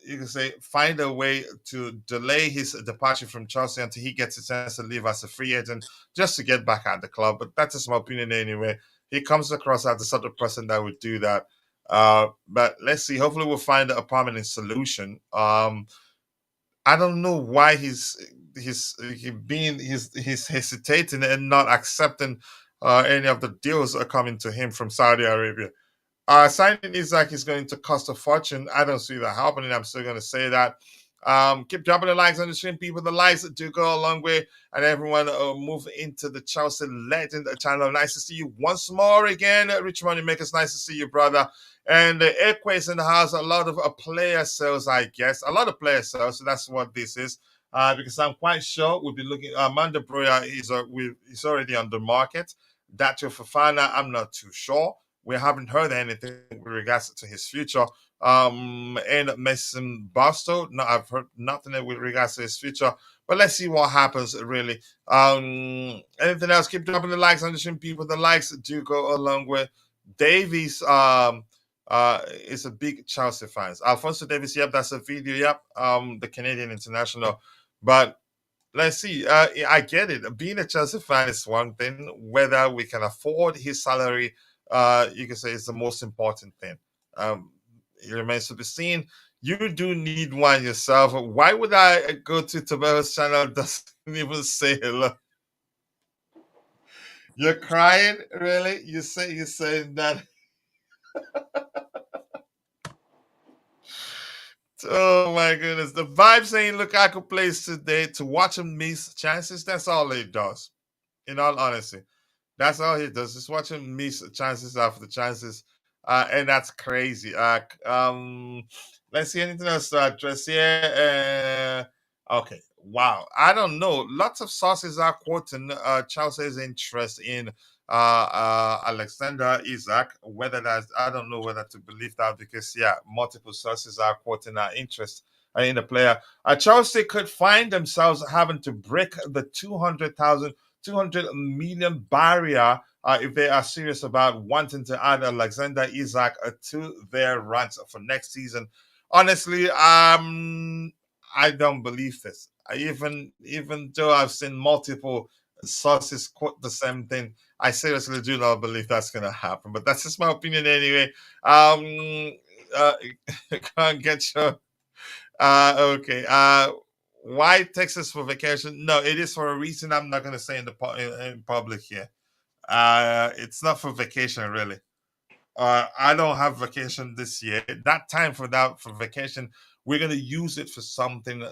you can say, find a way to delay his departure from Chelsea until he gets a chance to leave as a free agent, just to get back at the club. But that's just my opinion anyway. He comes across as the sort of person that would do that. But let's see. Hopefully, we'll find a permanent solution. I don't know why he's hesitating and not accepting any of the deals are coming to him from Saudi Arabia. Signing Isak is going to cost a fortune. I don't see that happening. I'm still going to say that. Keep dropping the likes on the stream, people. The likes do go a long way, and everyone move into the Chelsea Legend channel. Nice to see you once more again, Rich Money Makers. Nice to see you, brother. And the Airquays in the house. A lot of player sales, I guess. A lot of player sales. So that's what this is. Because I'm quite sure we'll be looking. Amanda Broya is already on the market. Dacho Fafana, I'm not too sure. We haven't heard anything with regards to his future. And Mason Barstow, no, I've heard nothing with regards to his future. But let's see what happens, really. Anything else? Keep dropping the likes on the stream, people. The likes do go a long way. Davies is a big Chelsea fan. Alphonso Davies, yep, that's a video, yep. The Canadian international. But let's see. I get it. Being a Chelsea fan is one thing. Whether we can afford his salary, you can say is the most important thing. It remains to be seen. You do need one yourself. Why would I go to Tobeho's channel? Doesn't even say hello. You're crying, really? You're saying that? Oh my goodness! The vibe saying Lukaku plays today to watch him miss chances. That's all he does. In all honesty. That's all he does. Just watch him miss chances after chances, and that's crazy. Let's see anything else to address here. Okay, wow. I don't know. Lots of sources are quoting Chelsea's interest in Alexander Isak. Whether that's, I don't know whether to believe that because yeah, multiple sources are quoting our interest in the player. Chelsea could find themselves having to break the 200 million barrier if they are serious about wanting to add Alexander Isak to their ranks for next season. Honestly, I don't believe this. Even though I've seen multiple sources quote the same thing, I seriously do not believe that's going to happen. But that's just my opinion anyway. Uh, can't get your okay. Why Texas for vacation? No, it is for a reason I'm not going to say in public here. It's not for vacation, really. I don't have vacation this year. That time for vacation, we're gonna use it for something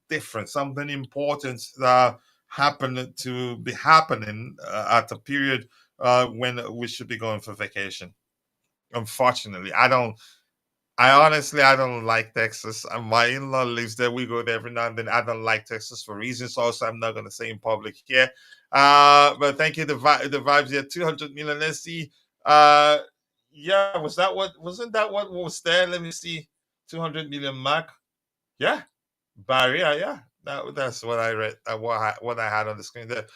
different, something important that happened to be happening at a period when we should be going for vacation. Unfortunately, I don't like Texas. My in-law lives there. We go there every now and then. I don't like Texas for reasons. Also, I'm not going to say in public here. But thank you. The vibes here. 200 million. Let's see. Yeah, was that what? Wasn't that what was there? Let me see. 200 million mark. Yeah, Barrier, yeah. That's what I read. What I had on the screen there.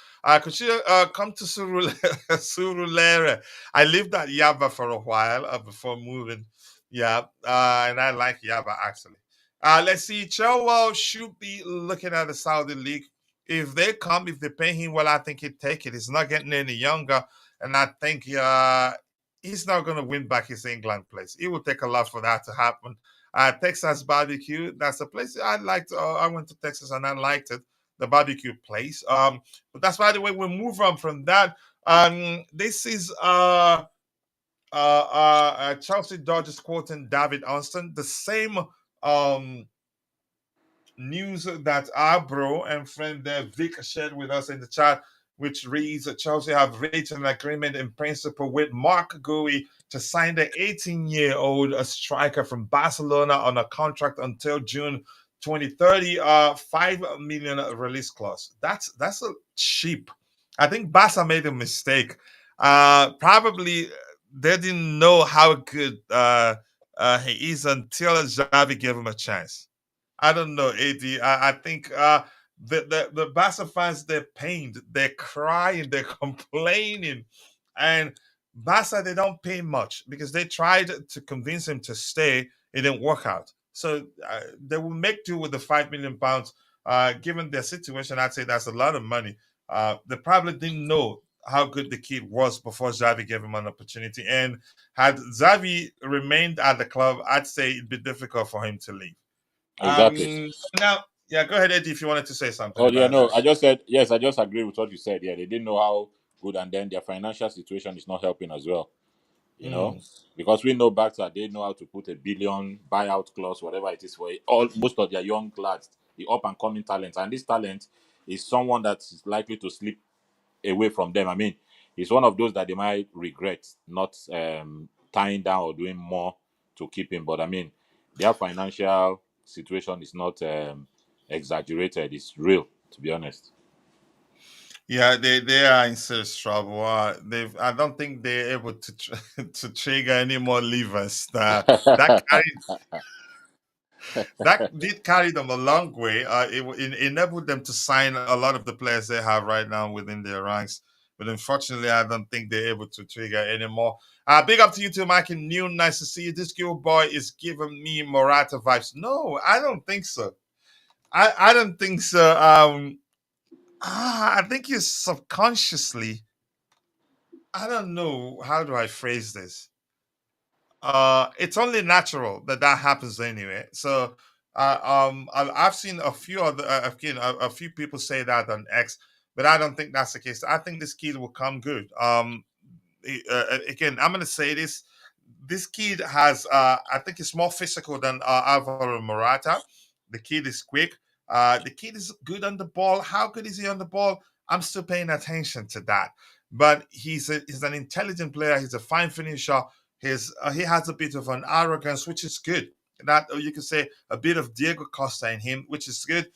Could you come to Surulere? I lived at Yaba for a while before moving. Yeah, and I like Yaba actually. Let's see. Chilwell should be looking at the Saudi league. If they come, if they pay him well, I think he'd take it. He's not getting any younger, and I think he's not going to win back his England place. It will take a lot for that to happen. Texas barbecue. That's a place I liked. I went to Texas and I liked it. The barbecue place. But that's by the way. We move on from that. This is Chelsea Dodgers quoting David Anston. The same um news that our bro and friend Vic shared with us in the chat, which reads Chelsea have reached an agreement in principle with Marc Guiu to sign the 18-year-old striker from Barcelona on a contract until June 2030, 5 million release clause. That's a cheap. I think Barca made a mistake. Probably they didn't know how good he is until Xavi gave him a chance. I don't know, AD. I think the Barca fans, they're pained, they're crying, they're complaining, and Barca, they don't pay much because they tried to convince him to stay. It didn't work out, so they will make do with the £5 million. Given their situation, I'd say that's a lot of money. They probably didn't know how good the kid was before Xavi gave him an opportunity, and had Xavi remained at the club, I'd say it'd be difficult for him to leave. Exactly. Now, yeah, go ahead, Eddie, if you wanted to say something Oh yeah, about no, that. I just said yes. I just agree with what you said. Yeah, they didn't know how good, and then their financial situation is not helping as well. You know, Mm. because we know Barca, they know how to put a billion buyout clause, whatever it is, for all most of their young lads, the up and coming talent, and this talent is someone that is likely to slip away from them. I mean, it's one of those that they might regret not tying down or doing more to keep him. But I mean, their financial situation is not exaggerated; it's real, to be honest. Yeah, they are in serious trouble. I don't think they're able to to trigger any more levers. That did carry them a long way. It enabled them to sign a lot of the players they have right now within their ranks. But unfortunately, I don't think they're able to trigger anymore. Big up to you too, Mike and New. Nice to see you. This girl boy is giving me Morata vibes. No, I don't think so. I don't think so. I think you subconsciously. I don't know how do I phrase this. It's only natural that that happens anyway. So, I've seen a few other, again, a few people say that on X, but I don't think that's the case. I think this kid will come good. Again, I'm gonna say this. This kid has, I think, it's more physical than Alvaro Morata. The kid is quick. The kid is good on the ball. How good is he on the ball? I'm still paying attention to that. But he's an intelligent player. He's a fine finisher. He has a bit of an arrogance, which is good. That you can say a bit of Diego Costa in him, which is good.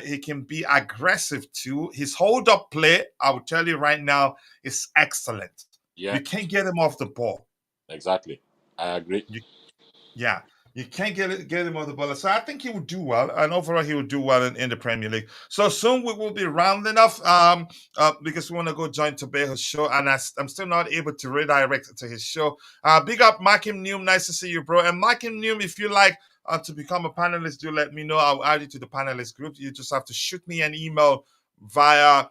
He can be aggressive too. His hold up play, I will tell you right now, is excellent. Yeah, You can't get him off the ball. exactly. I agree. You, yeah, you can't get him off the ball. So I think he will do well, and overall he will do well in the Premier League. So soon we will be rounding off, because we want to go join Tobeho's show, and I'm still not able to redirect to his show. Big up Markim Neum, nice to see you, bro. And Markim Neum, if you like to become a panelist, do let me know. I'll add you to the panelist group. You just have to shoot me an email via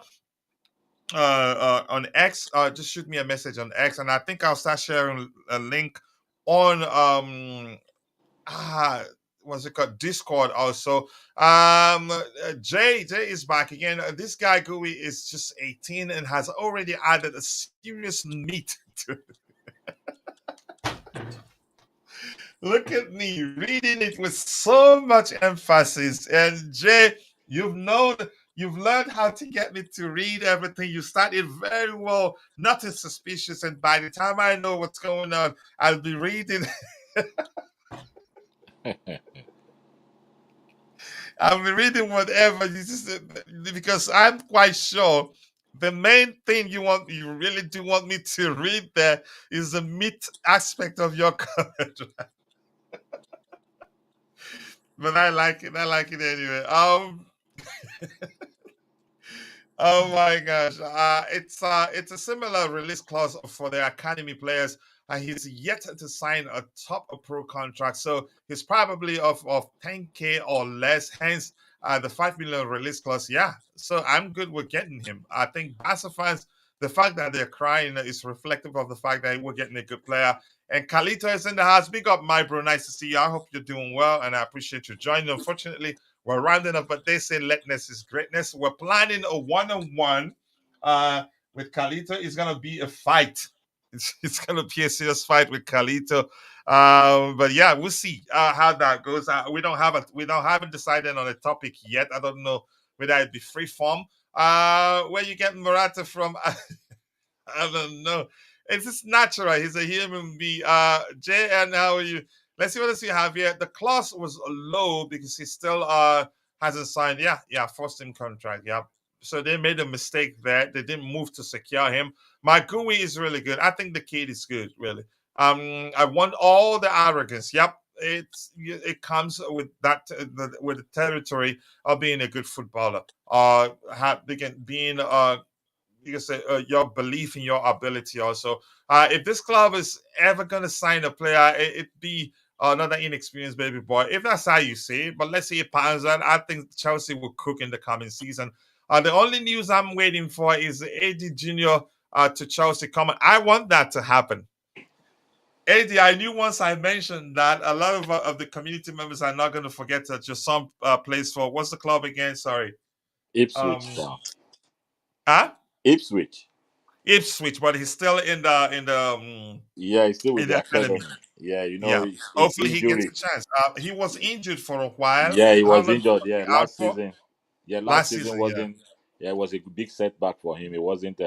on X. Just shoot me a message on X, and I think I'll start sharing a link on ah what's it called, Discord also. Jay is back again. This guy Gui is just 18 and has already added a serious meat to Look at me reading it with so much emphasis. And Jay, you've learned how to get me to read everything. You started very well, nothing suspicious. And by the time I know what's going on, I'll be reading. I'll be reading whatever you just, because I'm quite sure the main thing you really do want me to read there is the meat aspect of your comment. But I like it. I like it anyway. Oh my gosh. It's a similar release clause for the academy players. He's yet to sign a top pro contract. So he's probably of 10K or less. Hence the 5 million release clause. Yeah. So I'm good with getting him. I think Barca fans, the fact that they're crying is reflective of the fact that we're getting a good player. And Carlito is in the house. Big up, my bro. Nice to see you. I hope you're doing well, and I appreciate you joining. Unfortunately, we're rounding up, but they say letness is greatness. We're planning a one-on-one with Carlito. It's gonna be a fight. It's gonna be a serious fight with Carlito. But yeah, we'll see how that goes. We haven't decided on a topic yet. I don't know whether it be free form. Where you getting Morata from? I don't know. It's just natural. He's a human being. Jay, and how are you? Let's see what else we have here. The clause was low because he still hasn't signed. Yeah, first team contract. Yeah. So they made a mistake there. They didn't move to secure him. Marc Guiu is really good. I think the kid is good, really. I want all the arrogance. Yep. It comes with that with the territory of being a good footballer. Being you can say your belief in your ability also. If this club is ever going to sign a player, it be another inexperienced baby boy. If that's how you see it, but let's see it pans out. I think Chelsea will cook in the coming season. The only news I'm waiting for is Eddy Jr. To Chelsea coming. I want that to happen. Eddy, I knew once I mentioned that a lot of the community members are not going to forget that your son plays for, what's the club again? Sorry. Ipswich. Um, Now. huh? Ipswich. Ipswich, but he's still Yeah, he's still in with the the academy. academy. Yeah, Yeah, his hopefully he gets injury. a chance. He was injured for a while. Yeah, he How was long injured. was he Yeah, out last for? season. Yeah, last Last season season, yeah, wasn't. Yeah, it was a big setback for him. It wasn't.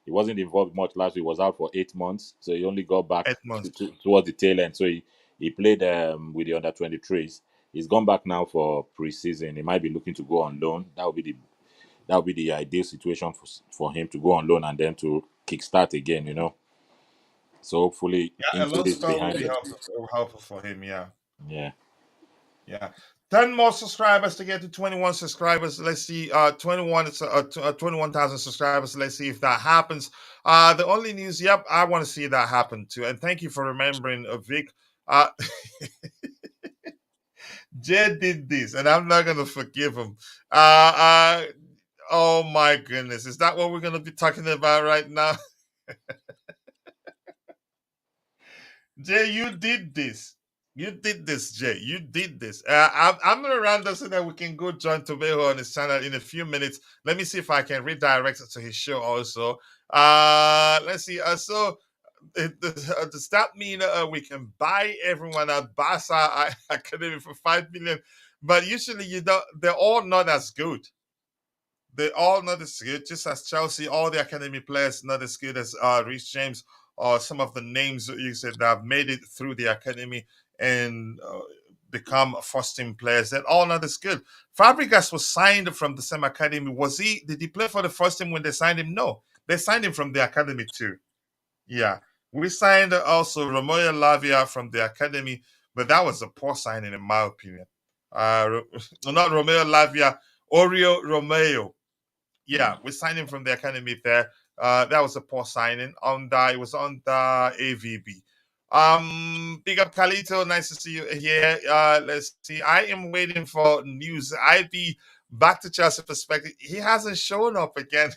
He wasn't involved much last week. He was out for 8 months, so he only got back 8 months. towards the tail end. So he played with the under 23s. He's gone back now for preseason. He might be looking to go on loan. That would be the ideal situation for him to go on loan and then to kickstart again. So hopefully Yeah, a loan injury is spell will behind be him. helpful for him. Yeah, Yeah. yeah. 10 more subscribers to get to 21 subscribers. Let's see, 21,000 subscribers. Let's see if that happens. The only news, yep, I want to see that happen too. And thank you for remembering, Vic. Uh, Jed did this, and I'm not gonna forgive him. Uh, oh my goodness, is that what we're gonna be talking about right now? Jay, you did this. You did this, Jay. You did this. I'm gonna round up so that we can go join Tobeho on his channel in a few minutes. Let me see if I can redirect it to his show also. Let's see. Does that mean we can buy everyone at Barca Academy for 5 million? But usually you don't. They're all not as good. They're all not as good. Just as Chelsea, all the academy players not as good as Reece James or some of the names that you said that have made it through the academy and become first team players. They're all not as good. Fabregas was signed from the same academy. Did he play for the first team when they signed him? No, they signed him from the academy too. Yeah. We signed also Romeo Lavia from the academy, but that was a poor signing in my opinion. Not Romeo Lavia, Oreo Romeo. Yeah, we signed him from the academy there. That was a poor signing. It was on the AVB. Big up Calito, nice to see you here. Let's see. I am waiting for news. I be back to Chelsea perspective. He hasn't shown up again.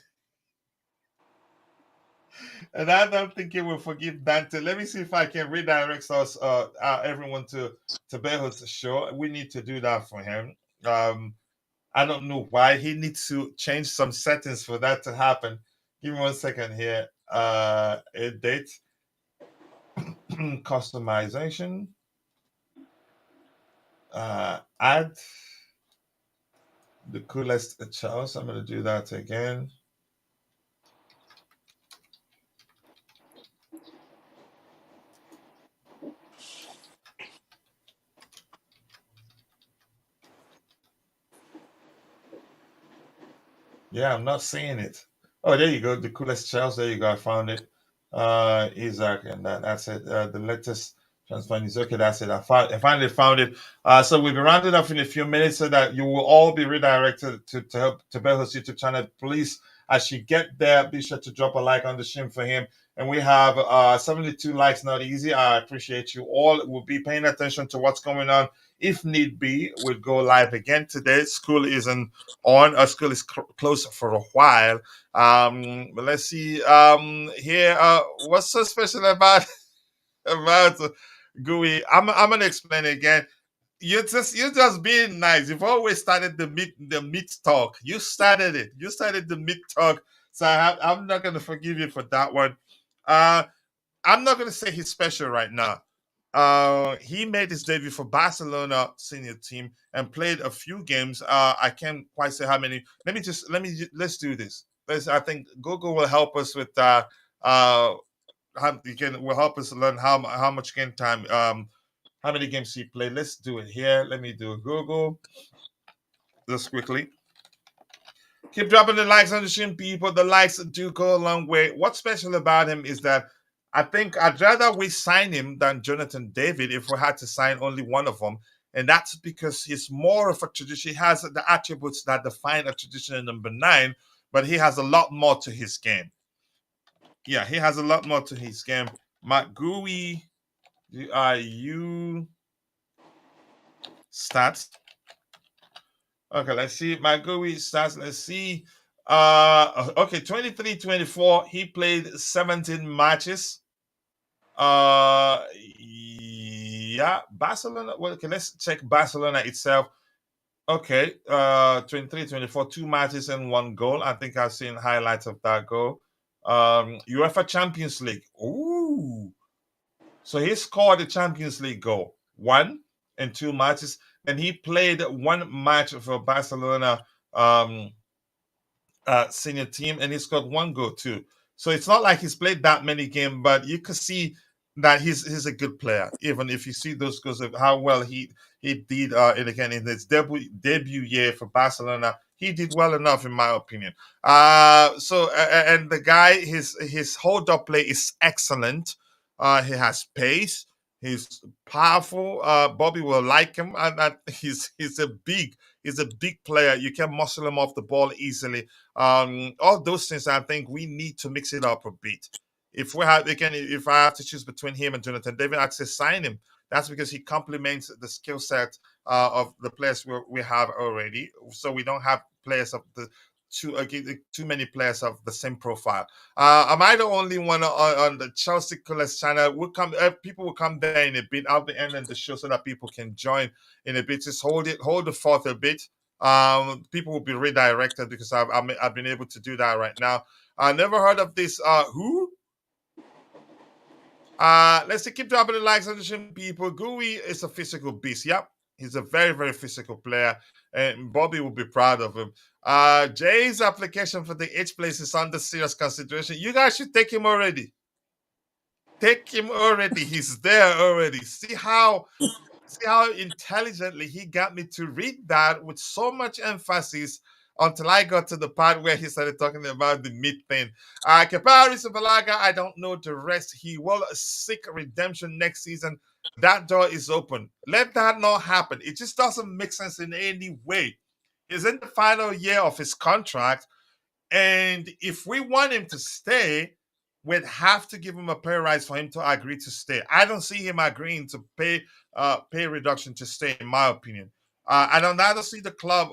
And I don't think he will forgive Dante. Let me see if I can redirect us, everyone to Beho's show. We need to do that for him. I don't know why he needs to change some settings for that to happen. Give me 1 second here. A date. customization. Add the coolest Charles. I'm going to do that again. Yeah, I'm not seeing it. Oh, there you go. The coolest Charles. There you go. I found it. Isak, and that's it. The latest transfer news. Okay, that's it. I finally found it. So we'll be rounding up in a few minutes so that you will all be redirected to help to Beho's YouTube channel. Please, as you get there, be sure to drop a like on the stream for him. And we have 72 likes. Not easy. I appreciate you all. We'll be paying attention to what's going on. If need be, we'll go live again today. School isn't on. Our school is closed for a while. But let's see. Here, what's so special about GUI? I'm gonna explain it again. You just being nice. You've always started the meat talk. You started it. You started the meat talk. So I'm not gonna forgive you for that one. Uh, I'm not gonna say he's special right now. He made his debut for Barcelona senior team and played a few games. I can't quite say how many. Let's do this. I think Google will help us with will help us learn how much game time how many games he played. Let's do it here. Let me do Google just quickly. Keep dropping the likes on the stream, people. The likes do go a long way. What's special about him is that I think I'd rather we sign him than Jonathan David if we had to sign only one of them. And that's because he's more of a tradition. He has the attributes that define a traditional number 9, but he has a lot more to his game. Yeah, he has a lot more to his game. Marc Guiu, you stats. Okay, let's see. My GUI stats. Let's see. Okay, 23-24. He played 17 matches. Yeah, Barcelona. Well, okay, let's check Barcelona itself. Okay, 23-24, 2 matches and 1 goal. I think I've seen highlights of that goal. UEFA Champions League. Ooh. So he scored the Champions League goal. 1 and 2 matches. And he played 1 match for Barcelona senior team, and he scored 1 goal too. So it's not like he's played that many games, but you can see that he's a good player. Even if you see those goals of how well he did in his debut year for Barcelona, he did well enough in my opinion. And the guy, his hold up play is excellent. He has pace. He's powerful. Bobby will like him, and he's a big player. You can muscle him off the ball easily. All those things. I think we need to mix it up a bit. If I have to choose between him and Jonathan David, I'd say sign him. That's because he complements the skill set of the players we have already. So we don't have players of the too many players of the same profile. Am I the only one on the Chelsea Coolest channel? People will come there in a bit. I'll be ending the show so that people can join in a bit. Just hold the fort a bit. People will be redirected because I've been able to do that right now. I never heard of this. Who? Let's keep dropping the likes on the stream, people. GUI is a physical beast. Yep, he's a very, very physical player, and Bobby will be proud of him. Jay's application for the H place is under serious consideration. You guys should take him already. Take him already. He's there already. See how intelligently he got me to read that with so much emphasis until I got to the part where he started talking about the meat thing. Kapari Balaga, I don't know the rest. He will seek redemption next season. That door is open. Let that not happen. It just doesn't make sense in any way. He's in the final year of his contract, and if we want him to stay, we'd have to give him a pay rise for him to agree to stay. I don't see him agreeing to pay reduction to stay, in my opinion. I don't either see the club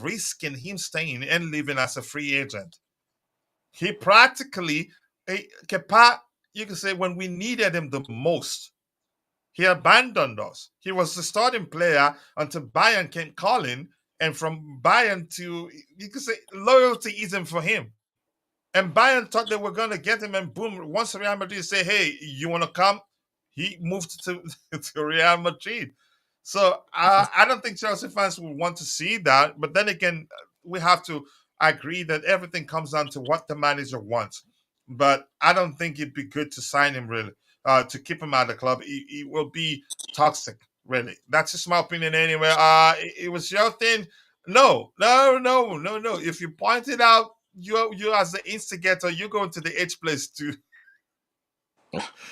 risking him staying and leaving as a free agent. He practically, Kepa, you can say when we needed him the most, he abandoned us. He was the starting player until Bayern came calling, and from Bayern to, you could say, loyalty isn't for him. And Bayern thought they were going to get him, and boom, once Real Madrid say, hey, you want to come? he moved to Real Madrid. So I don't think Chelsea fans would want to see that. But then again, we have to agree that everything comes down to what the manager wants. But I don't think it'd be good to sign him really, to keep him at the club. He will be toxic, really. That's just my opinion anyway. It was your thing. No, no, no, no, no. If you point it out, you as the instigator, you go into the H place too.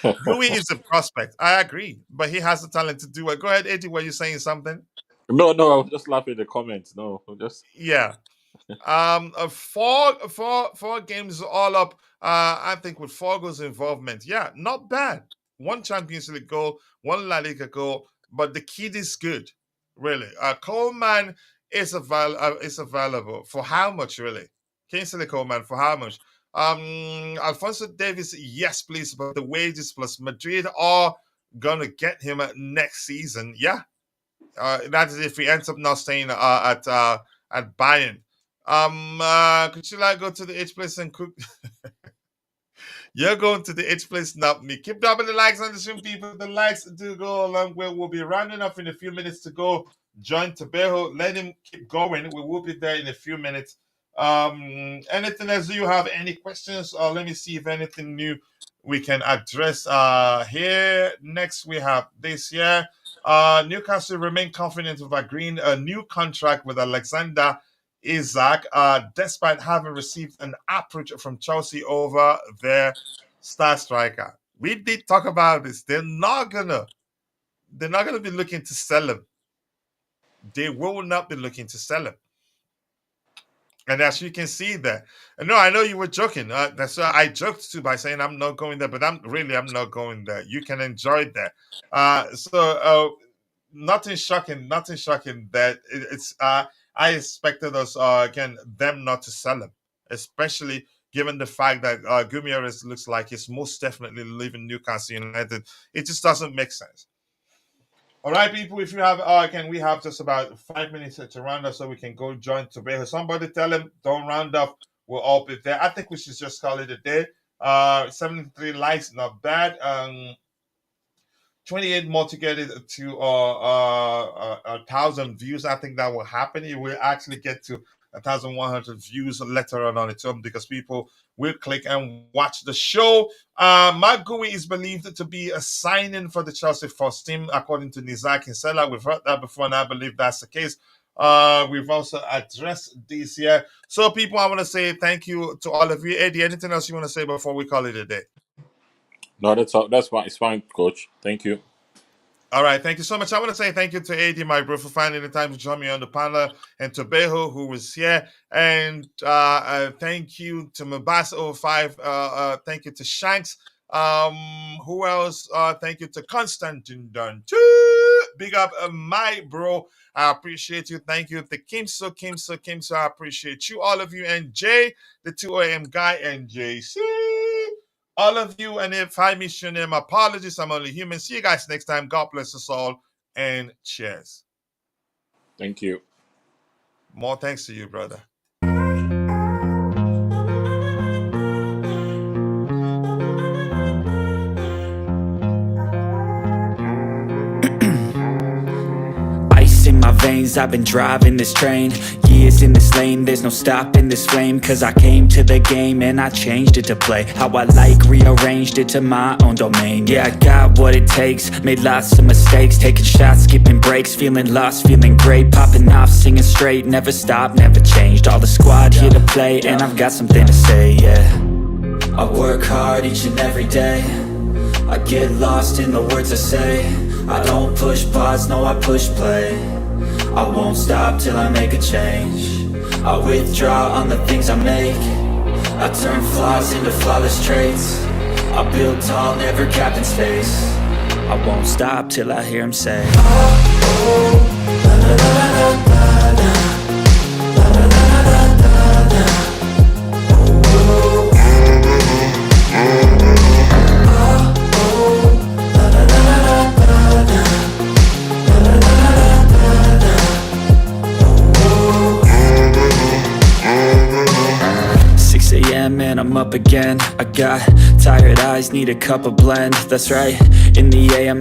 Gui is a prospect. I agree, but he has the talent to do it. Go ahead, Eddie. Were you saying something? No, no, I was just laughing at the comments. No, just Yeah. Four games all up. I think with 4 goals involvement, yeah, not bad. One Champions League goal, one La Liga goal, but the kid is good, really. Coleman is available for how much, really? Kingsley Coleman for how much? Alphonso Davies, yes, please, but the wages plus Madrid are gonna get him next season. Yeah, that is if he ends up not staying at Bayern. Could you like go to the H place and cook? You're going to the H place, not me. Keep dropping the likes on the stream, people. The likes do go a long way. We'll be rounding off in a few minutes to go join Tobejo. Let him keep going. We will be there in a few minutes. Anything else? Do you have any questions? Or let me see if anything new we can address here. Next, we have this year. Newcastle remain confident of agreeing a new contract with Alexander Isak, despite having received an approach from Chelsea over their star striker. We did talk about this. They're not gonna be looking to sell him. They will not be looking to sell him. And as you can see there, no, I know you were joking. That's why I joked too by saying I'm not going there, but I'm not going there. You can enjoy that. Nothing shocking that it's. I expected us again them not to sell him, especially given the fact that Guimaraes looks like he's most definitely leaving Newcastle United. It just doesn't make sense. All right, people, if you have, we have just about 5 minutes to round up so we can go join Tobejo. Somebody tell him, don't round up. We'll all be there. I think we should just call it a day. 73 likes, not bad. 28 more to get it to 1,000 views. I think that will happen. It will actually get to 1,100 views later on its own because people will click and watch the show. Marc Guiu is believed to be a signing for the Chelsea first team, according to Nizar Kinsella. We've heard that before, and I believe that's the case. We've also addressed this here. So, people, I want to say thank you to all of you. Eddie, anything else you want to say before we call it a day? no. That's all. That's fine. It's fine, Coach. Thank you. All right, thank you so much. I want to say thank you to Eddy, my bro, for finding the time to join me on the panel, and to Beho, who was here. And thank you to Mabas05. Thank you to Shanks. Who else? Thank you to Constantine Dunn. Big up my bro. I appreciate you. Thank you to Kimso. I appreciate you, all of you. And Jay, the 2 a.m. guy, and JC. All of you, and if I miss your name, apologies. I'm only human. See you guys next time. God bless us all, and cheers. Thank you. More thanks to you, brother. Ice in my veins, I've been driving this train. Years in this lane, there's no stopping this flame. Cause I came to the game and I changed it to play how I like, rearranged it to my own domain. Yeah, I got what it takes, made lots of mistakes, taking shots, skipping breaks, feeling lost, feeling great, popping off, singing straight, never stopped, never changed. All the squad here to play, and I've got something to say, yeah. I work hard each and every day, I get lost in the words I say. I don't push pause, no, I push play. I won't stop till I make a change. I withdraw on the things I make. I turn flaws into flawless traits. I build tall, never capped in space. I won't stop till I hear him say, oh, oh, la la la la la la, la la la la la la, oh, oh, la la la la la la, la la la la la, oh, oh. 6 a.m. and I'm I'm up again. I got tired eyes, need a cup of blend. That's right, in the AM